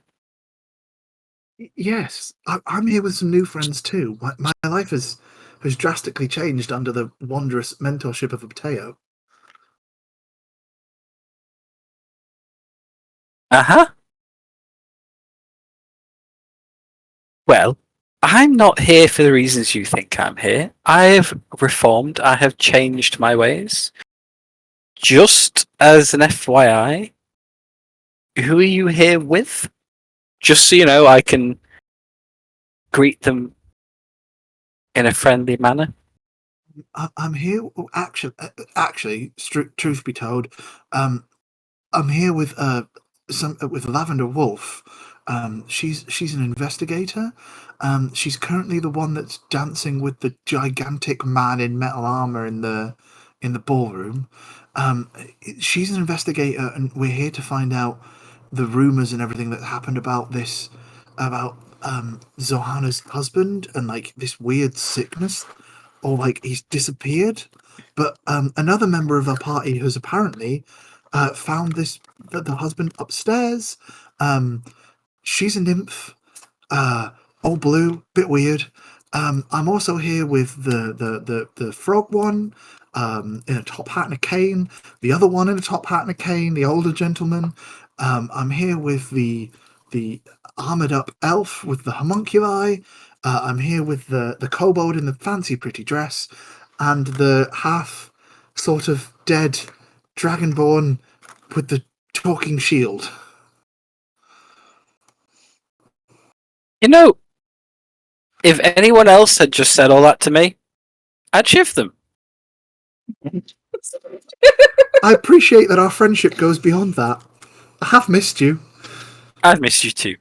Yes, I'm here with some new friends too. My life has drastically changed under the wondrous mentorship of Mateo. Uh-huh. Well, I'm not here for the reasons you think I'm here. I've reformed. I have changed my ways. Just as an FYI, who are you here with? Just so you know, I can greet them in a friendly manner. I'm here. Actually, truth be told, I'm here with with Lavender Wolf. She's an investigator. She's currently the one that's dancing with the gigantic man in metal armor in the ballroom. She's an investigator, and we're here to find out the rumors and everything that happened about this, about Zohanna's husband and like this weird sickness, or like he's disappeared. But another member of our party has apparently found the husband upstairs. She's a nymph, all blue, bit weird. I'm also here with the frog one, in a top hat and a cane. The other one in a top hat and a cane, the older gentleman. I'm here with the armored up elf with the homunculi. I'm here with the kobold in the fancy pretty dress, and the half sort of dead dragonborn with the talking shield. You know, if anyone else had just said all that to me, I'd shift them. I appreciate that our friendship goes beyond that. I have missed you. I've missed you too.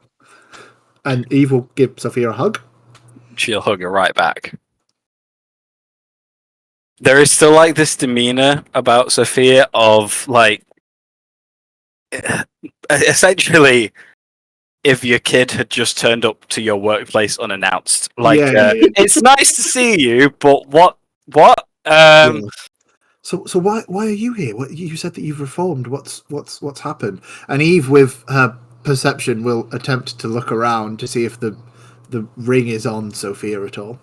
And Eve will give Sophia a hug. She'll hug her right back. There is still like this demeanor about Sophia of like, essentially, if your kid had just turned up to your workplace unannounced. Like, Yeah. it's nice to see you, but what? Yeah. So why are you here? What, you said that you've reformed. What's happened? And Eve, with her perception, will attempt to look around to see if the ring is on Sophia at all.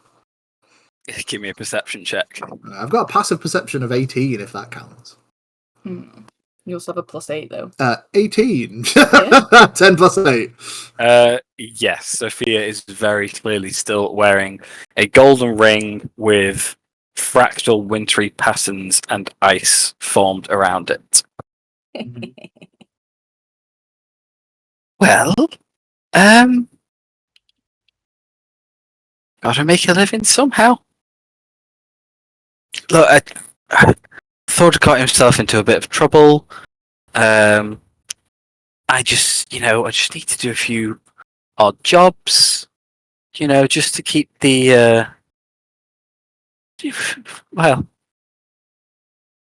Give me a perception check. I've got a passive perception of 18, if that counts. You also have a +8 though. 18. Yeah. 10 plus 8. Yes, Sophia is very clearly still wearing a golden ring with fractal wintry patterns and ice formed around it. Well, gotta make a living somehow. Look, I thought he got himself into a bit of trouble. I just need to do a few odd jobs, just to keep the, well,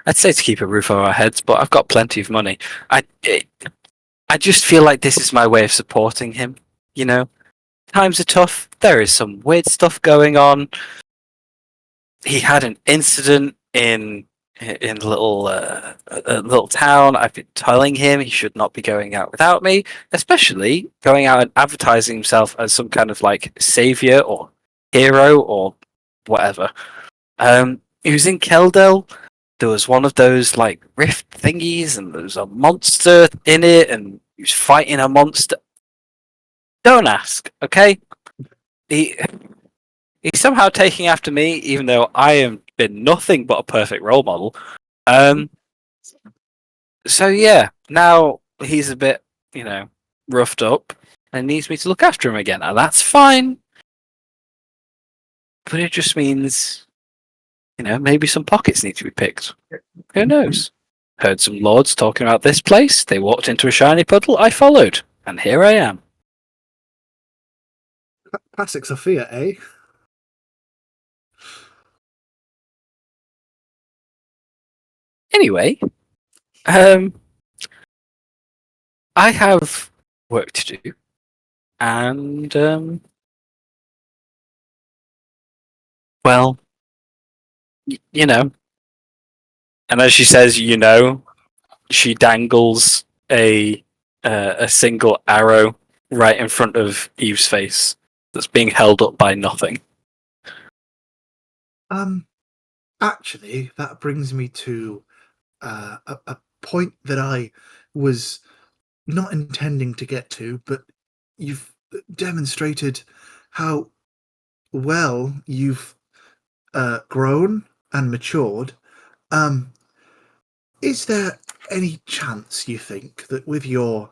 I'd say to keep a roof over our heads, but I've got plenty of money. I just feel like this is my way of supporting him, Times are tough. There is some weird stuff going on. He had an incident in a little town. I've been telling him he should not be going out without me, especially going out and advertising himself as some kind of like savior or hero or whatever. He was in Keldel. There was one of those like rift thingies, and there was a monster in it, and he was fighting a monster. Don't ask, okay? He's somehow taking after me, even though I have been nothing but a perfect role model. So yeah, now he's a bit, roughed up and needs me to look after him again. Now that's fine. But it just means, maybe some pockets need to be picked. Who knows? Heard some lords talking about this place. They walked into a shiny puddle. I followed. And here I am. Classic Sophia, eh? Anyway, I have work to do, and well, and as she says, she dangles a single arrow right in front of Eve's face that's being held up by nothing. Actually, that brings me to a point that I was not intending to get to, but you've demonstrated how well you've grown and matured. Is there any chance, you think, that with your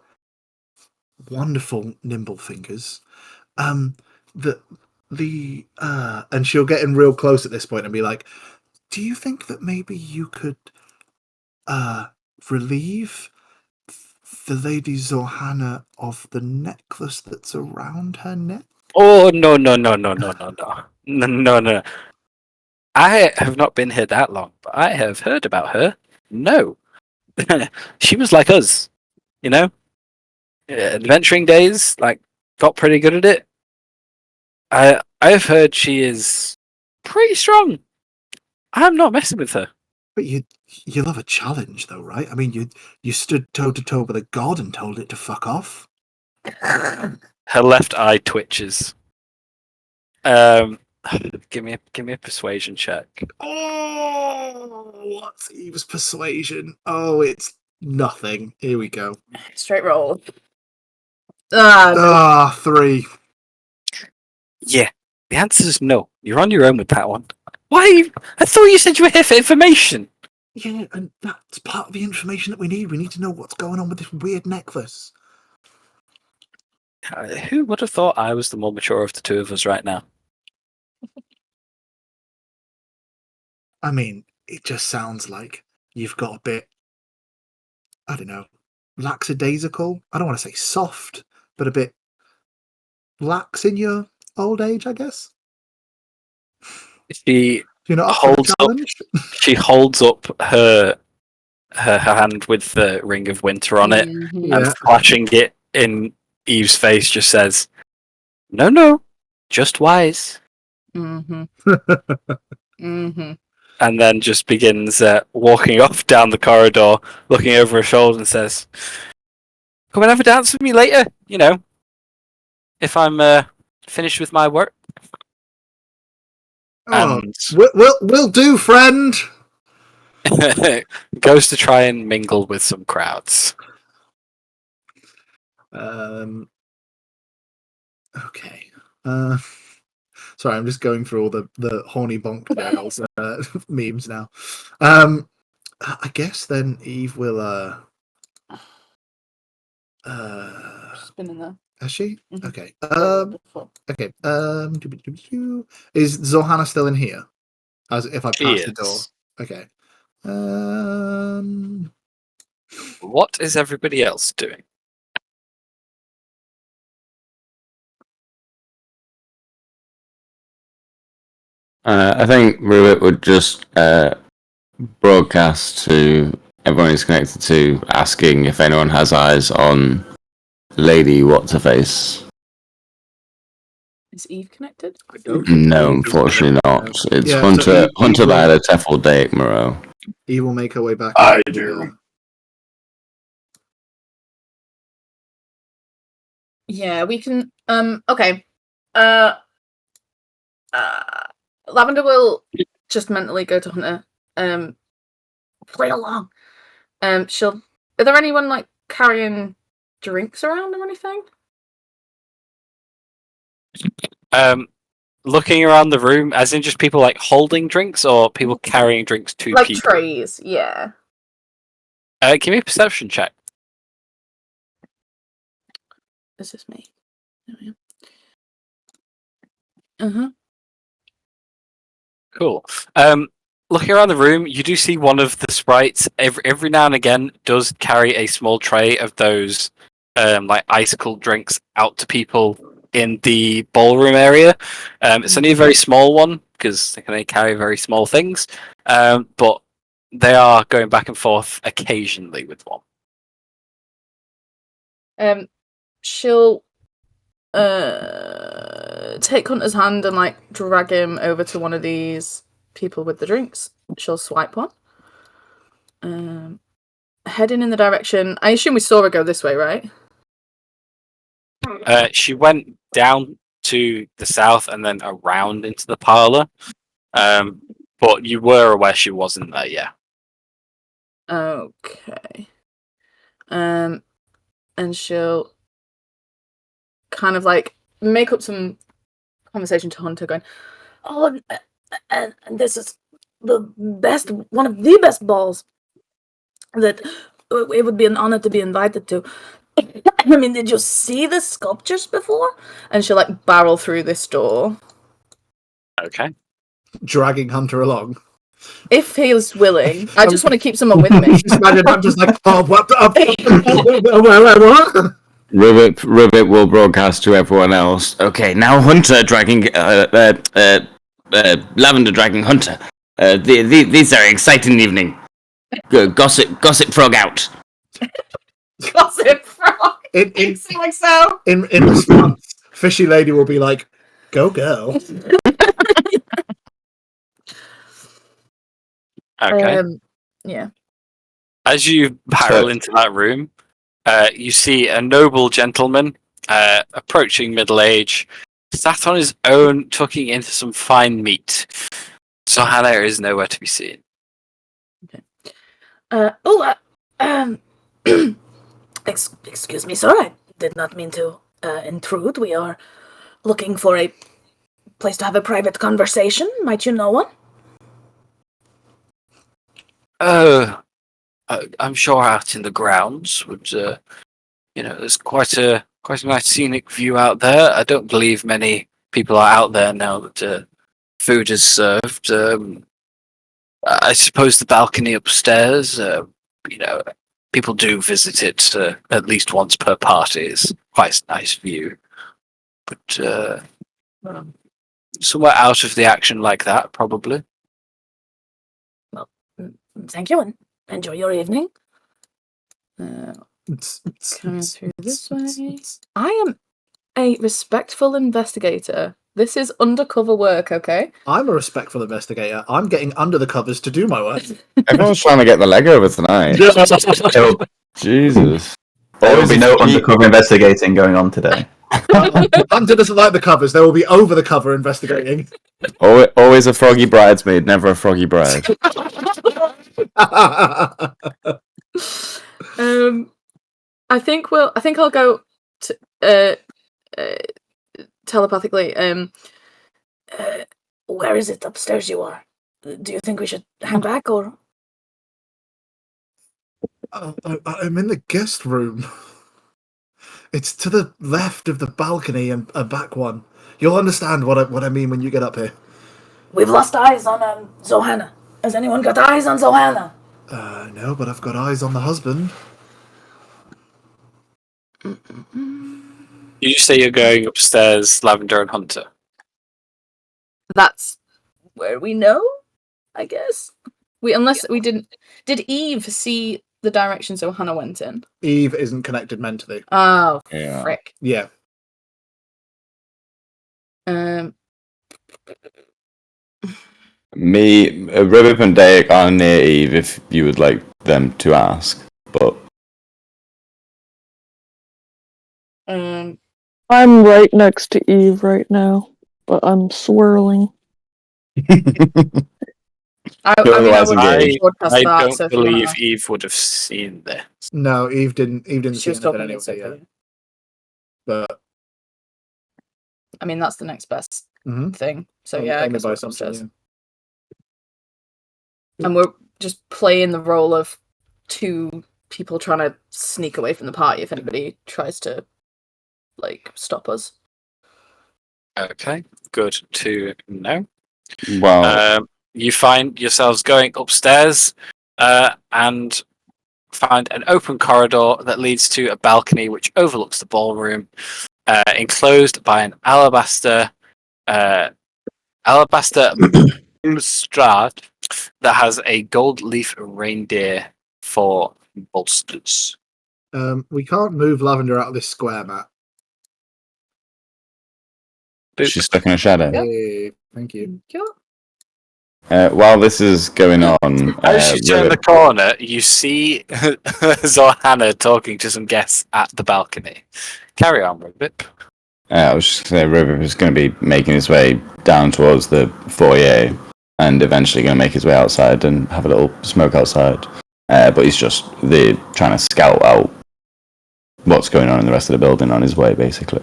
wonderful nimble fingers, that the and she'll get in real close at this point and be like, do you think that maybe you could relieve the Lady Zohanna of the necklace that's around her neck? Oh, no. No. I have not been here that long, but I have heard about her. No. She was like us, adventuring days, got pretty good at it. I've heard she is pretty strong. I'm not messing with her. But you love a challenge, though, right? I mean, you stood toe to toe with a god and told it to fuck off. Her left eye twitches. Give me a persuasion check. Oh, what's Eve's persuasion? Oh, it's nothing. Here we go. Straight roll. Ah, 3. Yeah, the answer is no. You're on your own with that one. Why? I thought you said you were here for information. Yeah, and that's part of the information that we need. We need to know what's going on with this weird necklace. Who would have thought I was the more mature of the two of us right now? I mean, it just sounds like you've got a bit, I don't know, lackadaisical. I don't want to say soft, but a bit lax in your old age, I guess. She You're not holds up. She holds up her hand with the ring of winter on it, Mhm. and flashing it in Eve's face, just says, "No, just wise." Mm-hmm. Mm-hmm. And then just begins walking off down the corridor, looking over her shoulder, and says, "Come and have a dance with me later. You know, if I'm finished with my work." Oh, And we'll do, friend. goes to try and mingle with some crowds. Okay. Sorry, I'm just going through all the horny bonk nails memes now. I guess then Eve will Spinning there. has she? Mhm. Okay. Okay. Is Zohanna still in here? As if I pass the door. Okay. What is everybody else doing? I think Ruit would just broadcast to everyone he's connected to, asking if anyone has eyes on Lady What's-Her-Face. Is Eve connected? I don't. No, unfortunately not. It's Yeah, Hunter so Hunter Violet Teffel Daic Moreau. Eve will make her way back. I do. Yeah, we can. Okay. Lavender will just mentally go to Hunter. Play along. She'll. Are there anyone like carrying drinks around or anything? Looking around the room, as in just people like holding drinks, or people carrying drinks to Like people. trays, yeah. Give me a perception check. This is me. Uh-huh. Cool. Looking around the room, you do see one of the sprites every now and again does carry a small tray of those like icicle drinks out to people in the ballroom area. It's only a very small one because they can only carry very small things, but they are going back and forth occasionally with one. She'll take Hunter's hand and like drag him over to one of these people with the drinks. She'll swipe one. Heading in the direction. I assume we saw her go this way, right? She went down to the south and then around into the parlor. But you were aware she wasn't there, yeah. Okay. And she'll kind of like make up some conversation to Hunter, going, Oh, and this is the best, one of the best balls that it would be an honor to be invited to. I mean, did you see the sculptures before? and she'll like barrel through this door. Okay. Dragging Hunter along. If he's willing. I just want to keep someone with me. Just imagine I'm just like, oh, what? What? Ribbit will broadcast to everyone else. Okay, now Hunter dragging Lavender dragging Hunter. These are exciting evening. Gossip frog out. Gossip frog. In Like so. response, Fishy Lady will be like, Go girl. Okay. Yeah. As you barrel into that room, you see a noble gentleman approaching middle age, sat on his own, tucking into some fine meat. So Hannah is nowhere to be seen. Excuse me, sir. I did not mean to intrude. We are looking for a place to have a private conversation. Might you know one? Oh, I'm sure out in the grounds would, there's quite a nice scenic view out there. I don't believe many people are out there now that food is served. I suppose the balcony upstairs, people do visit it at least once per party. It's quite a nice view. But somewhere out of the action like that, probably. Well, thank you and enjoy your evening. Coming through this way. I am a respectful investigator. This is undercover work, okay? I'm a respectful investigator. I'm getting under the covers to do my work. Everyone's trying to get the leg over tonight. Jesus. There will be no undercover investigating going on today. Hunter doesn't like the covers. There will be over the cover investigating. Always a froggy bridesmaid, never a froggy bride. I think I'll go telepathically. Where is it upstairs you are? Do you think we should hang back or? I'm in the guest room. It's to the left of the balcony and a back one. You'll understand what I mean when you get up here. We've lost eyes on Zohanna. Has anyone got eyes on Zohanna? No, but I've got eyes on the husband. You say you're going upstairs, Lavender and Hunter. That's where we know, I guess. Unless we didn't. Did Eve see the direction Zohanna went in? Eve isn't connected mentally. Oh, Yeah. frick. Yeah. Me, Ribip and Dayak are near Eve if you would like them to ask, but... I'm right next to Eve right now, but I'm swirling. I don't believe Eve would have seen this. No, Eve didn't She see was anything talking anyway. inside. Yeah. But I mean, that's the next best Mhm. thing. So I'll yeah, I only guess buy we'll something, upstairs. And we're just playing the role of two people trying to sneak away from the party if anybody tries to, stop us. Okay, good to know. Well, You find yourselves going upstairs and find an open corridor that leads to a balcony which overlooks the ballroom, enclosed by an alabaster balustrade that has a gold leaf reindeer for bolsters. we can't move Lavender out of this square, Matt. she's stuck in a shadow. Hey, thank you. While this is going on... As you turn Ribip- the corner, you see Zohanna talking to some guests at the balcony. Carry on, Ribbit. I was just going to say, Ribip is going to be making his way down towards the foyer and eventually going to make his way outside and have a little smoke outside. But he's just trying to scout out what's going on in the rest of the building on his way, basically.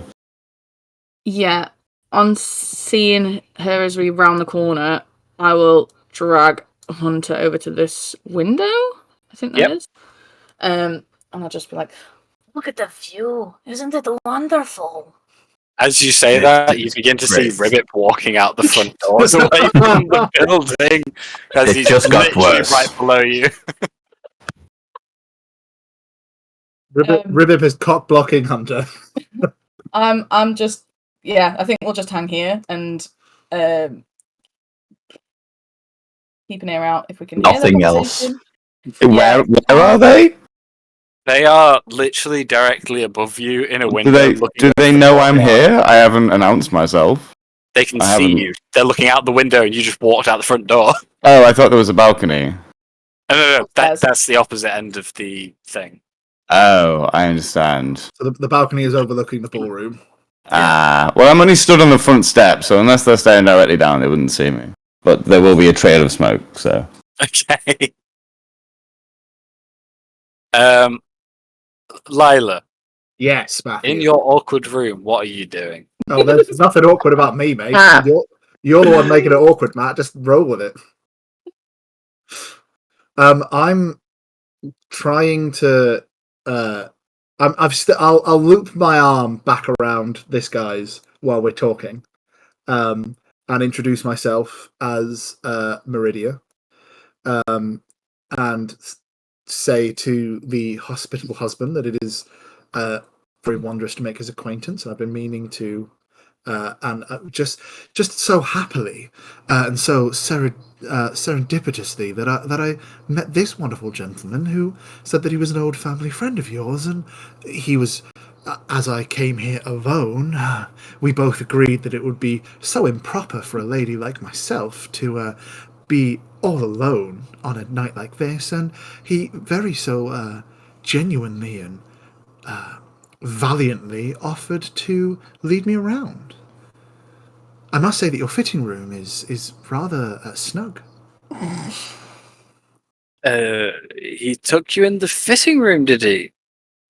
Yeah, on seeing her as we round the corner, I will drag Hunter over to this window. I think that is. And I'll just be like, Look at the view. Isn't it wonderful? As you say that, you begin to see Ribbit walking out the front doors away from the building as It he's just got literally worse. right below you. Ribbip is cock blocking Hunter. I'm just, I think we'll just hang here and keep an ear out if we can Nothing hear the else. conversation. Where are they? They are literally directly above you in a window. Do they know I'm here? I haven't announced myself. They can I see haven't- you. They're looking out the window, and you just walked out the front door. Oh, I thought there was a balcony. No. Upstairs. That's the opposite end of the thing. Oh, I understand. So the balcony is overlooking the ballroom. Well, I'm only stood on the front step, so unless they're staring directly down, they wouldn't see me. But there will be a trail of smoke, so. Okay. Lila, Yes, Matthew. in your awkward room, what are you doing? Oh, there's nothing awkward about me, mate. You're the one making it awkward, Matt. Just roll with it. I'm trying to. I'll loop my arm back around this guy's while we're talking, and introduce myself as Meridia, and say to the hospitable husband that it is very wondrous to make his acquaintance, and I've been meaning to, and just so happily and so serendipitously that I met this wonderful gentleman who said that he was an old family friend of yours, and he was. As I came here alone, we both agreed that it would be so improper for a lady like myself to be all alone on a night like this, and he very so genuinely and valiantly offered to lead me around. I must say that your fitting room is rather snug. He took you in the fitting room, did he?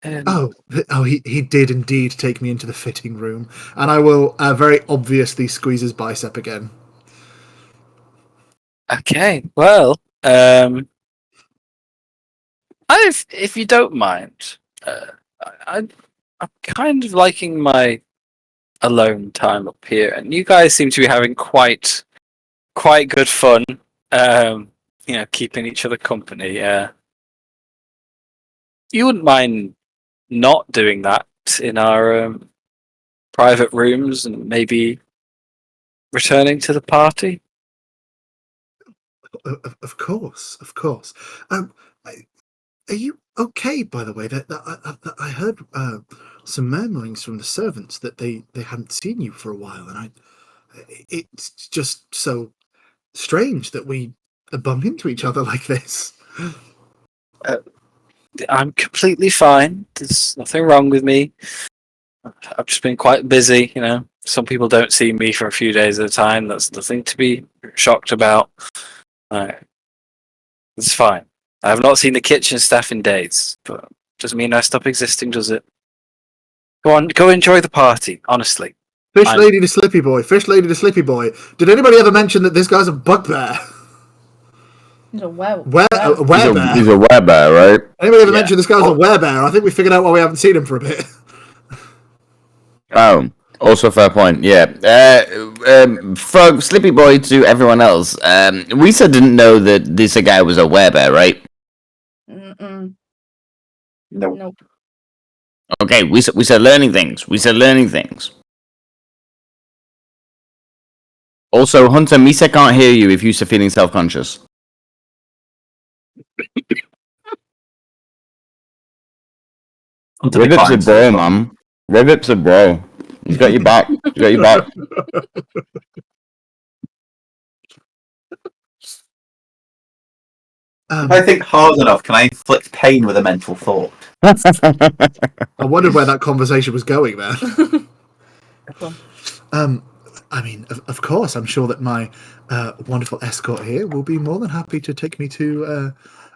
He did indeed take me into the fitting room, and I will very obviously squeeze his bicep again. Okay, well, if you don't mind, I'm kind of liking my alone time up here, and you guys seem to be having quite good fun. Keeping each other company. You wouldn't mind not doing that in our private rooms, and maybe returning to the party? Of course. Are you okay, by the way? That I heard some murmurings from the servants that they hadn't seen you for a while, and it's just so strange that we bump into each other like this. I'm completely fine. There's nothing wrong with me. I've just been quite busy, Some people don't see me for a few days at a time. That's nothing to be shocked about. It's fine. I have not seen the kitchen staff in days, but doesn't mean I stop existing, does it? Go on, go enjoy the party, honestly. Lady to Slippy Boy. Did anybody ever mention that this guy's a bugbear? He's a werewolf. He's a werebear, right? Anybody ever mention this guy's a werebear? I think we figured out why we haven't seen him for a bit. Oh, also fair point. Yeah. From Slippy Boy to everyone else, we said didn't know that this guy was a werebear, right? Mm-mm. No. Nope. Okay, we said learning things. Also, Hunter, Misa can't hear you if you're feeling self-conscious. Rivip's a bro, man. Rivip's a bro. He's got your back. If I think hard enough, can I inflict pain with a mental thought? I wondered where that conversation was going there. I mean, of course, I'm sure that my wonderful escort here will be more than happy to take me to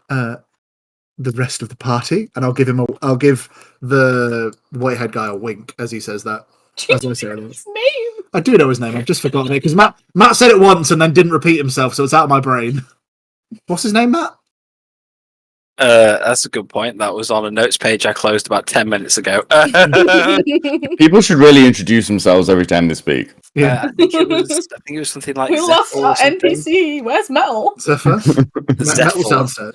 the rest of the party, and I'll give the white-haired guy a wink as he says that. As I say His name. I do know his name. I've just forgotten it because Matt said it once and then didn't repeat himself, so it's out of my brain. What's his name, Matt? That's a good point. That was on a notes page I closed about 10 minutes ago. People should really introduce themselves every time they speak. Yeah, I think it was something like We lost Zephyr our or something. NPC. Where's Metal? Zephyr. Metal sounds sad.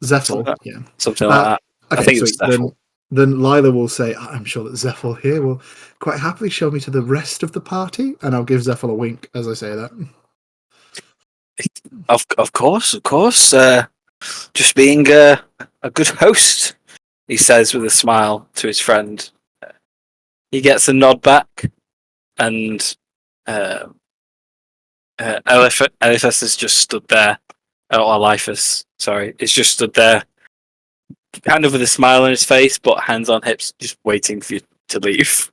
Zephyr. Yeah, Something like that. Okay, I think it was sweet. Zephyr. Then Lila will say, "I'm sure that Zephyr here will quite happily show me to the rest of the party," and I'll give Zephyr a wink as I say that. Of course. Just being a good host, he says with a smile to his friend. He gets a nod back, and Eliphas has just stood there. Or Eliphas, sorry. It's just stood there, kind of with a smile on his face, but hands on hips, just waiting for you to leave.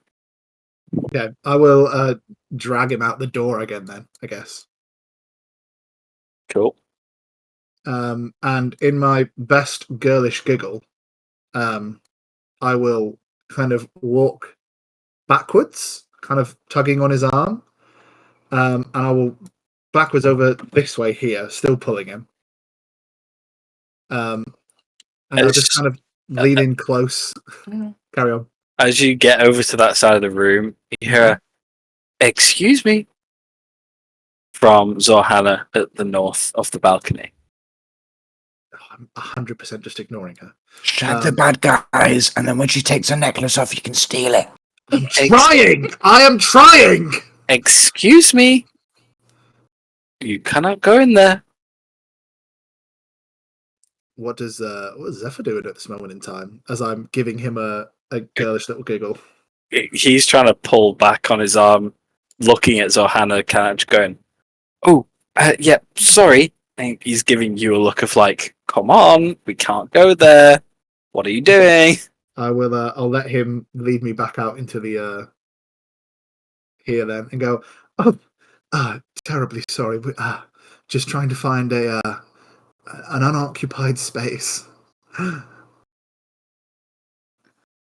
Okay, I will drag him out the door again then, I guess. Cool. And in my best girlish giggle, I will kind of walk backwards, kind of tugging on his arm, and I will backwards over this way here, still pulling him. And I'll just kind of lean in close. Carry on. As you get over to that side of the room, you hear, "Excuse me," from Zohana at the north of the balcony. I'm 100% just ignoring her. Shag the bad guys, and then when she takes her necklace off, you can steal it. I'm trying! I am trying! Excuse me. You cannot go in there. What is Zephyr doing at this moment in time? As I'm giving him a girlish little giggle. He's trying to pull back on his arm, looking at Zohana, kind of just going, "Oh, yeah, sorry." And he's giving you a look of like, "Come on, we can't go there. What are you doing?" I will. I'll let him lead me back out into the here then, and go. Oh, terribly sorry. We, just trying to find an unoccupied space.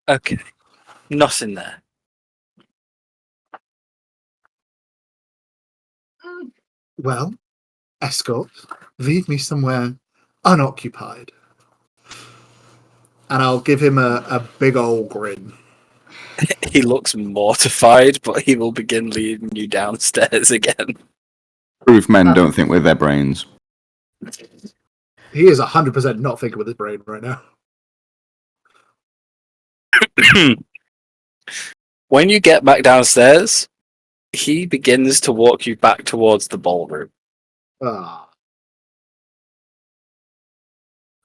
Okay, nothing there. Well, escort, lead me somewhere unoccupied. And I'll give him a big old grin. He looks mortified, but he will begin leading you downstairs again. Proof men don't think with their brains. He is 100% not thinking with his brain right now. When you get back downstairs, he begins to walk you back towards the ballroom. Oh,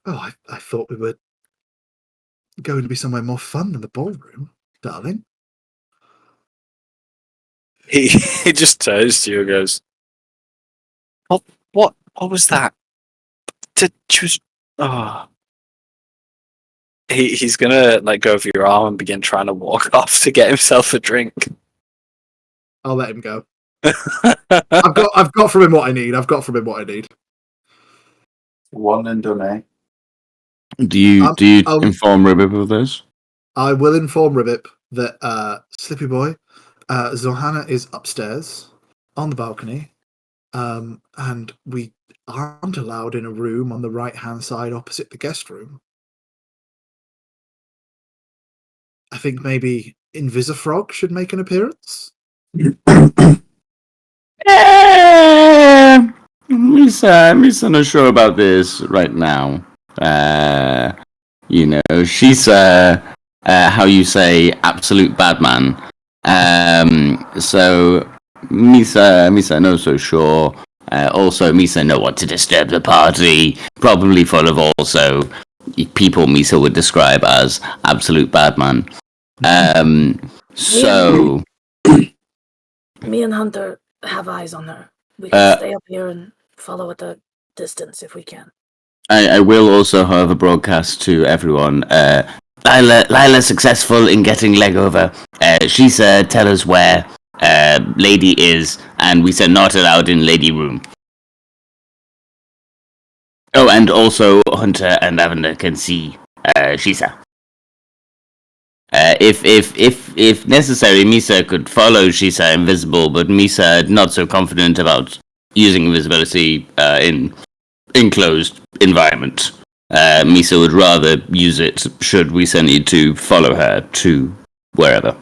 I thought we were going to be somewhere more fun than the ballroom, darling. He just turns to you and goes, What was that? To choose. Oh. He's gonna let go of your arm and begin trying to walk off to get himself a drink. I'll let him go. I've got from him what I need. One and done, eh? Do you inform Ribib of this? I will inform Ribbit that Slippy Boy, Zohana is upstairs on the balcony, and we aren't allowed in a room on the right-hand side opposite the guest room. I think maybe Invisifrog should make an appearance. Misa not sure about this right now. She's how you say absolute bad man. So Misa not so sure. Also, Misa know what to disturb the party. Probably full of also people Misa would describe as absolute bad man. So Me and Hunter have eyes on her. We can stay up here and follow at a distance if we can. I will also, however, broadcast to everyone. Lila successful in getting leg over. She said, tell us where Lady is, and we said not allowed in Lady room. Oh, and also Hunter and Lavender can see Shisa. If necessary, Misa could follow Shisa invisible, but Misa not so confident about using invisibility in enclosed environment. Misa would rather use it should we need to follow her to wherever.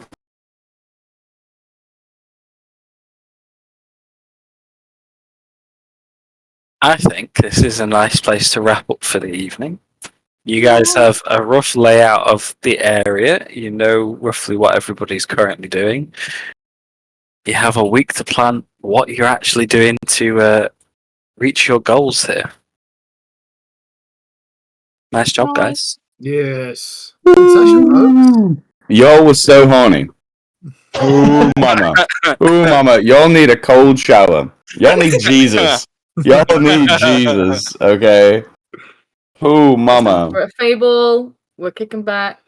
I think this is a nice place to wrap up for the evening. You guys have a rough layout of the area. You know roughly what everybody's currently doing. You have a week to plan what you're actually doing to reach your goals here. Nice job, guys. Yes. Concession, folks. Y'all was so horny. Ooh, mama. Ooh, mama. Y'all need a cold shower. Y'all need Jesus. Y'all need Jesus. Okay. Ooh, mama. We're a fable. We're kicking back.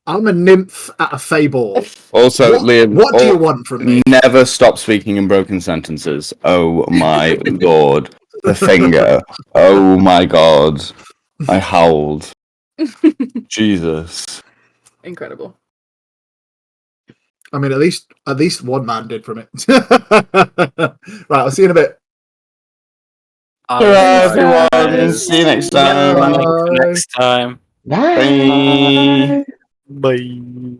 I'm a nymph at a fable. Also, Liam. What do you want from me? Never stop speaking in broken sentences. Oh my lord. The finger. Oh my god. I howled. Jesus. Incredible. I mean, at least one man did from it. Right, I'll see you in a bit. Alright, Bye. everyone. See you next time. Bye. Next time. Bye. Bye. Bye.